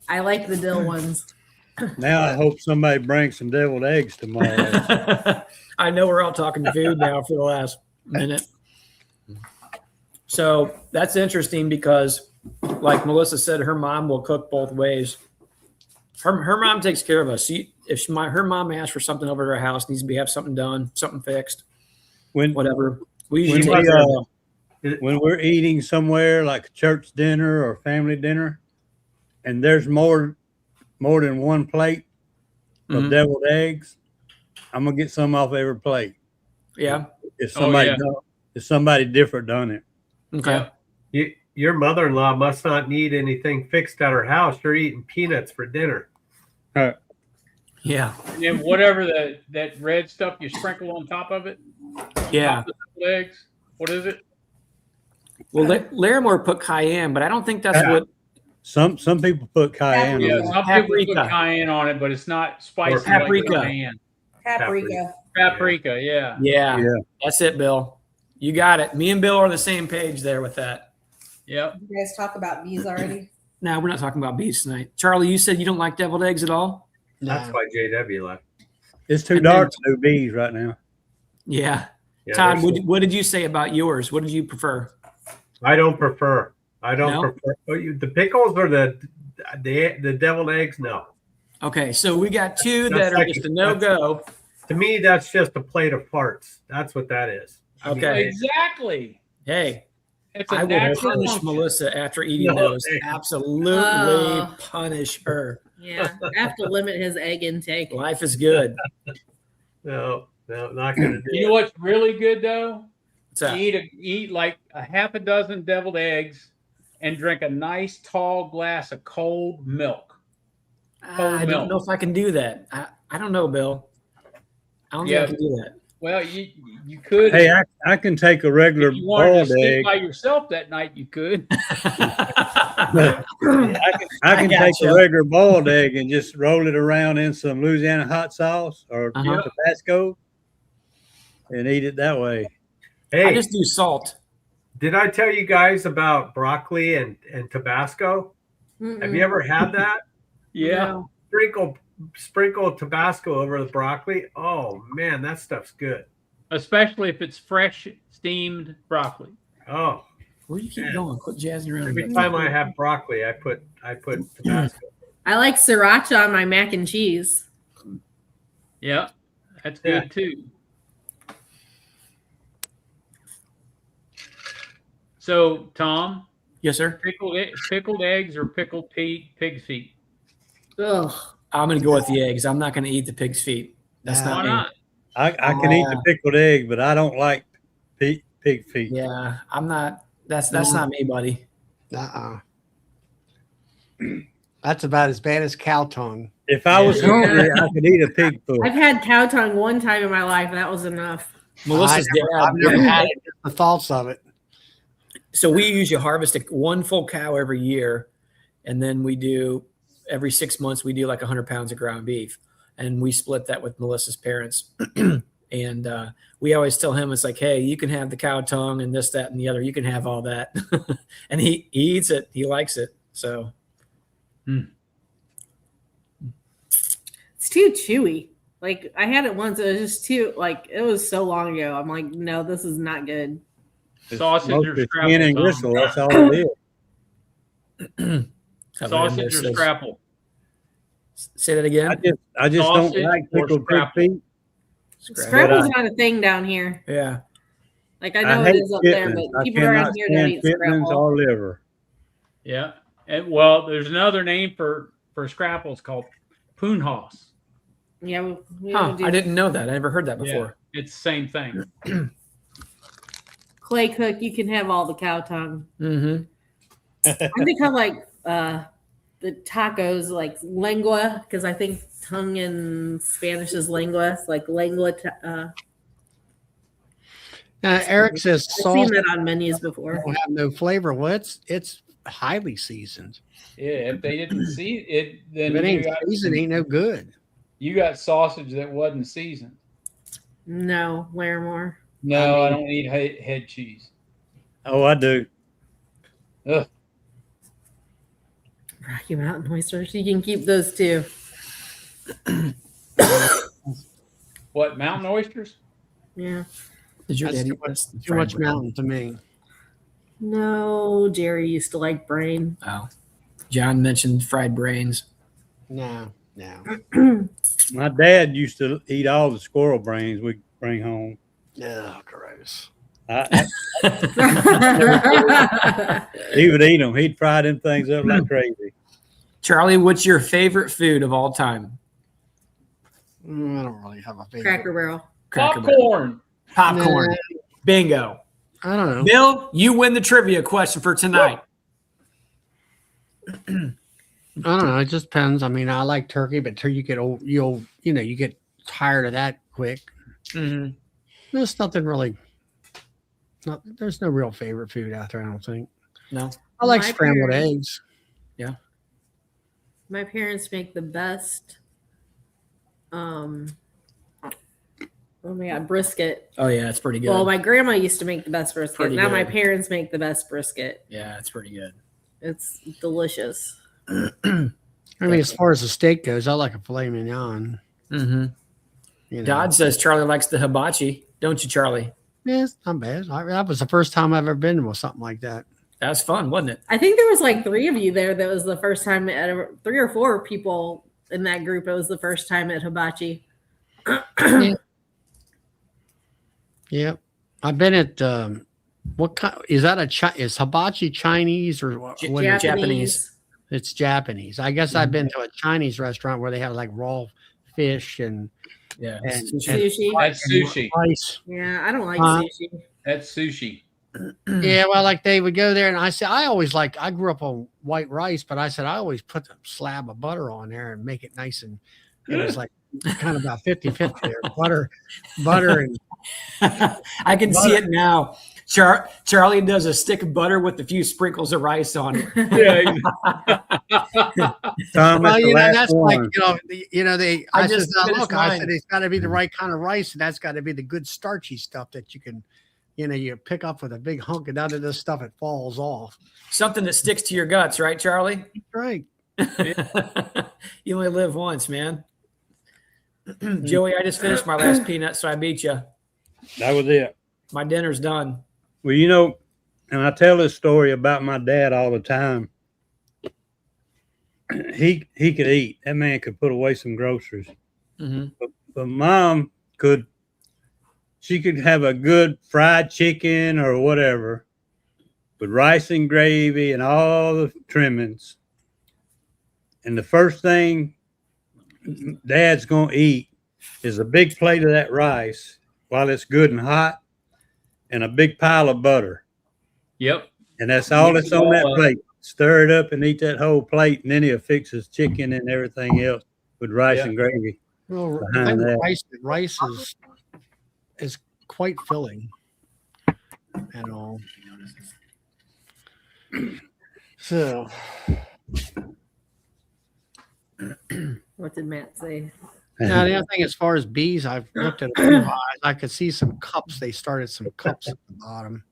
I like the dill ones. Now I hope somebody brings some deviled eggs tomorrow. I know we're all talking food now for the last minute. So that's interesting because, like Melissa said, her mom will cook both ways. Her mom takes care of us. Her mom asks for something over at her house, needs to have something done, something fixed, whatever. We usually take care of it. When we're eating somewhere like a church dinner or family dinner, and there's more than one plate of deviled eggs, I'm gonna get some off every plate. Yeah. If somebody different done it. Okay. You your mother-in-law must not need anything fixed at her house. You're eating peanuts for dinner. Yeah. And then whatever that red stuff you sprinkle on top of it. Yeah. Top of the eggs. What is it? Well, Larimore put cayenne, but I don't think that's Yeah. what. Some people put cayenne Yeah, on it. some people put Paprika. cayenne on it, but it's not spicy Or paprika. like cayenne. Paprika. Paprika, yeah. Yeah, Yeah. that's it, Bill. You got it. Me and Bill are on the same page there with that. Yep. You guys talk about bees already? No, we're not talking about bees tonight. Charlie, you said you don't like deviled eggs at all? That's why JW left. It's too And dark to do bees right now. Yeah. Yeah, Todd, there's- what did you say about yours? What did you prefer? I don't prefer. No? prefer the pickles or the deviled eggs. No, Okay, so we got two That's that are like- just a no-go. to me that's just a plate of farts. That's what that is. I mean, Okay. Exactly. Hey, It's a I will natural punish function. Melissa after eating No, those. hey. Absolutely Oh. punish her. Yeah. I have to limit his egg intake. Life is good. no, not gonna do You it. know what's really good though? What's that? Eat like a half a dozen deviled eggs and drink a nice tall glass of cold milk. I don't know if I can do that. I don't know, Bill. I don't Yeah. think I can do that. Well, you could. Hey, I can take a regular if you wanted to boiled sleep egg. by yourself that night, you could. I I can got take you. a regular boiled egg and just roll it around in some Louisiana hot sauce or Uh-huh. Tabasco and eat it that way. Hey, I just do salt. did I tell you guys about broccoli and Tabasco? Have you ever had that? Yeah. No. Sprinkle Tabasco over the broccoli. Oh man, that stuff's good. Especially if it's fresh steamed broccoli. Oh, Where do you keep going? Quit jazzing around. every time I have broccoli, I put Tabasco. I like sriracha on my mac and cheese. Yeah. That's Yeah. good too. So, Tom, Yes, sir. pickled eggs or pickled pig's feet? Ugh. I'm going to go with the eggs. I'm not going to eat the pig's feet. That's Nah. not Why me. not? I can eat the pickled egg, but I don't like pig feet. Yeah, I'm not. That's not me, buddy. That's about as bad as cow tongue. If I was Yeah. hungry, I could eat a pig foot. I've had cow tongue one time in my life. That was enough. Melissa's I've dad. never had it. Just the thoughts of it. So we usually harvest one full cow every year, and then we do every 6 months we do like 100 pounds of ground beef, and we split that with Melissa's parents. And we always tell him, it's like, hey, you can have the cow tongue and this, that, and the other. You can have all that, and he eats it. He likes it. So It's too chewy. Like I had it once. It was just too like it was so long ago. I'm like, no, this is not good. It's Sausage or mostly scrapple, skin and Tom? gristle. That's all it is. Sausage or scrapple? Say that again. I just Sausage don't like or pickled pig scrapple? feet. Scrapple's not a thing down here. Yeah. Like I know hate it is up there, chitlins. but I people around cannot here don't stand eat chitlins scrapple. or liver. Yeah. And well, there's another name for scrapples called poonhouse. Yeah, we Huh, don't do I didn't know that. I never heard that before. Yeah, it's the same thing. clay cook. You can have all the cow tongue. Mm-hmm. I think I like the tacos like lengua because I think tongue in Spanish is lengua. It's like lengua. Eric says I've sauce seen that on menus before. don't have no flavor. Well, it's highly seasoned. Yeah, if they didn't see it, then If it you ain't got, seasoned, it ain't no good. you got sausage that wasn't seasoned. No, Larimore. No, I don't eat head cheese. Oh, I do. Ugh. Rocky Mountain oysters. You can keep those too. What, mountain oysters? Yeah. Did your That's dad too eat much, this? too much mountain to me. No, Jerry used to like brain. Oh. John mentioned fried brains. No, no. My dad used to eat all the squirrel brains we bring home. No, gross. He would eat them. He'd fry them things up like crazy. Charlie, what's your favorite food of all time? I don't really have a favorite. Cracker Barrel. Cracker Barrel. Popcorn. Popcorn. Nah. Bingo. I don't know. Bill, you win the trivia question for tonight. I don't know. It just depends. I mean, I like turkey, but turkey get old. You get tired of that quick. Mm-hmm. There's nothing really. There's no real favorite food out there. I don't think. No. I like My scrambled parents- eggs. My parents make the best. Oh my god, brisket. Oh yeah, it's pretty good. Well, my grandma used to make the best brisket. Pretty Now my good. parents make the best brisket. Yeah, it's pretty good. It's delicious. I mean, as far as the steak goes, I like a filet mignon. Mm-hmm. You know. Dodd says Charlie likes the hibachi, don't you, Charlie? Yeah, it's not bad. That was the first time I've ever been with something like that. That was fun, wasn't it? I think there was like 3 of you there. That was the first time. 3 or 4 people in that group. It was the first time at hibachi. Yep. I've been at what kind is that is hibachi Chinese or what? What is it? Japanese. It's Japanese. I guess I've been to a Chinese restaurant where they have like raw fish and Yeah. And- Sushi. That's sushi. rice. Yeah, I don't like Uh, sushi. That's sushi. Yeah, well, like they would go there, and I said I grew up on white rice, but I said I always put a slab of butter on there and make it nice, and it was like kind of about 50-50 there. Butter and I can see it now. Charlie does a stick of butter with a few sprinkles of rice on it. Yeah. Tom, well, that's the you know, last that's one. like I I said, just now, finished look, I mine. said it's got to be the right kind of rice, and that's got to be the good starchy stuff that you can, you pick up with a big hunk, and out of this stuff it falls off. Something that sticks to your guts, right, Charlie? Right. You only live once, man. Joey, I just finished my last peanut, so I beat you. That was it. My dinner's done. Well, and I tell this story about my dad all the time. He could eat. That man could put away some groceries. Mm-hmm. But mom she could have a good fried chicken or whatever with rice and gravy and all the trimmings. And the first thing Dad's going to eat is a big plate of that rice while it's good and hot and a big pile of butter. Yep. And that's all Mix that's it on all that up. plate. Stir it up and eat that whole plate. And then he'll fix his chicken and everything else with rice Yeah. and gravy. Well, the Behind thing with that. rice is quite filling and all. So What did Matt say? now the other thing, as far as bees, I've looked at a few hives. I could see some cups. They started some cups at the bottom.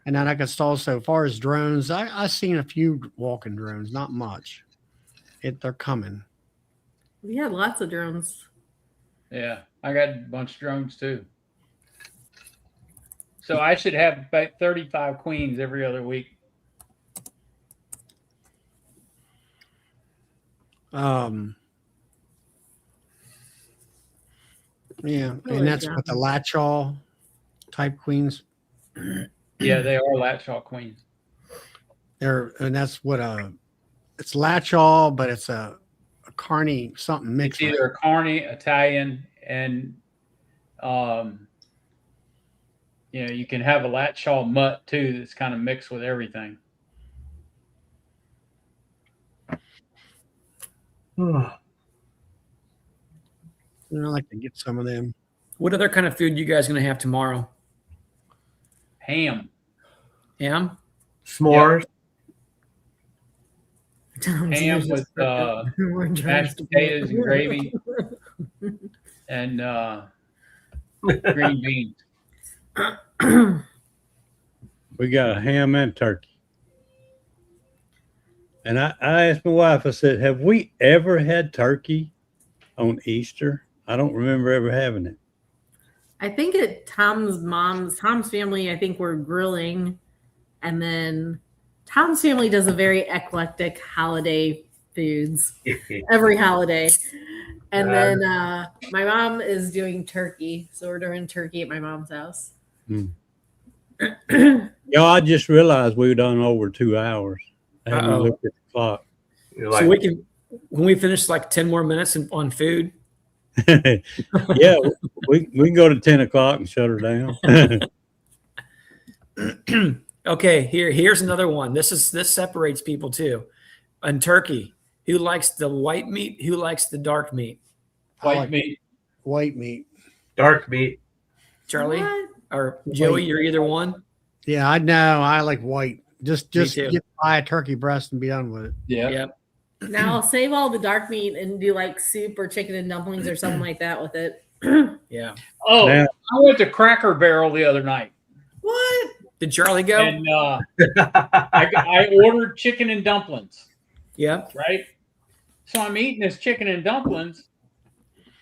And then I could also, as far as drones, I've seen a few walking drones, not much. They're coming. We had lots of drones. Yeah. I got a bunch of drones too. So I should have about 35 queens every other week. Yeah, Oh, and that's what the latch-all type queens. Yeah, they are latch-all queens. And that's what it's latch-all, but it's a carny something It's mixed. either a Carney, Italian, and you can have a latch-all mutt too that's kind of mixed with everything. I like to get some of them. What other kind of food you guys going to have tomorrow? Ham. Ham? S'mores. Ham with mashed potatoes and gravy and green beans. We got a ham and turkey. And I asked my wife, I said, have we ever had turkey on Easter? I don't remember ever having it. I think at Tom's family, I think we're grilling. And then Tom's family does a very eclectic holiday foods every holiday. And then my mom is doing turkey. So we're doing turkey at my mom's house. I just realized we were done over 2 hours. I haven't Uh-oh. looked at the clock. You're So like, when we finish like 10 more minutes on food. Yeah, we can go to 10 o'clock and shut her down. Okay, here's another one. This separates people too. And turkey. Who likes the white meat? Who likes the dark meat? I White like meat. white meat. Dark meat. Charlie What? or Joey, you're either one. Yeah, I know. I like white. Just too. buy a turkey breast and be done with it. Yeah. Yep. Now I'll save all the dark meat and do like soup or chicken and dumplings or something like that with it. Yeah. Oh, Now- I went to Cracker Barrel the other night, What? Did Charlie go? and I ordered chicken and dumplings. Yeah. Right. So I'm eating this chicken and dumplings,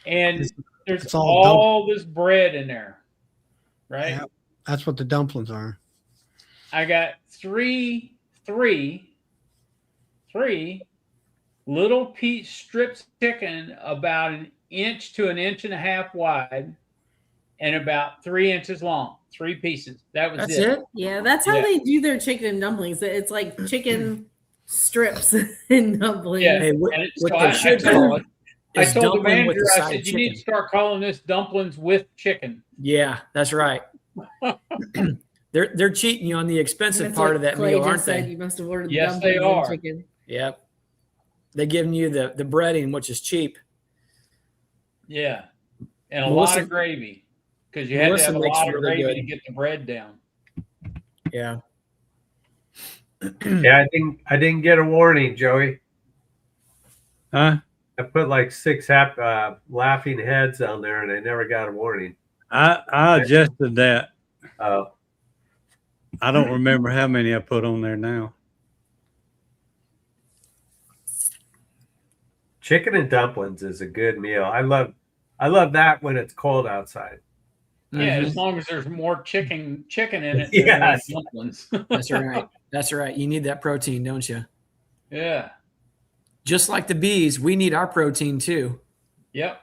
and there's it's all all this bread in there. Right. Yeah. That's what the dumplings are. I got three little piece strips chicken about an inch to an inch and a half wide and about 3 inches long. 3 pieces. That was That's it. Yeah, that's how Yeah. they do their chicken and dumplings. It's like chicken strips and dumplings. Yeah. Hey, what, And it- what so they I should told- call it I is told the dumpling with manager, the I side said, you need chicken. to start calling this dumplings with chicken. Yeah, that's right. They're cheating you on the expensive That's part what of that Clay meal, just aren't said. they? You must have ordered Yes, dumplings they and are. chicken. Yep. They're giving you the breading, which is cheap. Yeah. And a Melissa- lot of gravy. Because you had to Melissa have a makes lot of really gravy good. to get the bread down. Yeah. Yeah, I didn't get a warning, Joey. Huh? I put like 6 laughing heads on there, and I never got a warning. I adjusted that. Oh, I don't remember how many I put on there now. chicken and dumplings is a good meal. I love that when it's cold outside. Yeah, Mhm. as long as there's more chicken in it. Yes. Than dumplings. That's right. That's right. You need that protein, don't you? Yeah. Just like the bees, we need our protein too. Yep.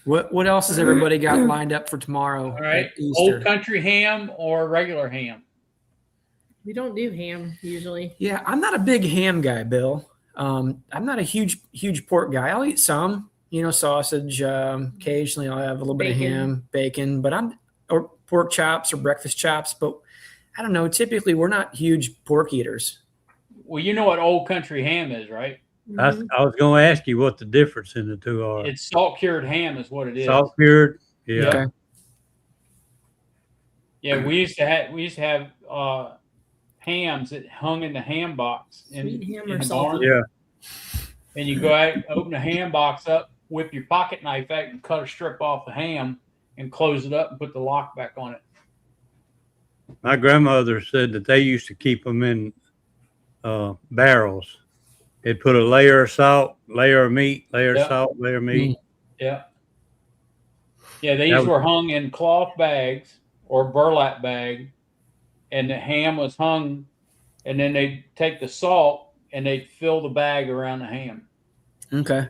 What else has everybody got lined up for tomorrow? All right. at Easter? Old country ham or regular ham? We don't do ham usually. Yeah, I'm not a big ham guy, Bill. I'm not a huge pork guy. I'll eat some, sausage. Occasionally, I'll have a little bit of Bacon. ham, bacon, or pork chops or breakfast chops. But I don't know. Typically, we're not huge pork eaters. Well, you know what old country ham is, right? I was going to ask you what the difference in the two are. It's salt cured ham, is what it is. Salt cured. Yeah. Okay. Yeah, we used to have hams that hung in the ham box Sweet ham in or the salty? barn. Yeah. And you go out, open the ham box up, whip your pocket knife out, and cut a strip off the ham, and close it up and put the lock back on it. My grandmother said that they used to keep them in barrels. They'd put a layer of salt, layer of meat, layer of Yeah. salt, layer of meat. Yeah. Yeah, these were hung in cloth bags or burlap bag, and the ham was hung, and then they'd take the salt and they'd fill the bag around the ham. Okay.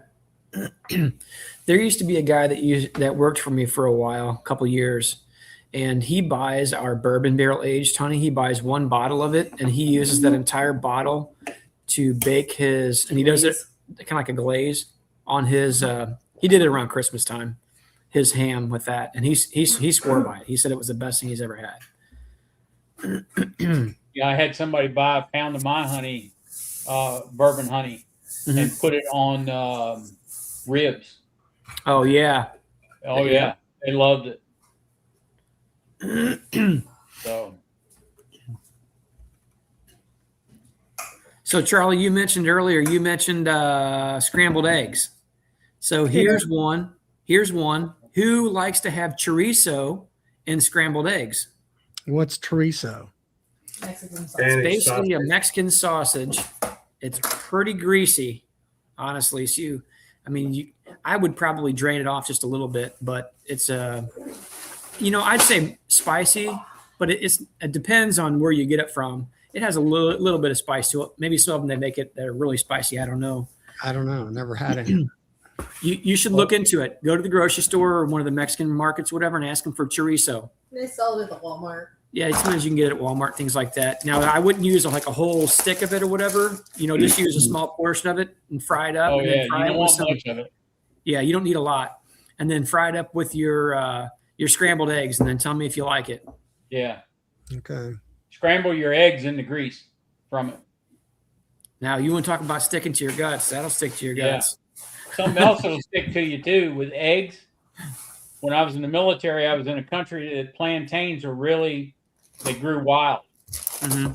There used to be a guy that worked for me for a while, a couple years, and he buys our bourbon barrel aged honey. He buys one bottle of it, and he uses that entire bottle to bake his, and he does it kind of like a glaze on his. He did it around Christmas time, his ham with that, and he swore by it. He said it was the best thing he's ever had. Yeah, I had somebody buy a pound of my honey, bourbon honey, and put it on ribs. Oh yeah. Oh yeah, they loved it. So Charlie, you mentioned earlier, scrambled eggs. So here's one. Who likes to have chorizo and scrambled eggs? What's chorizo? Mexican sauce. And It's it's basically a Mexican sausage. It's pretty greasy, honestly. So I would probably drain it off just a little bit, but it's I'd say spicy, but it depends on where you get it from. It has a little bit of spice to it. Maybe some of them they make it that are really spicy. I don't know. I don't know. Never had it. You should look into it. Go to the grocery store or one of the Mexican markets, whatever, and ask them for chorizo. They sell it at the Walmart. Yeah, sometimes you can get it at Walmart, things like that. Now, I wouldn't use a whole stick of it or whatever. Just use a small portion of it and fry it up. Oh and yeah, then fry you it don't with want much of it. Yeah, you don't need a lot. And then fry it up with your your scrambled eggs, and then tell me if you like it. Yeah. Okay. Scramble your eggs in the grease from it. Now, you want to talk about sticking to your guts? That'll stick to your Yeah. guts. Something else that'll stick to you too with eggs. When I was in the military, I was in a country that plantains are really, they grew wild. Mm-hmm.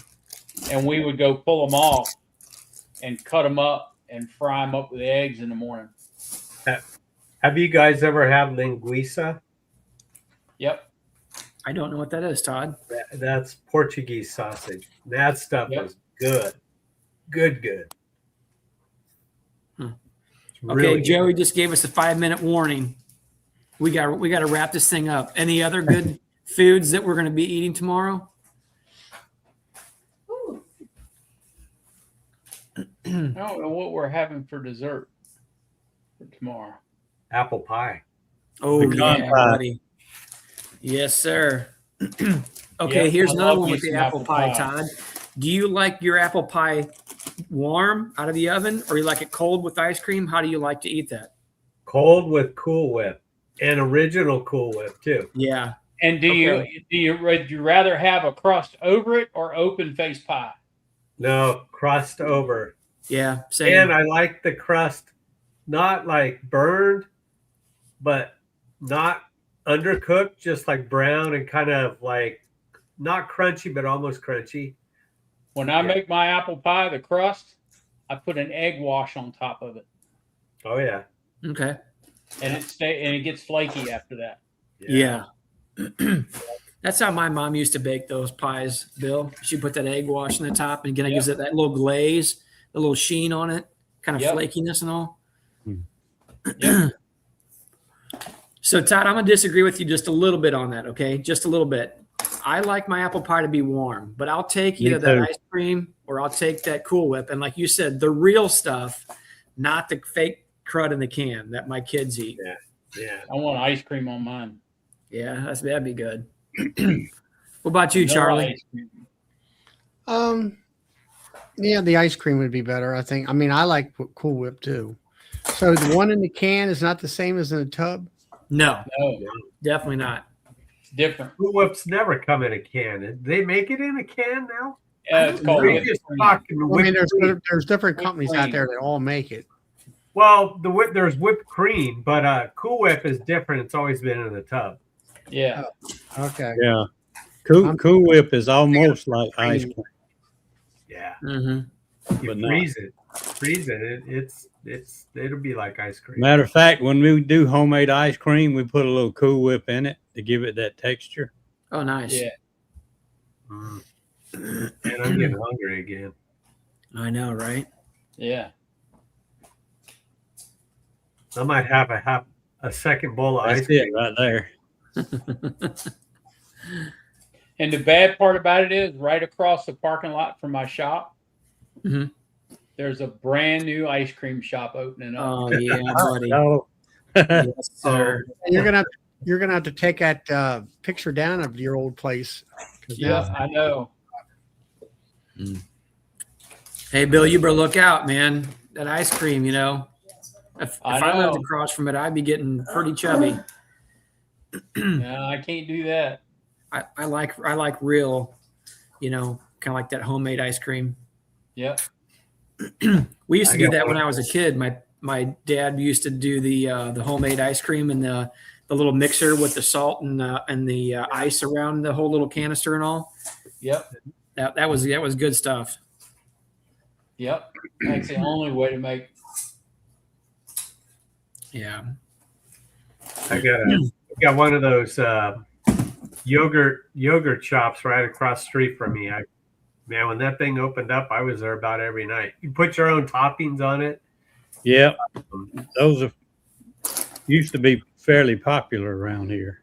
And we would go pull them off and cut them up and fry them up with eggs in the morning. Have you guys ever had linguiça? Yep. I don't know what that is, Todd. That's Portuguese sausage. That stuff Yep. is good. Good. Hmm. It's Okay, really Joey good. just gave us a 5-minute warning. We got to wrap this thing up. Any other good foods that we're going to be eating tomorrow? Ooh. I don't know what we're having for dessert for tomorrow. Apple pie. Oh, Pecan yeah, pie. buddy. Yes, sir. Okay, Yeah, here's I another love one me with the some apple apple pie, pie. Todd. Do you like your apple pie warm out of the oven, or you like it cold with ice cream? How do you like to eat that? Cold with Cool Whip. And original Cool Whip too. Yeah. And would you rather have a crust over it or open face pie? No, crust over. Yeah, same. And I like the crust not like burned, but not undercooked, just like brown and kind of like not crunchy, but almost crunchy. When I make my apple pie, the crust, I put an egg wash on top of it, Oh yeah. Okay. and it gets flaky after that. Yeah. That's how my mom used to bake those pies, Bill. She put that egg wash on the top and gives it that little glaze, a little sheen on it, kind of Yep. flakiness and all. Yep. So, Todd, I'm going to disagree with you just a little bit on that, okay? Just a little bit. I like my apple pie to be warm, but I'll take Me either that too. ice cream or I'll take that Cool Whip. And like you said, the real stuff, not the fake crud in the can that my kids eat. Yeah. I want ice cream on mine. Yeah, that'd be good. What about you, No Charlie? ice cream. Yeah, the ice cream would be better, I think. I mean, I like Cool Whip too. So the one in the can is not the same as in the tub? No, No, definitely not. it's different. Cool Whips never come in a can. They make it in a can now? It's called They whipped just cream. fucking Well, I mean, whipped cream. there's different Whipped companies cream. out there that all make it. Well, there's whipped cream, but Cool Whip is different. It's always been in the tub. Yeah. Okay. Yeah. Cool Whip is almost like ice cream. Yeah. Mm-hmm. You But not. freeze it. It'll be like ice cream. Matter of fact, when we do homemade ice cream, we put a little Cool Whip in it to give it that texture. Oh, nice. Yeah. Mm. And I'm getting hungry again. I know, right? Yeah. I might have a second bowl of That's ice cream. it right there. And the bad part about it is, right across the parking lot from my shop, Mhm. there's a brand new ice cream shop opening up. Oh, yeah, buddy. No. Yes, sir. And you're gonna have to take that picture down of your old place. 'Cause now- Yeah, I know. Hey, Bill, you better look out, man. That ice cream, If I I lived know. across from it, I'd be getting pretty chubby. No, I can't do that. I like real, kind of like that homemade ice cream. Yep. We used to I do got that one when of I was a kid. My dad used to do the homemade ice cream and the little mixer with the salt and the ice around the whole little canister and all. Yep. That was good stuff. Yep. That's the only way to make. Yeah. I got one of those yogurt shops right across the street from me. Man, when that thing opened up, I was there about every night. You put your own toppings on it. Yeah. Those used to be fairly popular around here.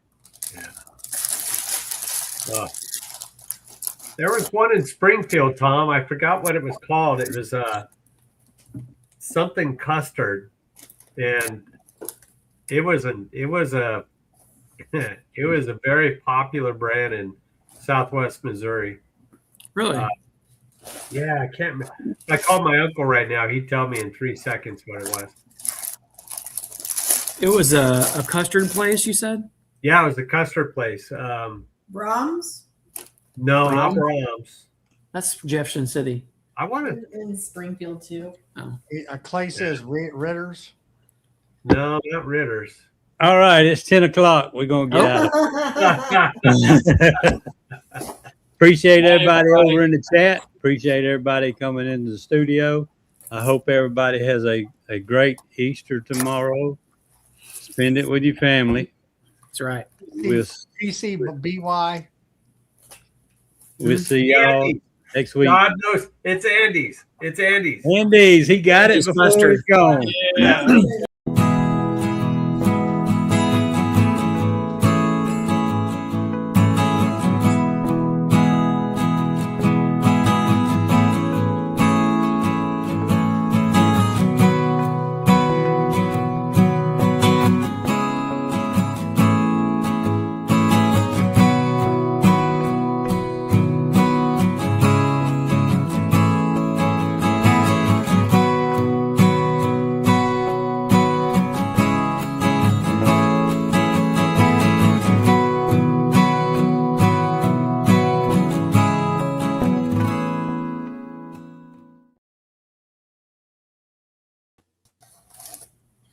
There was one in Springfield, Tom. I forgot what it was called. It was something custard, and it was a very popular brand in Southwest Missouri. Really? Yeah, I can't remember. I called my uncle right now. He'd tell me in 3 seconds what it was. It was a custard place, you said? Yeah, it was the custard place. Brahms No, not Brom? Brahms. That's Jefferson City. I want to. in Springfield too. Clay says Ritter's. No, not Ritter's. All right, it's 10 o'clock. We're gonna get out. Appreciate everybody over in the chat. Appreciate everybody coming into the studio. I hope everybody has a great Easter tomorrow. Spend it with your family. That's right. We'll TCBY. see y'all Andy. next week. God knows it's Andy's. It's Andy's. Andy's, he got it Andy's before mustard. it's gone. Yeah.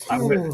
I'm gonna,